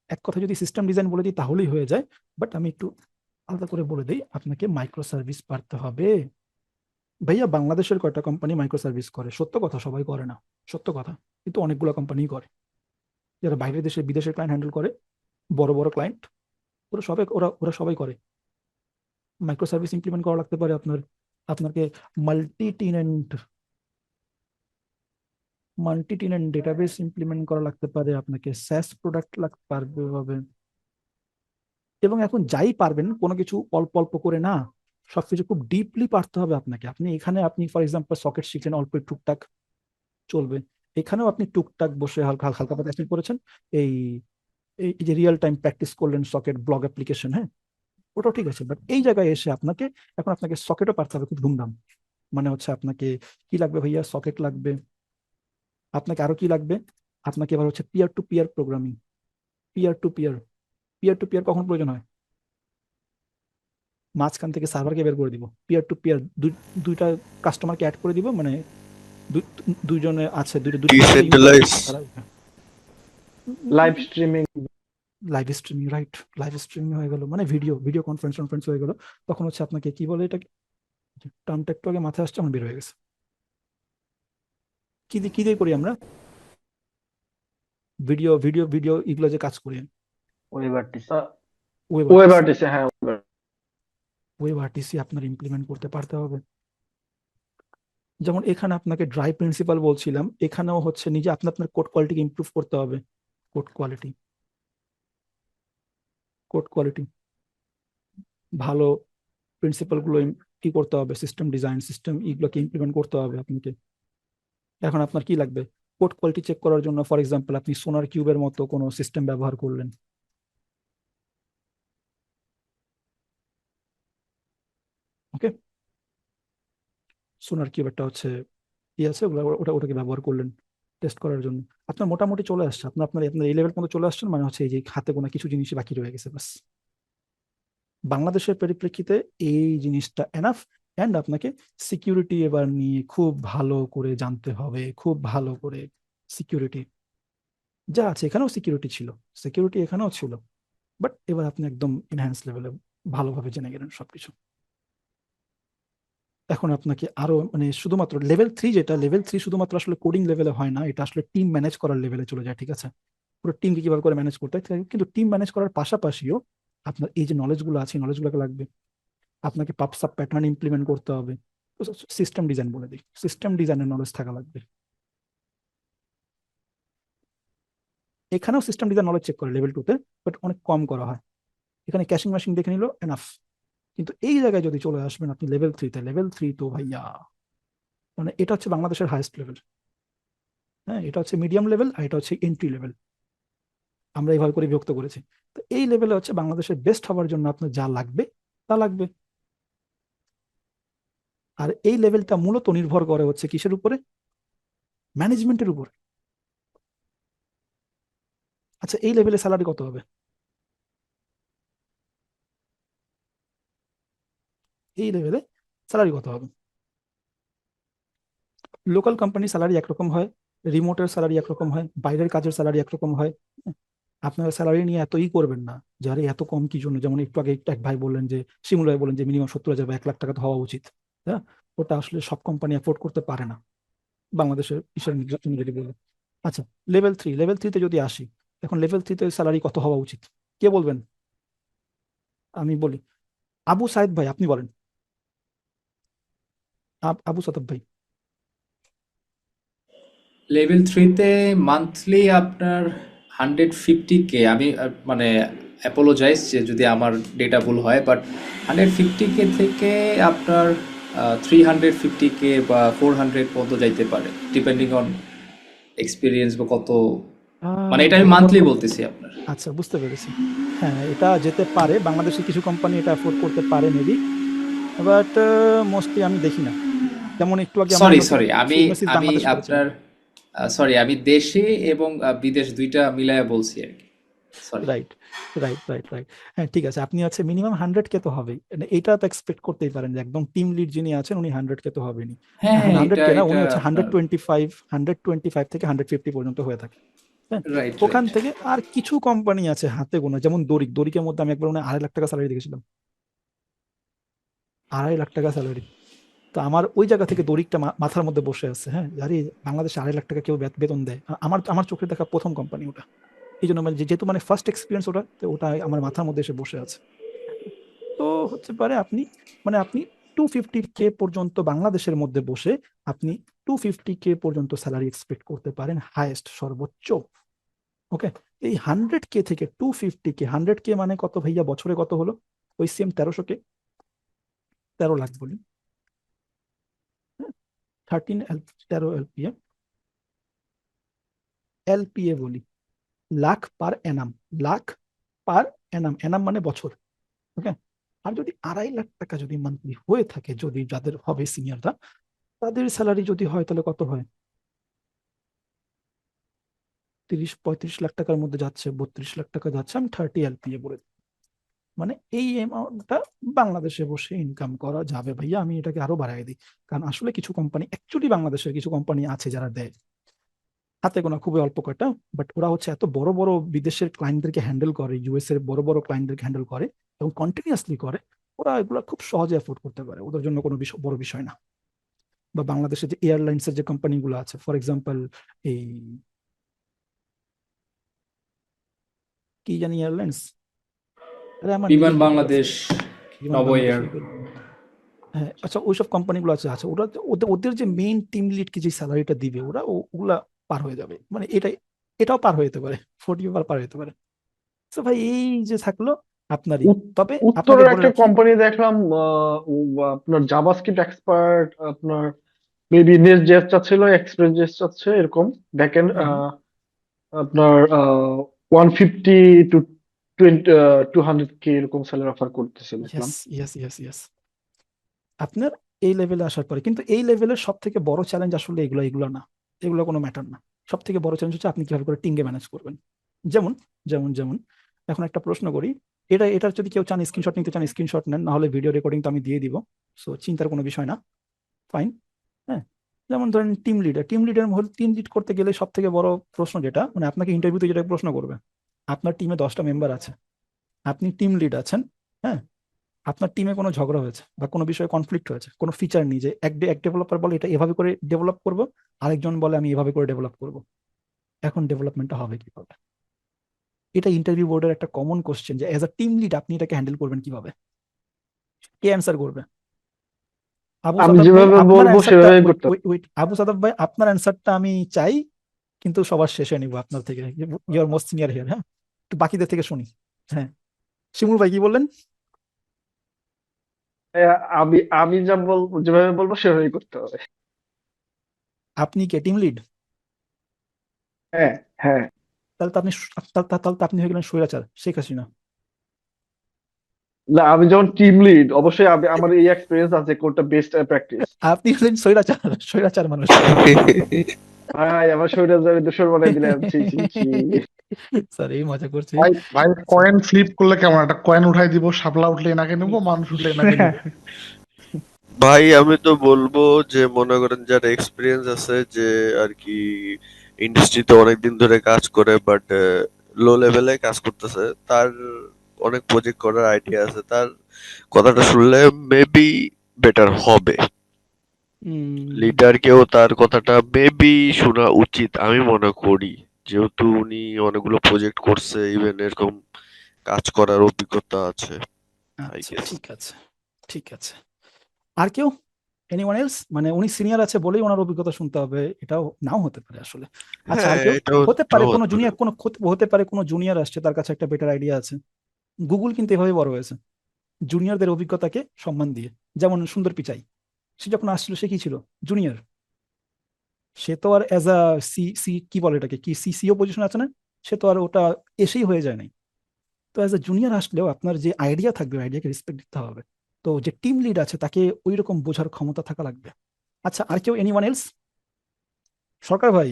A: এক কথা যদি সিস্টেম ডিজাইন বলে দিই তাহলেই হয়ে যায়, বাট আমি একটু আলাদা করে বলে দিই, আপনাকে মাইক্রো সার্ভিস পারতে হবে। ভাইয়া বাংলাদেশের কয়টা কোম্পানি মাইক্রো সার্ভিস করে? সত্য কথা, সবাই করে না, সত্য কথা, কিন্তু অনেকগুলো কোম্পানি করে। যারা বাইরের দেশে বিদেশের ক্লায়েন্ট হ্যান্ডেল করে, বড় বড় ক্লায়েন্ট, ওরা সবাই করে। মাইক্রো সার্ভিস ইমপ্লিমেন্ট করা লাগতে পারে আপনাকে মাল্টি টেনেন্ট ডেটাবেস ইমপ্লিমেন্ট করা লাগতে পারে, আপনাকে SaaS প্রোডাক্ট লাগতে পারবে হবে। এবং এখন যাই পারবেন, কোনো কিছু অল্প অল্প করে না, সবকিছু খুব ডিপলি পারতে হবে আপনাকে। আপনি ফর এক্সাম্পল সকেট শিখলেন অল্প, টুকটাক চলবে। এখানেও আপনি টুকটাক বসে হালকা হালকা পাতলা স্টাইল করেছেন। এই এই যে রিয়েল টাইম প্র্যাকটিস করলেন সকেট ব্লগ অ্যাপ্লিকেশন, হ্যাঁ ওটাও ঠিক আছে। বাট এই জায়গায় এসে আপনাকে সকেটও পারতে হবে খুব ধুমধাম। মানে হচ্ছে আপনাকে কি লাগবে ভাইয়া? সকেট লাগবে। আপনাকে আরো কি লাগবে? আপনাকে এবার হচ্ছে peer to peer programming. Peer to peer, peer to peer কখন প্রয়োজন হয়? মাঝখান থেকে সার্ভারকে বের করে দিব। পিয়ার টু পিয়ার, দুইটা কাস্টমারকে অ্যাড করে দিব, মানে দুইজনে আছে, দুইটা ইউজার
B: Decentralized.
A: তারা
D: live streaming.
A: Live streaming, right, live streaming হয়ে গেল, মানে ভিডিও কনফারেন্স হয়ে গেল। তখন হচ্ছে আপনাকে কি বলে এটা, টার্মটা একটু আগে মাথায় আসছে, আমার বের হয়ে গেছে। কি দিয়ে করি আমরা? ভিডিও এগুলো যে কাজ করি,
H: ওয়েব আর্টিস্ট।
A: ওয়েব
D: ওয়েব
A: আর্টিসি।
D: আর্টিস্ট, হ্যাঁ।
A: ওয়েব আর্টিসি আপনার ইমপ্লিমেন্ট করতে পারতে হবে। যেমন এখানে আপনাকে ড্রাই প্রিন্সিপাল বলছিলাম, এখানেও হচ্ছে নিজে আপনার কোড কোয়ালিটিকে ইমপ্রুভ করতে হবে। কোড কোয়ালিটি ভালো, প্রিন্সিপাল গুলো কি করতে হবে, সিস্টেম ডিজাইন, সিস্টেম এগুলোকে ইমপ্লিমেন্ট করতে হবে আপনাকে। এখন আপনার কি লাগবে? কোড কোয়ালিটি চেক করার জন্য ফর এক্সাম্পল আপনি সোনার কিউবের মতো কোনো সিস্টেম ব্যবহার করলেন। ওকে, সোনার কিউব একটা হচ্ছে কি আছে, ওটাকে ব্যবহার করলেন টেস্ট করার জন্য। আপনার মোটামুটি চলে আসছে, আপনার এই লেভেল পর্যন্ত চলে আসছেন, মানে হচ্ছে এই যে হাতে গোনা কিছু জিনিসই বাকি রয়ে গেছে বাস। বাংলাদেশের পরিপ্রেক্ষিতে এই জিনিসটা এনাফ। অ্যান্ড আপনাকে সিকিউরিটি এবার নিয়ে খুব ভালো করে জানতে হবে, খুব ভালো করে। সিকিউরিটি যা আছে এখানেও সিকিউরিটি ছিল, সিকিউরিটি এখানেও ছিল, বাট এবার আপনি একদম এনহ্যান্স লেভেলে ভালোভাবে জেনে গেলেন সবকিছু। এখন আপনাকে আরো মানে শুধুমাত্র লেভেল 3 যেটা লেভেল 3 শুধুমাত্র আসলে কোডিং লেভেলে হয় না, এটা আসলে টিম ম্যানেজ করার লেভেলে চলে যায়, ঠিক আছে? পুরো টিমকে কিভাবে করে ম্যানেজ করতে হয়, কিন্তু টিম ম্যানেজ করার পাশাপাশিও আপনার এই যে নলেজগুলো আছে নলেজগুলোকে লাগবে। আপনাকে পাবসাব প্যাটার্ন ইমপ্লিমেন্ট করতে হবে, সিস্টেম ডিজাইন বলে দিই, সিস্টেম ডিজাইনের নলেজ থাকা লাগবে। এখানেও সিস্টেম ডিজাইন নলেজ চেক করে লেভেল 2 তে, বাট অনেক কম করা হয়। এখানে ক্যাশিং মেশিন দেখে নিল এনাফ। কিন্তু এই জায়গায় যদি চলে আসবেন আপনি লেভেল 3 তে, লেভেল 3 তো ভাইয়া মানে এটা হচ্ছে বাংলাদেশের হাইয়েস্ট লেভেল। হ্যাঁ, এটা হচ্ছে মিডিয়াম লেভেল আর এটা হচ্ছে এন্ট্রি লেভেল, আমরা এইভাবে করে বিভক্ত করেছি। তো এই লেভেলে হচ্ছে বাংলাদেশের বেস্ট হওয়ার জন্য আপনার যা লাগবে তা লাগবে। আর এই লেভেলটা মূলত নির্ভর করে হচ্ছে কিসের উপরে? ম্যানেজমেন্টের উপরে। আচ্ছা, এই লেভেলে স্যালারি কত হবে? এই লেভেলে স্যালারি কত হবে? লোকাল কোম্পানি স্যালারি একরকম হয়, রিমোটের স্যালারি একরকম হয়, বাইরের কাজের স্যালারি একরকম হয়। আপনারা স্যালারি নিয়ে এতই করবেন না যে আরে এত কম কি জন্য। যেমন একটু আগে এক ভাই বললেন যে, শিমুল ভাই বললেন যে মিনিমাম 70,000 বা 1 লাখ টাকা তো হওয়া উচিত। হ্যাঁ, ওটা আসলে সব কোম্পানি অ্যাফোর্ড করতে পারে না বাংলাদেশের হিসাব যদি বলে। আচ্ছা, লেভেল 3 তে যদি আসি, এখন লেভেল 3 তে স্যালারি কত হওয়া উচিত কে বলবেন? আমি বলি, আবু সাইদ ভাই আপনি বলেন। আবু সাতাব ভাই।
H: লেভেল 3-তে মান্থলি আপনার 150K, আমি মানে অ্যাপোলোজাইজ যে যদি আমার ডেটা ভুল হয়, বাট 150K থেকে আপনার 350K বা 400 পর্যন্ত যাইতে পারে, ডিপেন্ডিং অন এক্সপিরিয়েন্স বা কত, মানে এটা আমি মান্থলি বলতেছি আপনার।
A: আচ্ছা, বুঝতে পেরেছি। হ্যাঁ, এটা যেতে পারে, বাংলাদেশে কিছু কোম্পানি এটা অ্যাফোর্ড করতে পারে মেবি, বাট মোস্টলি আমি দেখি না। যেমন একটু আগে আমরা
H: সরি আমি
A: সিগনোসিস
H: আমি
A: বাংলাদেশ করেছি।
H: আপনার আমি দেশে এবং বিদেশ দুইটা মিলায়া বলছি আর কি, sorry.
A: Right right right right. হ্যাঁ, ঠিক আছে, আপনি আছে মিনিমাম 100K তো হবেই, মানে এটা তো এক্সপেক্ট করতেই পারেন যে একদম টিম লিড যিনি আছেন উনি 100K তো হবেনি।
H: হ্যাঁ
A: এখন
H: হ্যাঁ,
A: 100K না,
H: এটা
A: উনি হচ্ছে
H: আপনার
A: 125 থেকে 150 পর্যন্ত হয়ে থাকে। হ্যাঁ,
H: রাইট
A: ওখান
H: রাইট।
A: থেকে আর কিছু কোম্পানি আছে হাতে গোনা, যেমন দড়িকের মধ্যে আমি একবার 2.5 লাখ টাকা স্যালারি দেখেছিলাম। 2.5 লাখ টাকা স্যালারি। তো আমার ওই জায়গা থেকে দড়িকটা মাথার মধ্যে বসে আছে। হ্যাঁ, আরে বাংলাদেশে 2.5 লাখ টাকা কেউ বেতন দেয়? আমার আমার চোখে দেখা প্রথম কোম্পানি ওটা। এই জন্য মানে যেহেতু মানে ফার্স্ট এক্সপিরিয়েন্স ওটা, তো ওটা আমার মাথার মধ্যে এসে বসে আছে। তো হচ্ছে পারে আপনি 250K পর্যন্ত বাংলাদেশের মধ্যে বসে আপনি 250K পর্যন্ত স্যালারি এক্সপেক্ট করতে পারেন, হাইয়েস্ট সর্বোচ্চ। ওকে, এই 100K থেকে 250K, 100K মানে কত ভাইয়া বছরে কত হলো? ওই সেম 1300K, 13 লাখ বলি, 13 এলপিএ বলি, লাখ পার অ্যানাম, লাখ পার অ্যানাম, অ্যানাম মানে বছর। ওকে, আর যদি 2.5 লাখ টাকা যদি মান্থলি হয়ে থাকে, যদি যাদের হবে সিনিয়ররা, তাদের স্যালারি যদি হয় তাহলে কত হয়? 30-35 লাখ টাকার মধ্যে যাচ্ছে, 32 লাখ টাকা যাচ্ছে। আমি 30 এলপিএ বলে দিই। মানে এই অ্যামাউন্টটা বাংলাদেশে বসে ইনকাম করা যাবে ভাইয়া। আমি এটাকে আরো বাড়াই দিই, কারণ আসলে কিছু কোম্পানি, অ্যাকচুয়ালি বাংলাদেশের কিছু কোম্পানি আছে যারা দেয়, হাতে গোনা খুবই অল্প কয়টা, বাট ওরা হচ্ছে এত বড় বড় বিদেশের ক্লায়েন্টদেরকে হ্যান্ডেল করে, ইউএস এর বড় বড় ক্লায়েন্টদেরকে হ্যান্ডেল করে এবং কন্টিনিউয়াসলি করে। ওরা এগুলো খুব সহজে অ্যাফোর্ড করতে পারে, ওদের জন্য কোনো বড় বিষয় না। বা বাংলাদেশের যে এয়ারলাইন্সের যে কোম্পানিগুলো আছে, ফর এক্সাম্পল এই কি জানি এয়ারলাইন্স, আরে আমার
H: বিমান
A: নিজের ভুলে গেছে।
H: বাংলাদেশ,
A: বিমান
H: নভো
A: বাংলাদেশ
H: এয়ার।
A: এগুলো। হ্যাঁ, আচ্ছা, ওইসব কোম্পানিগুলো আছে, আচ্ছা ওরা ওদের ওদের যে মেইন টিম লিডকে যে স্যালারিটা দিবে, ওরা ওগুলা পার হয়ে যাবে, মানে এটাও পার হয়ে যেতে পারে, 40 পার হয়ে যেতে পারে। তো ভাই এই যে থাকলো আপনারই। তবে আপনাকে
D: উত্তরের
A: বলে
D: একটা
A: রাখি,
D: কোম্পানি দেখলাম, আপনার জাভাস্ক্রিপ্ট এক্সপার্ট, আপনার মেবি নেক্সট জেস চাচ্ছিল, এক্সপ্রেস জেস চাচ্ছে, এরকম ব্যাকএন্ড আপনার 150 টু 200K এরকম স্যালারি অফার করতেছে দেখলাম।
A: Yes yes yes yes. আপনার এই লেভেলে আসার পরে কিন্তু এই লেভেলের সব থেকে বড় চ্যালেঞ্জ আসলে এগুলো না, এগুলো কোনো ম্যাটার না। সব থেকে বড় চ্যালেঞ্জ হচ্ছে আপনি কিভাবে করে টিমকে ম্যানেজ করবেন। যেমন যেমন যেমন এখন একটা প্রশ্ন করি, এটার যদি কেউ চান স্ক্রিনশট নিতে চান স্ক্রিনশট নেন, না হলে ভিডিও রেকর্ডিং তো আমি দিয়ে দিব, সো চিন্তার কোনো বিষয় না, ফাইন। হ্যাঁ, যেমন ধরেন টিম লিডার টিম লিড করতে গেলে সব থেকে বড় প্রশ্ন যেটা, মানে আপনাকে ইন্টারভিউতে যেটা প্রশ্ন করবে, আপনার টিমে 10টা মেম্বার আছে, আপনি টিম লিড আছেন। হ্যাঁ, আপনার টিমে কোনো ঝগড়া হয়েছে বা কোনো বিষয়ে কনফ্লিক্ট হয়েছে, কোনো ফিচার নিয়ে, যে এক ডেভেলপার বলে এটা এভাবে করে ডেভেলপ করব, আরেকজন বলে আমি এভাবে করে ডেভেলপ করব, এখন ডেভেলপমেন্টটা হবে কিভাবে? এটা ইন্টারভিউ বোর্ডের একটা কমন কোশ্চেন, যে এজ আ টিম লিড আপনি এটাকে হ্যান্ডেল করবেন কিভাবে? কে অ্যান্সার করবে? আবু
D: আমি
A: সাদাব ভাই,
D: যেভাবে
A: আপনার
D: বলবো
A: অ্যান্সারটা,
D: সেভাবেই
A: ওয়েট
D: করতে হবে।
A: ওয়েট ওয়েট, আবু সাদাব ভাই আপনার অ্যান্সারটা আমি চাই, কিন্তু সবার শেষে নিব আপনার থেকে, ইউর মোস্ট সিনিয়র হিয়ার। হ্যাঁ, একটু বাকিদের থেকে শুনি। হ্যাঁ, শিমুল ভাই কি বললেন?
D: আমি আমি যেভাবে বলবো সেভাবেই করতে হবে।
A: আপনি কে টিম লিড?
D: হ্যাঁ, হ্যাঁ।
A: তাহলে তো আপনি তাহলে তো আপনি হয়ে গেলেন স্বৈরাচার, শেখ হাসিনা।
D: না, আমি যখন টিম লিড অবশ্যই আমার এই এক্সপিরিয়েন্স আছে কোনটা বেস্ট প্র্যাকটিস।
A: আপনি হলেন স্বৈরাচার, স্বৈরাচার মানুষ।
D: ভাই আমার শরীরে দোষর বানাই দিলেন, ছি ছি ছি।
A: স্যার এই মজা করছি।
F: ভাই ভাই
A: আচ্ছা,
F: কয়েন ফ্লিপ করলে কেমন? একটা কয়েন উঠাই দিব, শাপলা উঠলে এনাকে নেবো, মানুষ উঠলে এনাকে নেবো।
B: ভাই আমি তো বলবো যে মনে করেন যার এক্সপিরিয়েন্স আছে, যে আর কি ইন্ডাস্ট্রিতে অনেকদিন ধরে কাজ করে বাট লো লেভেলে কাজ করতেছে, তার অনেক প্রজেক্ট করার আইডিয়া আছে, তার কথাটা শুনলে মেবি বেটার হবে। লিডারকেও তার কথাটা মেবি শোনা উচিত আমি মনে করি, যেহেতু উনি অনেকগুলো প্রজেক্ট করছে, ইভেন এরকম কাজ করার অভিজ্ঞতা আছে আই
A: আচ্ছা,
B: গেস।
A: ঠিক আছে, ঠিক আছে। আর কেউ, এনিওয়ান এলস? মানে উনি সিনিয়র আছে বলেই ওনার অভিজ্ঞতা শুনতে হবে, এটাও নাও হতে পারে আসলে। আচ্ছা,
B: হ্যাঁ
A: আর কেউ?
B: এটাও
A: হতে পারে
B: এটাও
A: কোনো
B: হতে পারে।
A: জুনিয়র, হতে পারে কোনো জুনিয়র আসছে, তার কাছে একটা বেটার আইডিয়া আছে। গুগল কিন্তু এভাবে বড় হয়েছে, জুনিয়রদের অভিজ্ঞতাকে সম্মান দিয়ে। যেমন সুন্দর পিচাই, সে যখন আসছিল সে কি ছিল? জুনিয়র। সে তো আর এজ আ সি সি কি বলে এটাকে, কি সিসিও পজিশন আছে না, সে তো আর ওটা এসেই হয়ে যায় নাই। তো অ্যাজ এ জুনিয়র আসলেও আপনার যে আইডিয়া থাকবে, আইডিয়াকে রেসপেক্ট দিতে হবে। তো যে টিম লিড আছে তাকে ওই রকম বোঝার ক্ষমতা থাকা লাগবে। আচ্ছা, আর কেউ, এনিওয়ান এলস? সরকার ভাই,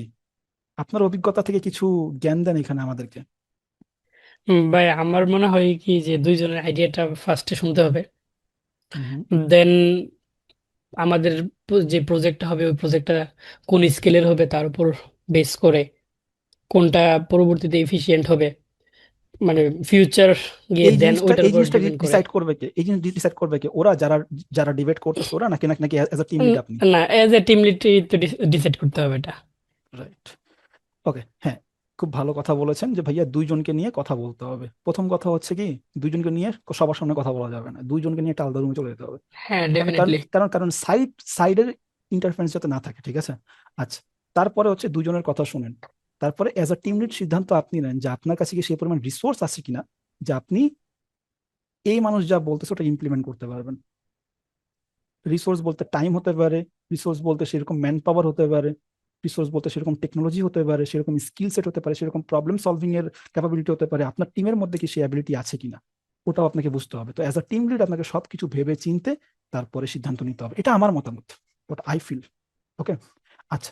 A: আপনার অভিজ্ঞতা থেকে কিছু জ্ঞান দেন এখানে আমাদেরকে।
I: ভাই আমার মনে হয় কি যে দুইজনের আইডিয়াটা ফার্স্টে শুনতে হবে,
A: হুম,
I: দেন আমাদের যে প্রজেক্টটা হবে ওই প্রজেক্টটা কোন স্কেলের হবে তার উপর বেস করে কোনটা পরবর্তীতে এফিশিয়েন্ট হবে, মানে ফিউচার গিয়ে
A: এই
I: দেন
A: জিনিসটা
I: ওইটার
A: এই
I: উপর
A: জিনিসটা
I: ডিপেন্ড করে।
A: ডিসাইড করবে কে? এই জিনিস ডিসাইড করবে কে? ওরা যারা যারা ডিবেট করতেছে ওরা, নাকি নাকি নাকি এজ আ টিম লিড আপনি?
I: না, এজ এ টিম লিড তো ডিসাইড করতে হবে এটা।
A: রাইট, ওকে। হ্যাঁ, খুব ভালো কথা বলেছেন যে ভাইয়া দুইজনকে নিয়ে কথা বলতে হবে। প্রথম কথা হচ্ছে কি, দুইজনকে নিয়ে সবার সামনে কথা বলা যাবে না, দুইজনকে নিয়ে একটা আলাদা রুমে চলে যেতে হবে।
I: হ্যাঁ,
A: কারণ কারণ
I: ডেফিনেটলি।
A: কারণ কারণ সাইডের ইন্টারফারেন্স যাতে না থাকে, ঠিক আছে? আচ্ছা, তারপরে হচ্ছে দুজনের কথা শুনেন। তারপরে এজ আ টিম লিড সিদ্ধান্ত আপনি নেন যে আপনার কাছে কি সেই পরিমাণ রিসোর্স আছে কিনা, যে আপনি এই মানুষ যা বলতেছে ওটা ইমপ্লিমেন্ট করতে পারবেন। রিসোর্স বলতে টাইম হতে পারে, রিসোর্স বলতে সেরকম ম্যান পাওয়ার হতে পারে, রিসোর্স বলতে সেরকম টেকনোলজি হতে পারে, সেরকম স্কিল সেট হতে পারে, সেরকম প্রবলেম সলভিং এর ক্যাপাবিলিটি হতে পারে। আপনার টিমের মধ্যে কি সেই অ্যাবিলিটি আছে কিনা, ওটাও আপনাকে বুঝতে হবে। তো অ্যাজ আ টিম লিড আপনাকে সবকিছু ভেবে চিনতে তারপরে সিদ্ধান্ত নিতে হবে। এটা আমার মতামত, বাট আই ফিল। ওকে, আচ্ছা,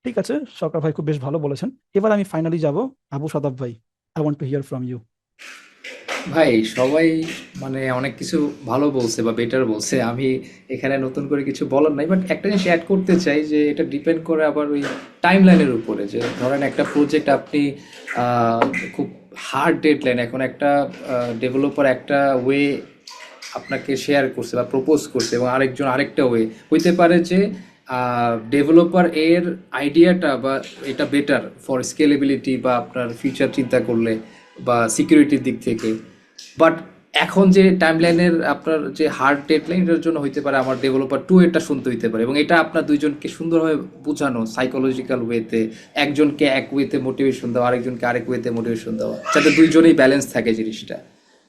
A: ঠিক আছে। সরকার ভাই খুব বেশ ভালো বলেছেন। এবার আমি ফাইনালি যাব আবু সাদাব ভাই, I want to hear from you.
H: ভাই সবাই মানে অনেক কিছু ভালো বলছে বা বেটার বলছে, আমি এখানে নতুন করে কিছু বলার নাই, বাট একটা জিনিস অ্যাড করতে চাই যে এটা ডিপেন্ড করে আবার ওই টাইম লাইনের উপরে। যে ধরেন একটা প্রজেক্ট আপনি আহ, খুব হার্ড ডেডলাইন, এখন একটা ডেভেলপার একটা ওয়ে আপনাকে শেয়ার করছে বা প্রপোজ করছে এবং আরেকজন আরেকটা ওয়ে, হইতে পারে যে ডেভেলপার এর আইডিয়াটা বা এটা বেটার ফর স্কেলেবিলিটি বা আপনার ফিউচার চিন্তা করলে বা সিকিউরিটির দিক থেকে, বাট এখন যে টাইমলাইনের আপনার যে হার্ড ডেডলাইন এটার জন্য হইতে পারে আমার ডেভেলপার টু এটা শুনতে হইতে পারে, এবং এটা আপনার দুইজনকে সুন্দরভাবে বোঝানো সাইকোলজিক্যাল ওয়েতে, একজনকে এক ওয়েতে মোটিভেশন দেওয়া, আরেকজনকে আরেক ওয়েতে মোটিভেশন দেওয়া, যাতে দুইজনেই ব্যালেন্স থাকে জিনিসটা।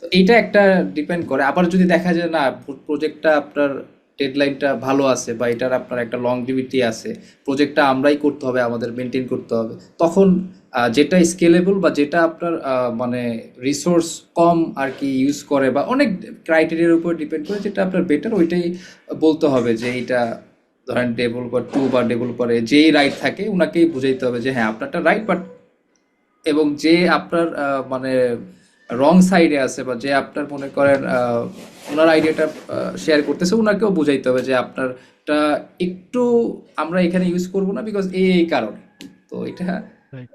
H: তো এইটা একটা ডিপেন্ড করে। আবার যদি দেখা যায় না প্রজেক্টটা আপনার ডেডলাইনটা ভালো আছে বা এটার আপনার একটা লংজিভিটি আছে, প্রজেক্টটা আমরাই করতে হবে, আমাদের মেনটেন করতে হবে, তখন যেটা স্কেলেবল বা যেটা আপনার মানে রিসোর্স কম আর কি ইউজ করে বা অনেক ক্রাইটেরিয়ার উপর ডিপেন্ড করে, যেটা আপনার বেটার ওইটাই বলতে হবে। যে এইটা ধরেন ডেভেলপার টু বা ডেভেলপারে যেই রাইট থাকে ওনাকেই বুঝাইতে হবে যে হ্যাঁ আপনারটা রাইট, বাট এবং যে আপনার মানে রং সাইডে আছে বা যে আপনার মনে করেন ওনার আইডিয়াটা শেয়ার করতেছে, ওনাকেও বুঝাইতে হবে যে আপনারটা একটু আমরা এখানে ইউজ করবো না বিকজ এই কারণে। তো এটা
A: রাইট।